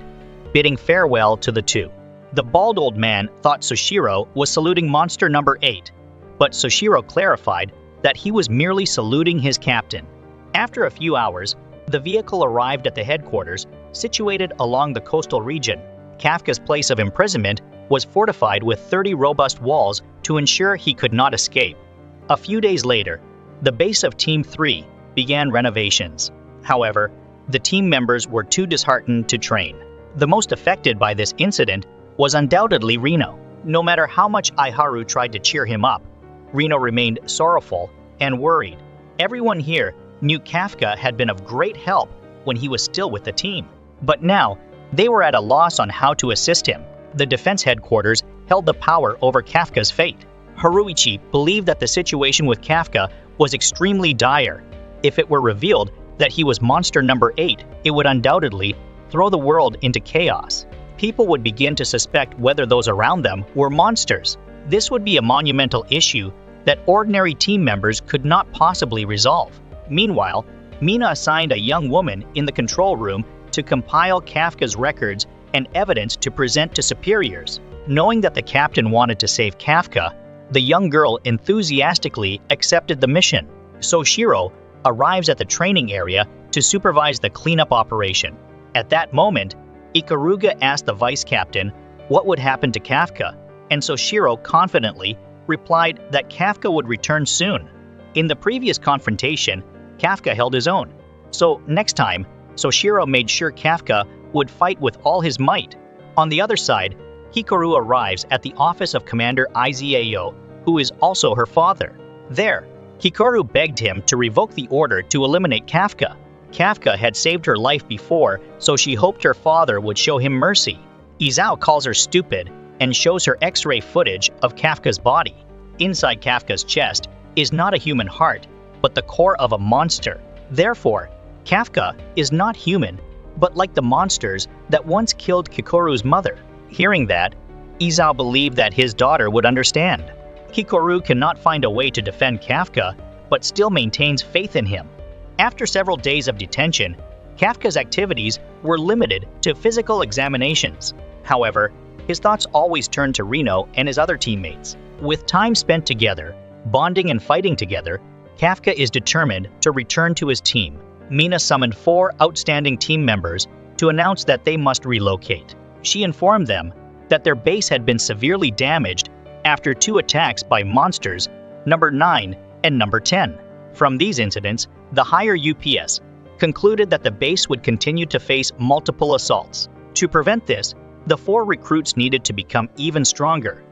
bidding farewell to the two. The bald old man thought Soshiro was saluting monster number 8, but Soshiro clarified that he was merely saluting his captain. After a few hours, the vehicle arrived at the headquarters, situated along the coastal region. Kafka's place of imprisonment was fortified with 30 robust walls to ensure he could not escape. A few days later, the base of Team 3 began renovations. However, the team members were too disheartened to train. The most affected by this incident was undoubtedly Reno. No matter how much Aiharu tried to cheer him up, Reno remained sorrowful and worried. Everyone here knew Kafka had been of great help when he was still with the team, but now they were at a loss on how to assist him. The defense headquarters held the power over Kafka's fate. Haruichi believed that the situation with Kafka was extremely dire. If it were revealed that he was monster number 8, it would undoubtedly throw the world into chaos. People would begin to suspect whether those around them were monsters. This would be a monumental issue that ordinary team members could not possibly resolve. Meanwhile, Mina assigned a young woman in the control room to compile Kafka's records and evidence to present to superiors. Knowing that the captain wanted to save Kafka, the young girl enthusiastically accepted the mission. Soshiro arrives at the training area to supervise the cleanup operation. At that moment, Ikaruga asked the vice captain what would happen to Kafka, and Soshiro confidently replied that Kafka would return soon. In the previous confrontation, Kafka held his own. So next time, Soshiro made sure Kafka would fight with all his might. On the other side, Hikaru arrives at the office of Commander Izao, who is also her father. There, Hikaru begged him to revoke the order to eliminate Kafka. Kafka had saved her life before, so she hoped her father would show him mercy. Izao calls her stupid and shows her X-ray footage of Kafka's body. Inside Kafka's chest is not a human heart, but the core of a monster. Therefore, Kafka is not human, but like the monsters that once killed Kikoru's mother. Hearing that, Izao believed that his daughter would understand. Hikaru cannot find a way to defend Kafka, but still maintains faith in him. After several days of detention, Kafka's activities were limited to physical examinations. However, his thoughts always turned to Reno and his other teammates. With time spent together, bonding and fighting together, Kafka is determined to return to his team. Mina summoned 4 outstanding team members to announce that they must relocate. She informed them that their base had been severely damaged after 2 attacks by monsters, number 9 and number 10. From these incidents, the higher UPS concluded that the base would continue to face multiple assaults. To prevent this, the 4 recruits needed to become even stronger.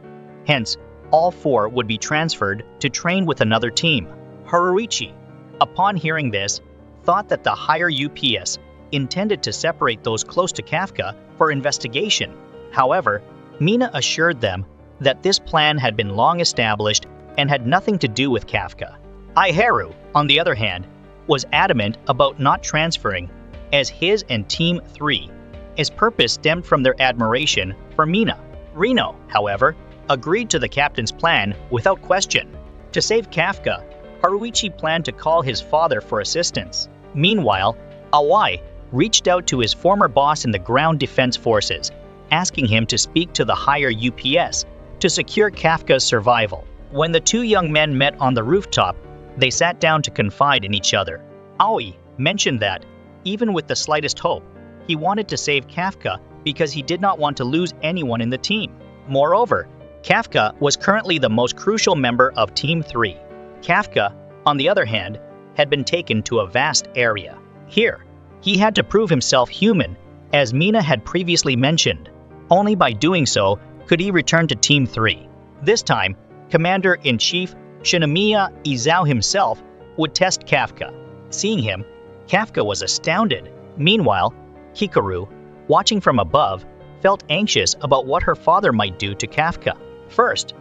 Hence, all 4 would be transferred to train with another team. Haruichi, upon hearing this, thought that the higher UPS intended to separate those close to Kafka for investigation. However, Mina assured them that this plan had been long established and had nothing to do with Kafka. Aiharu, on the other hand, was adamant about not transferring, as his and Team 3. His purpose stemmed from their admiration for Mina. Reno, however, agreed to the captain's plan without question. To save Kafka, Haruichi planned to call his father for assistance. Meanwhile, Awai reached out to his former boss in the Ground Defense Forces, asking him to speak to the higher UPS to secure Kafka's survival. When the two young men met on the rooftop, they sat down to confide in each other. Aoi mentioned that, even with the slightest hope, he wanted to save Kafka because he did not want to lose anyone in the team. Moreover, Kafka was currently the most crucial member of Team 3. Kafka, on the other hand, had been taken to a vast area. Here, he had to prove himself human, as Mina had previously mentioned. Only by doing so could he return to Team 3. This time, Commander-in-Chief Shinomiya Izao himself would test Kafka. Seeing him, Kafka was astounded. Meanwhile, Hikaru, watching from above, felt anxious about what her father might do to Kafka. First,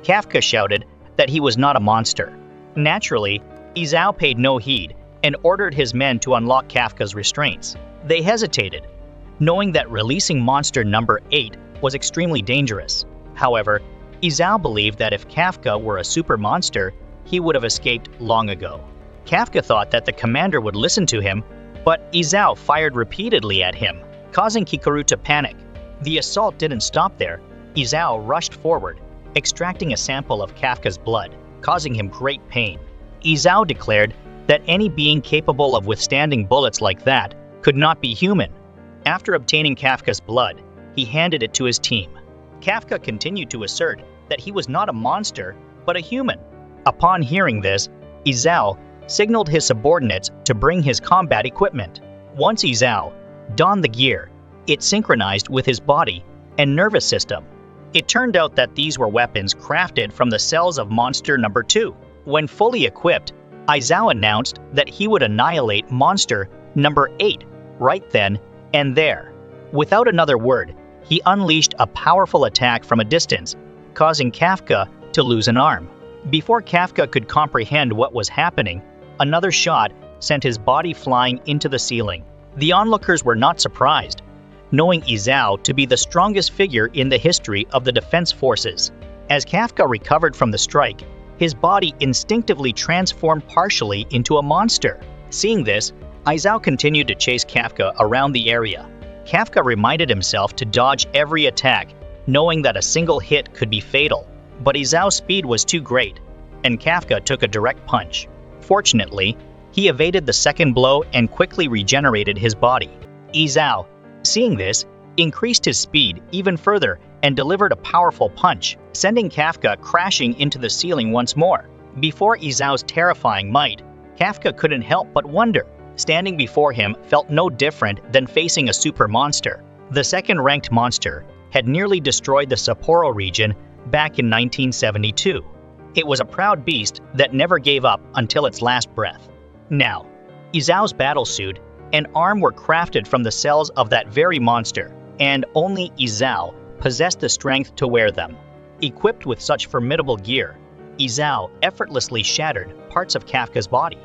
Kafka shouted that he was not a monster. Naturally, Izao paid no heed and ordered his men to unlock Kafka's restraints. They hesitated, knowing that releasing monster number 8 was extremely dangerous. However, Izao believed that if Kafka were a super monster, he would have escaped long ago. Kafka thought that the commander would listen to him, but Izao fired repeatedly at him, causing Hikaru to panic. The assault didn't stop there. Izao rushed forward, extracting a sample of Kafka's blood, causing him great pain. Izao declared that any being capable of withstanding bullets like that could not be human. After obtaining Kafka's blood, he handed it to his team. Kafka continued to assert that he was not a monster, but a human. Upon hearing this, Izao signaled his subordinates to bring his combat equipment. Once Izao donned the gear, it synchronized with his body and nervous system. It turned out that these were weapons crafted from the cells of monster number 2. When fully equipped, Izao announced that he would annihilate monster number 8 right then and there. Without another word, he unleashed a powerful attack from a distance, causing Kafka to lose an arm. Before Kafka could comprehend what was happening, another shot sent his body flying into the ceiling. The onlookers were not surprised, knowing Izao to be the strongest figure in the history of the defense forces. As Kafka recovered from the strike, his body instinctively transformed partially into a monster. Seeing this, Izao continued to chase Kafka around the area. Kafka reminded himself to dodge every attack, knowing that a single hit could be fatal. But Izao's speed was too great, and Kafka took a direct punch. Fortunately, he evaded the second blow and quickly regenerated his body. Izao, seeing this, increased his speed even further and delivered a powerful punch, sending Kafka crashing into the ceiling once more. Before Izao's terrifying might, Kafka couldn't help but wonder. Standing before him felt no different than facing a super monster. The second-ranked monster had nearly destroyed the Sapporo region back in 1972. It was a proud beast that never gave up until its last breath. Now, Izao's battlesuit and arm were crafted from the cells of that very monster, and only Izao possessed the strength to wear them. Equipped with such formidable gear, Izao effortlessly shattered parts of Kafka's body.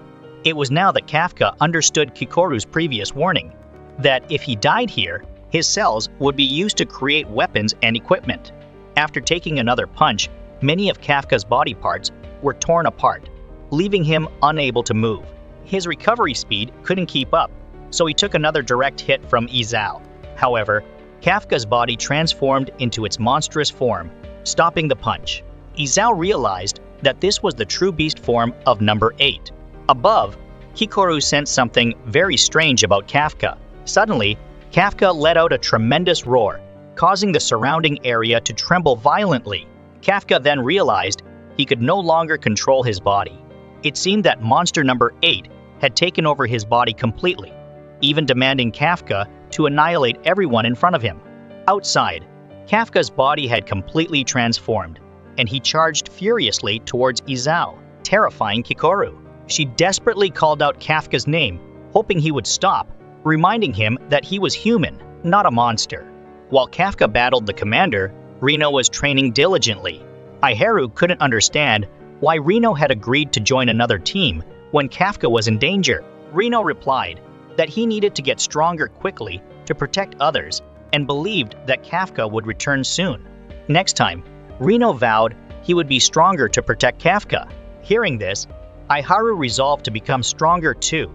It was now that Kafka understood Kikoru's previous warning, that if he died here, his cells would be used to create weapons and equipment. After taking another punch, many of Kafka's body parts were torn apart, leaving him unable to move. His recovery speed couldn't keep up, so he took another direct hit from Izao. However, Kafka's body transformed into its monstrous form, stopping the punch. Izao realized that this was the true beast form of number 8. Above, Hikaru sensed something very strange about Kafka. Suddenly, Kafka let out a tremendous roar, causing the surrounding area to tremble violently. Kafka then realized he could no longer control his body. It seemed that monster number 8 had taken over his body completely, even demanding Kafka to annihilate everyone in front of him. Outside, Kafka's body had completely transformed, and he charged furiously towards Izao, terrifying Kikoru. She desperately called out Kafka's name, hoping he would stop, reminding him that he was human, not a monster. While Kafka battled the commander, Reno was training diligently. Aiharu couldn't understand why Reno had agreed to join another team when Kafka was in danger. Reno replied that he needed to get stronger quickly to protect others and believed that Kafka would return soon. Next time, Reno vowed he would be stronger to protect Kafka. Hearing this, Iharu resolved to become stronger too,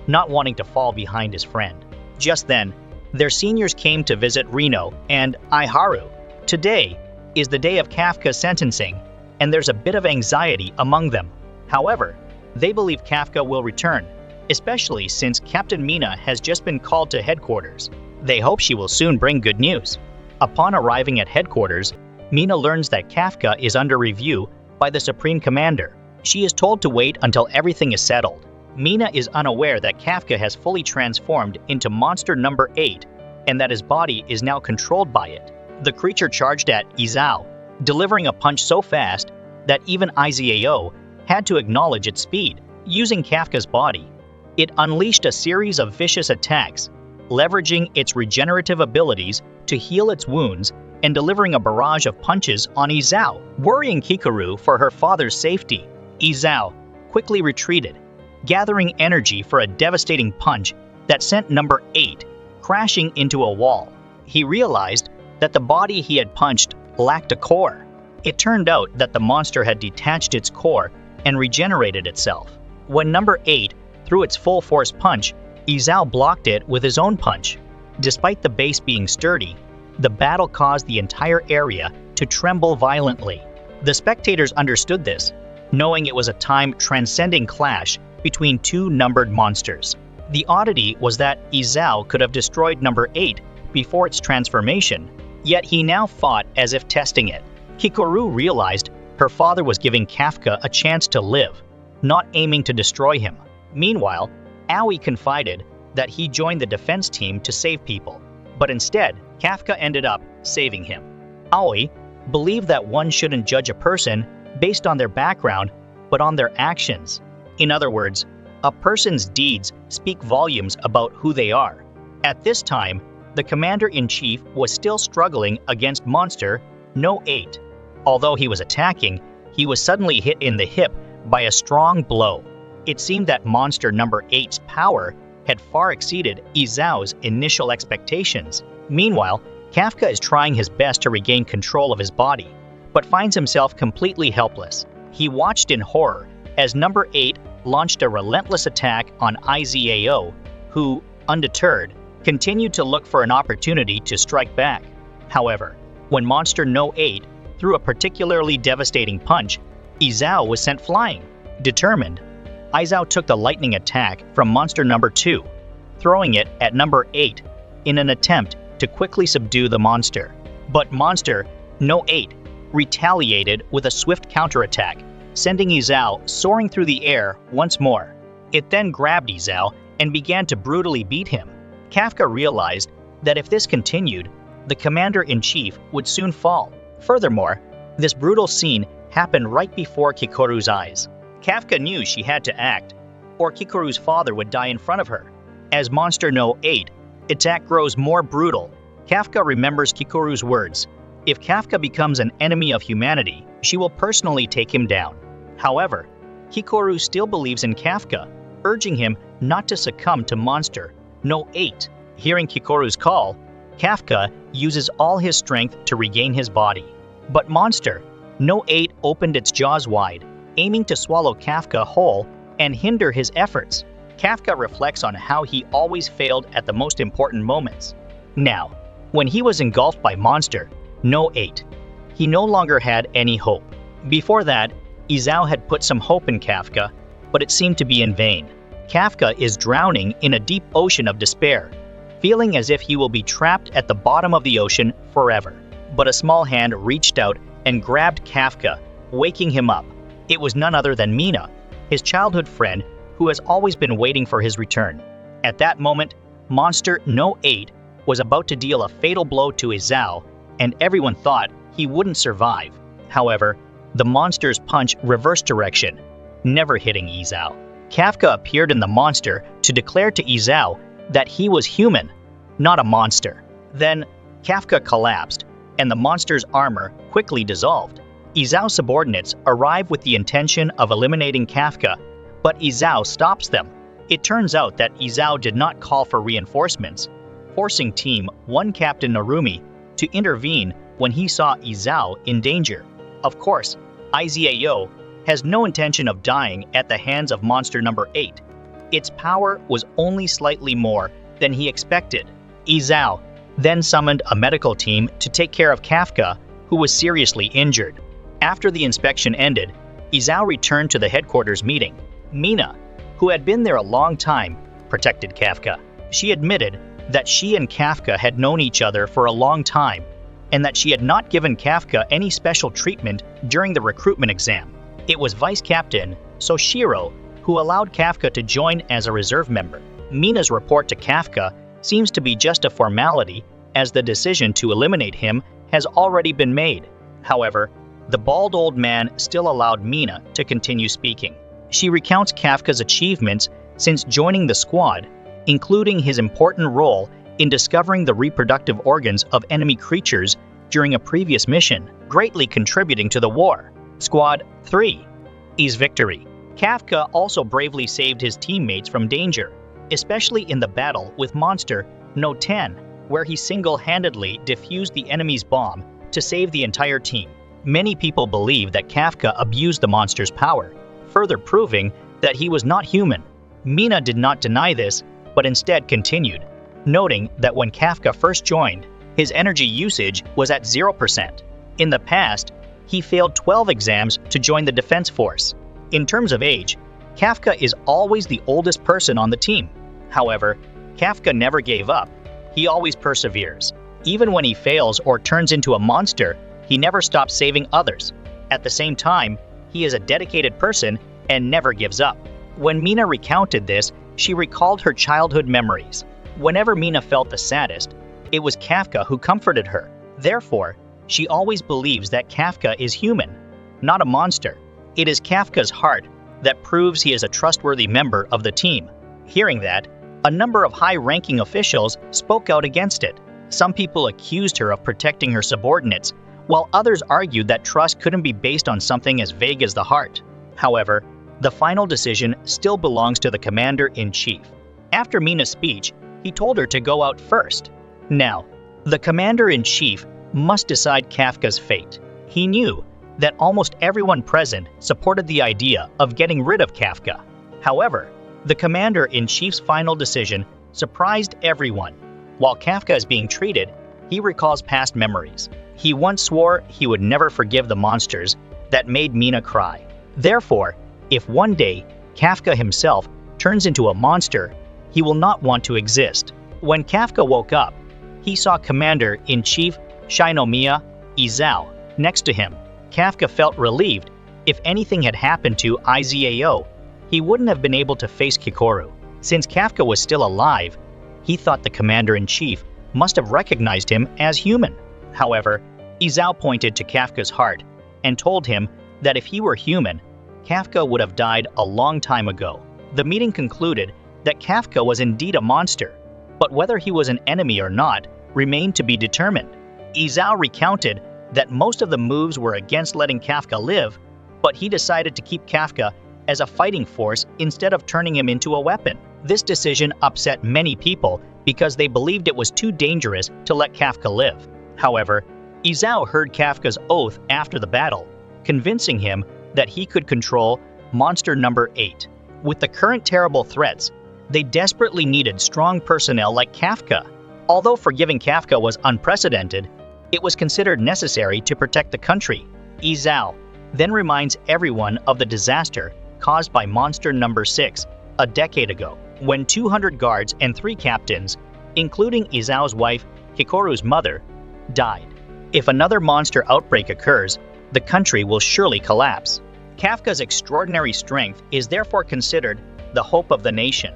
not wanting to fall behind his friend. Just then, their seniors came to visit Reno and Iharu. Today is the day of Kafka's sentencing, and there's a bit of anxiety among them. However, they believe Kafka will return, especially since Captain Mina has just been called to headquarters. They hope she will soon bring good news. Upon arriving at headquarters, Mina learns that Kafka is under review by the Supreme Commander. She is told to wait until everything is settled. Mina is unaware that Kafka has fully transformed into monster number 8 and that his body is now controlled by it. The creature charged at Izao, delivering a punch so fast that even Izao had to acknowledge its speed. Using Kafka's body, it unleashed a series of vicious attacks, leveraging its regenerative abilities to heal its wounds and delivering a barrage of punches on Izao. Worrying Kikoru for her father's safety, Izao quickly retreated, gathering energy for a devastating punch that sent number 8 crashing into a wall. He realized that the body he had punched lacked a core. It turned out that the monster had detached its core and regenerated itself. When number 8 threw its full force punch, Izao blocked it with his own punch. Despite the base being sturdy, the battle caused the entire area to tremble violently. The spectators understood this, knowing it was a time transcending clash between two numbered monsters. The oddity was that Izao could have destroyed number 8 before its transformation, yet he now fought as if testing it. Kikoru realized her father was giving Kafka a chance to live, not aiming to destroy him. Meanwhile, Aoi confided that he joined the defense team to save people, but instead, Kafka ended up saving him. Aoi believed that one shouldn't judge a person based on their background, but on their actions. In other words, a person's deeds speak volumes about who they are. At this time, the commander-in-chief was still struggling against monster No 8. Although he was attacking, he was suddenly hit in the hip by a strong blow. It seemed that monster number 8's power had far exceeded Izao's initial expectations. Meanwhile, Kafka is trying his best to regain control of his body, but finds himself completely helpless. He watched in horror as number 8 launched a relentless attack on Izao, who, undeterred, continued to look for an opportunity to strike back. However, when monster No 8 threw a particularly devastating punch, Izao was sent flying. Determined, Izao took the lightning attack from monster number 2, throwing it at number 8 in an attempt to quickly subdue the monster. But monster No 8 retaliated with a swift counterattack, sending Izao soaring through the air once more. It then grabbed Izao and began to brutally beat him. Kafka realized that if this continued, the commander-in-chief would soon fall. Furthermore, this brutal scene happened right before Kikoru's eyes. Kafka knew she had to act, or Kikoru's father would die in front of her. As monster No 8 attack grows more brutal, Kafka remembers Kikoru's words. If Kafka becomes an enemy of humanity, she will personally take him down. However, Kikoru still believes in Kafka, urging him not to succumb to monster No 8. Hearing Kikoru's call, Kafka uses all his strength to regain his body. But monster No 8 opened its jaws wide, aiming to swallow Kafka whole and hinder his efforts. Kafka reflects on how he always failed at the most important moments. Now, when he was engulfed by monster No 8, he no longer had any hope. Before that, Izao had put some hope in Kafka, but it seemed to be in vain. Kafka is drowning in a deep ocean of despair, feeling as if he will be trapped at the bottom of the ocean forever. But a small hand reached out and grabbed Kafka, waking him up. It was none other than Mina, his childhood friend who has always been waiting for his return. At that moment, monster No 8 was about to deal a fatal blow to Izao, and everyone thought he wouldn't survive. However, the monster's punch reversed direction, never hitting Izao. Kafka appeared in the monster to declare to Izao that he was human, not a monster. Then, Kafka collapsed, and the monster's armor quickly dissolved. Izao's subordinates arrive with the intention of eliminating Kafka, but Izao stops them. It turns out that Izao did not call for reinforcements, forcing Team 1 Captain Narumi to intervene when he saw Izao in danger. Of course, Izao has no intention of dying at the hands of monster number 8. Its power was only slightly more than he expected. Izao then summoned a medical team to take care of Kafka, who was seriously injured. After the inspection ended, Izao returned to the headquarters meeting. Mina, who had been there a long time, protected Kafka. She admitted that she and Kafka had known each other for a long time, and that she had not given Kafka any special treatment during the recruitment exam. It was Vice Captain Soshiro who allowed Kafka to join as a reserve member. Mina's report to Kafka seems to be just a formality, as the decision to eliminate him has already been made. However, the bald old man still allowed Mina to continue speaking. She recounts Kafka's achievements since joining the squad, including his important role in discovering the reproductive organs of enemy creatures during a previous mission, greatly contributing to the war. Squad 3's victory. Kafka also bravely saved his teammates from danger, especially in the battle with Monster No 10, where he single-handedly defused the enemy's bomb to save the entire team. Many people believe that Kafka abused the monster's power, further proving that he was not human. Mina did not deny this, but instead continued, noting that when Kafka first joined, his energy usage was at 0%. In the past, he failed 12 exams to join the defense force. In terms of age, Kafka is always the oldest person on the team. However, Kafka never gave up. He always perseveres. Even when he fails or turns into a monster, he never stops saving others. At the same time, he is a dedicated person and never gives up. When Mina recounted this, she recalled her childhood memories. Whenever Mina felt the saddest, it was Kafka who comforted her. Therefore, she always believes that Kafka is human, not a monster. It is Kafka's heart that proves he is a trustworthy member of the team. Hearing that, a number of high-ranking officials spoke out against it. Some people accused her of protecting her subordinates, while others argued that trust couldn't be based on something as vague as the heart. However, the final decision still belongs to the commander-in-chief. After Mina's speech, he told her to go out first. Now, the commander-in-chief must decide Kafka's fate. He knew that almost everyone present supported the idea of getting rid of Kafka. However, the commander-in-chief's final decision surprised everyone. While Kafka is being treated, he recalls past memories. He once swore he would never forgive the monsters that made Mina cry. Therefore, if one day Kafka himself turns into a monster, he will not want to exist. When Kafka woke up, he saw Commander-in-Chief Shinomiya Izao next to him. Kafka felt relieved. If anything had happened to Izao, he wouldn't have been able to face Kikoru. Since Kafka was still alive, he thought the commander-in-chief must have recognized him as human. However, Izao pointed to Kafka's heart and told him that if he were human, Kafka would have died a long time ago. The meeting concluded that Kafka was indeed a monster, but whether he was an enemy or not remained to be determined. Izao recounted that most of the moves were against letting Kafka live, but he decided to keep Kafka as a fighting force instead of turning him into a weapon. This decision upset many people because they believed it was too dangerous to let Kafka live. However, Izao heard Kafka's oath after the battle, convincing him that he could control Monster Number 8. With the current terrible threats, they desperately needed strong personnel like Kafka. Although forgiving Kafka was unprecedented, it was considered necessary to protect the country. Izao then reminds everyone of the disaster caused by Monster Number 6 a decade ago, when 200 guards and 3 captains, including Izao's wife, Hikaru's mother, died. If another monster outbreak occurs, the country will surely collapse. Kafka's extraordinary strength is therefore considered the hope of the nation.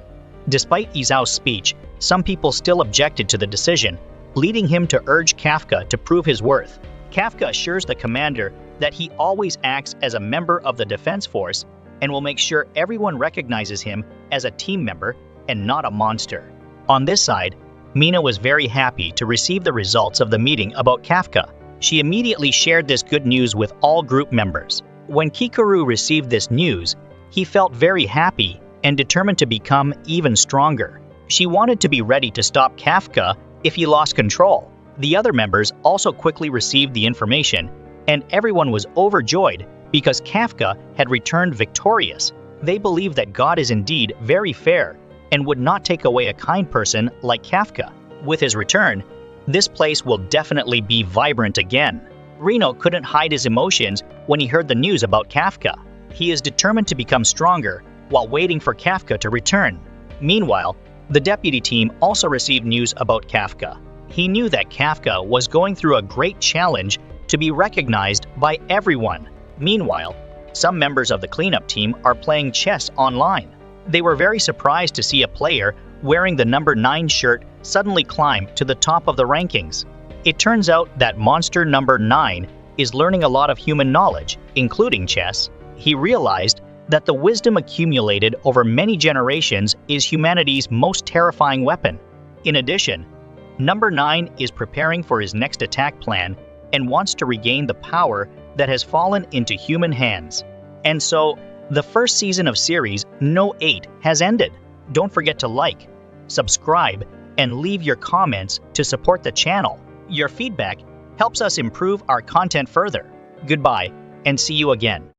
Despite Izao's speech, some people still objected to the decision, leading him to urge Kafka to prove his worth. Kafka assures the commander that he always acts as a member of the defense force and will make sure everyone recognizes him as a team member and not a monster. On this side, Mina was very happy to receive the results of the meeting about Kafka. She immediately shared this good news with all group members. When Kikoru received this news, he felt very happy and determined to become even stronger. She wanted to be ready to stop Kafka if he lost control. The other members also quickly received the information, and everyone was overjoyed because Kafka had returned victorious. They believed that God is indeed very fair and would not take away a kind person like Kafka. With his return, this place will definitely be vibrant again. Reno couldn't hide his emotions when he heard the news about Kafka. He is determined to become stronger while waiting for Kafka to return. Meanwhile, the deputy team also received news about Kafka. He knew that Kafka was going through a great challenge to be recognized by everyone. Meanwhile, some members of the cleanup team are playing chess online. They were very surprised to see a player wearing the number 9 shirt suddenly climb to the top of the rankings. It turns out that monster number 9 is learning a lot of human knowledge, including chess. He realized that the wisdom accumulated over many generations is humanity's most terrifying weapon. In addition, number 9 is preparing for his next attack plan and wants to regain the power that has fallen into human hands. And so, the first season of series No 8 has ended. Don't forget to like, subscribe, and leave your comments to support the channel. Your feedback helps us improve our content further. Goodbye, and see you again.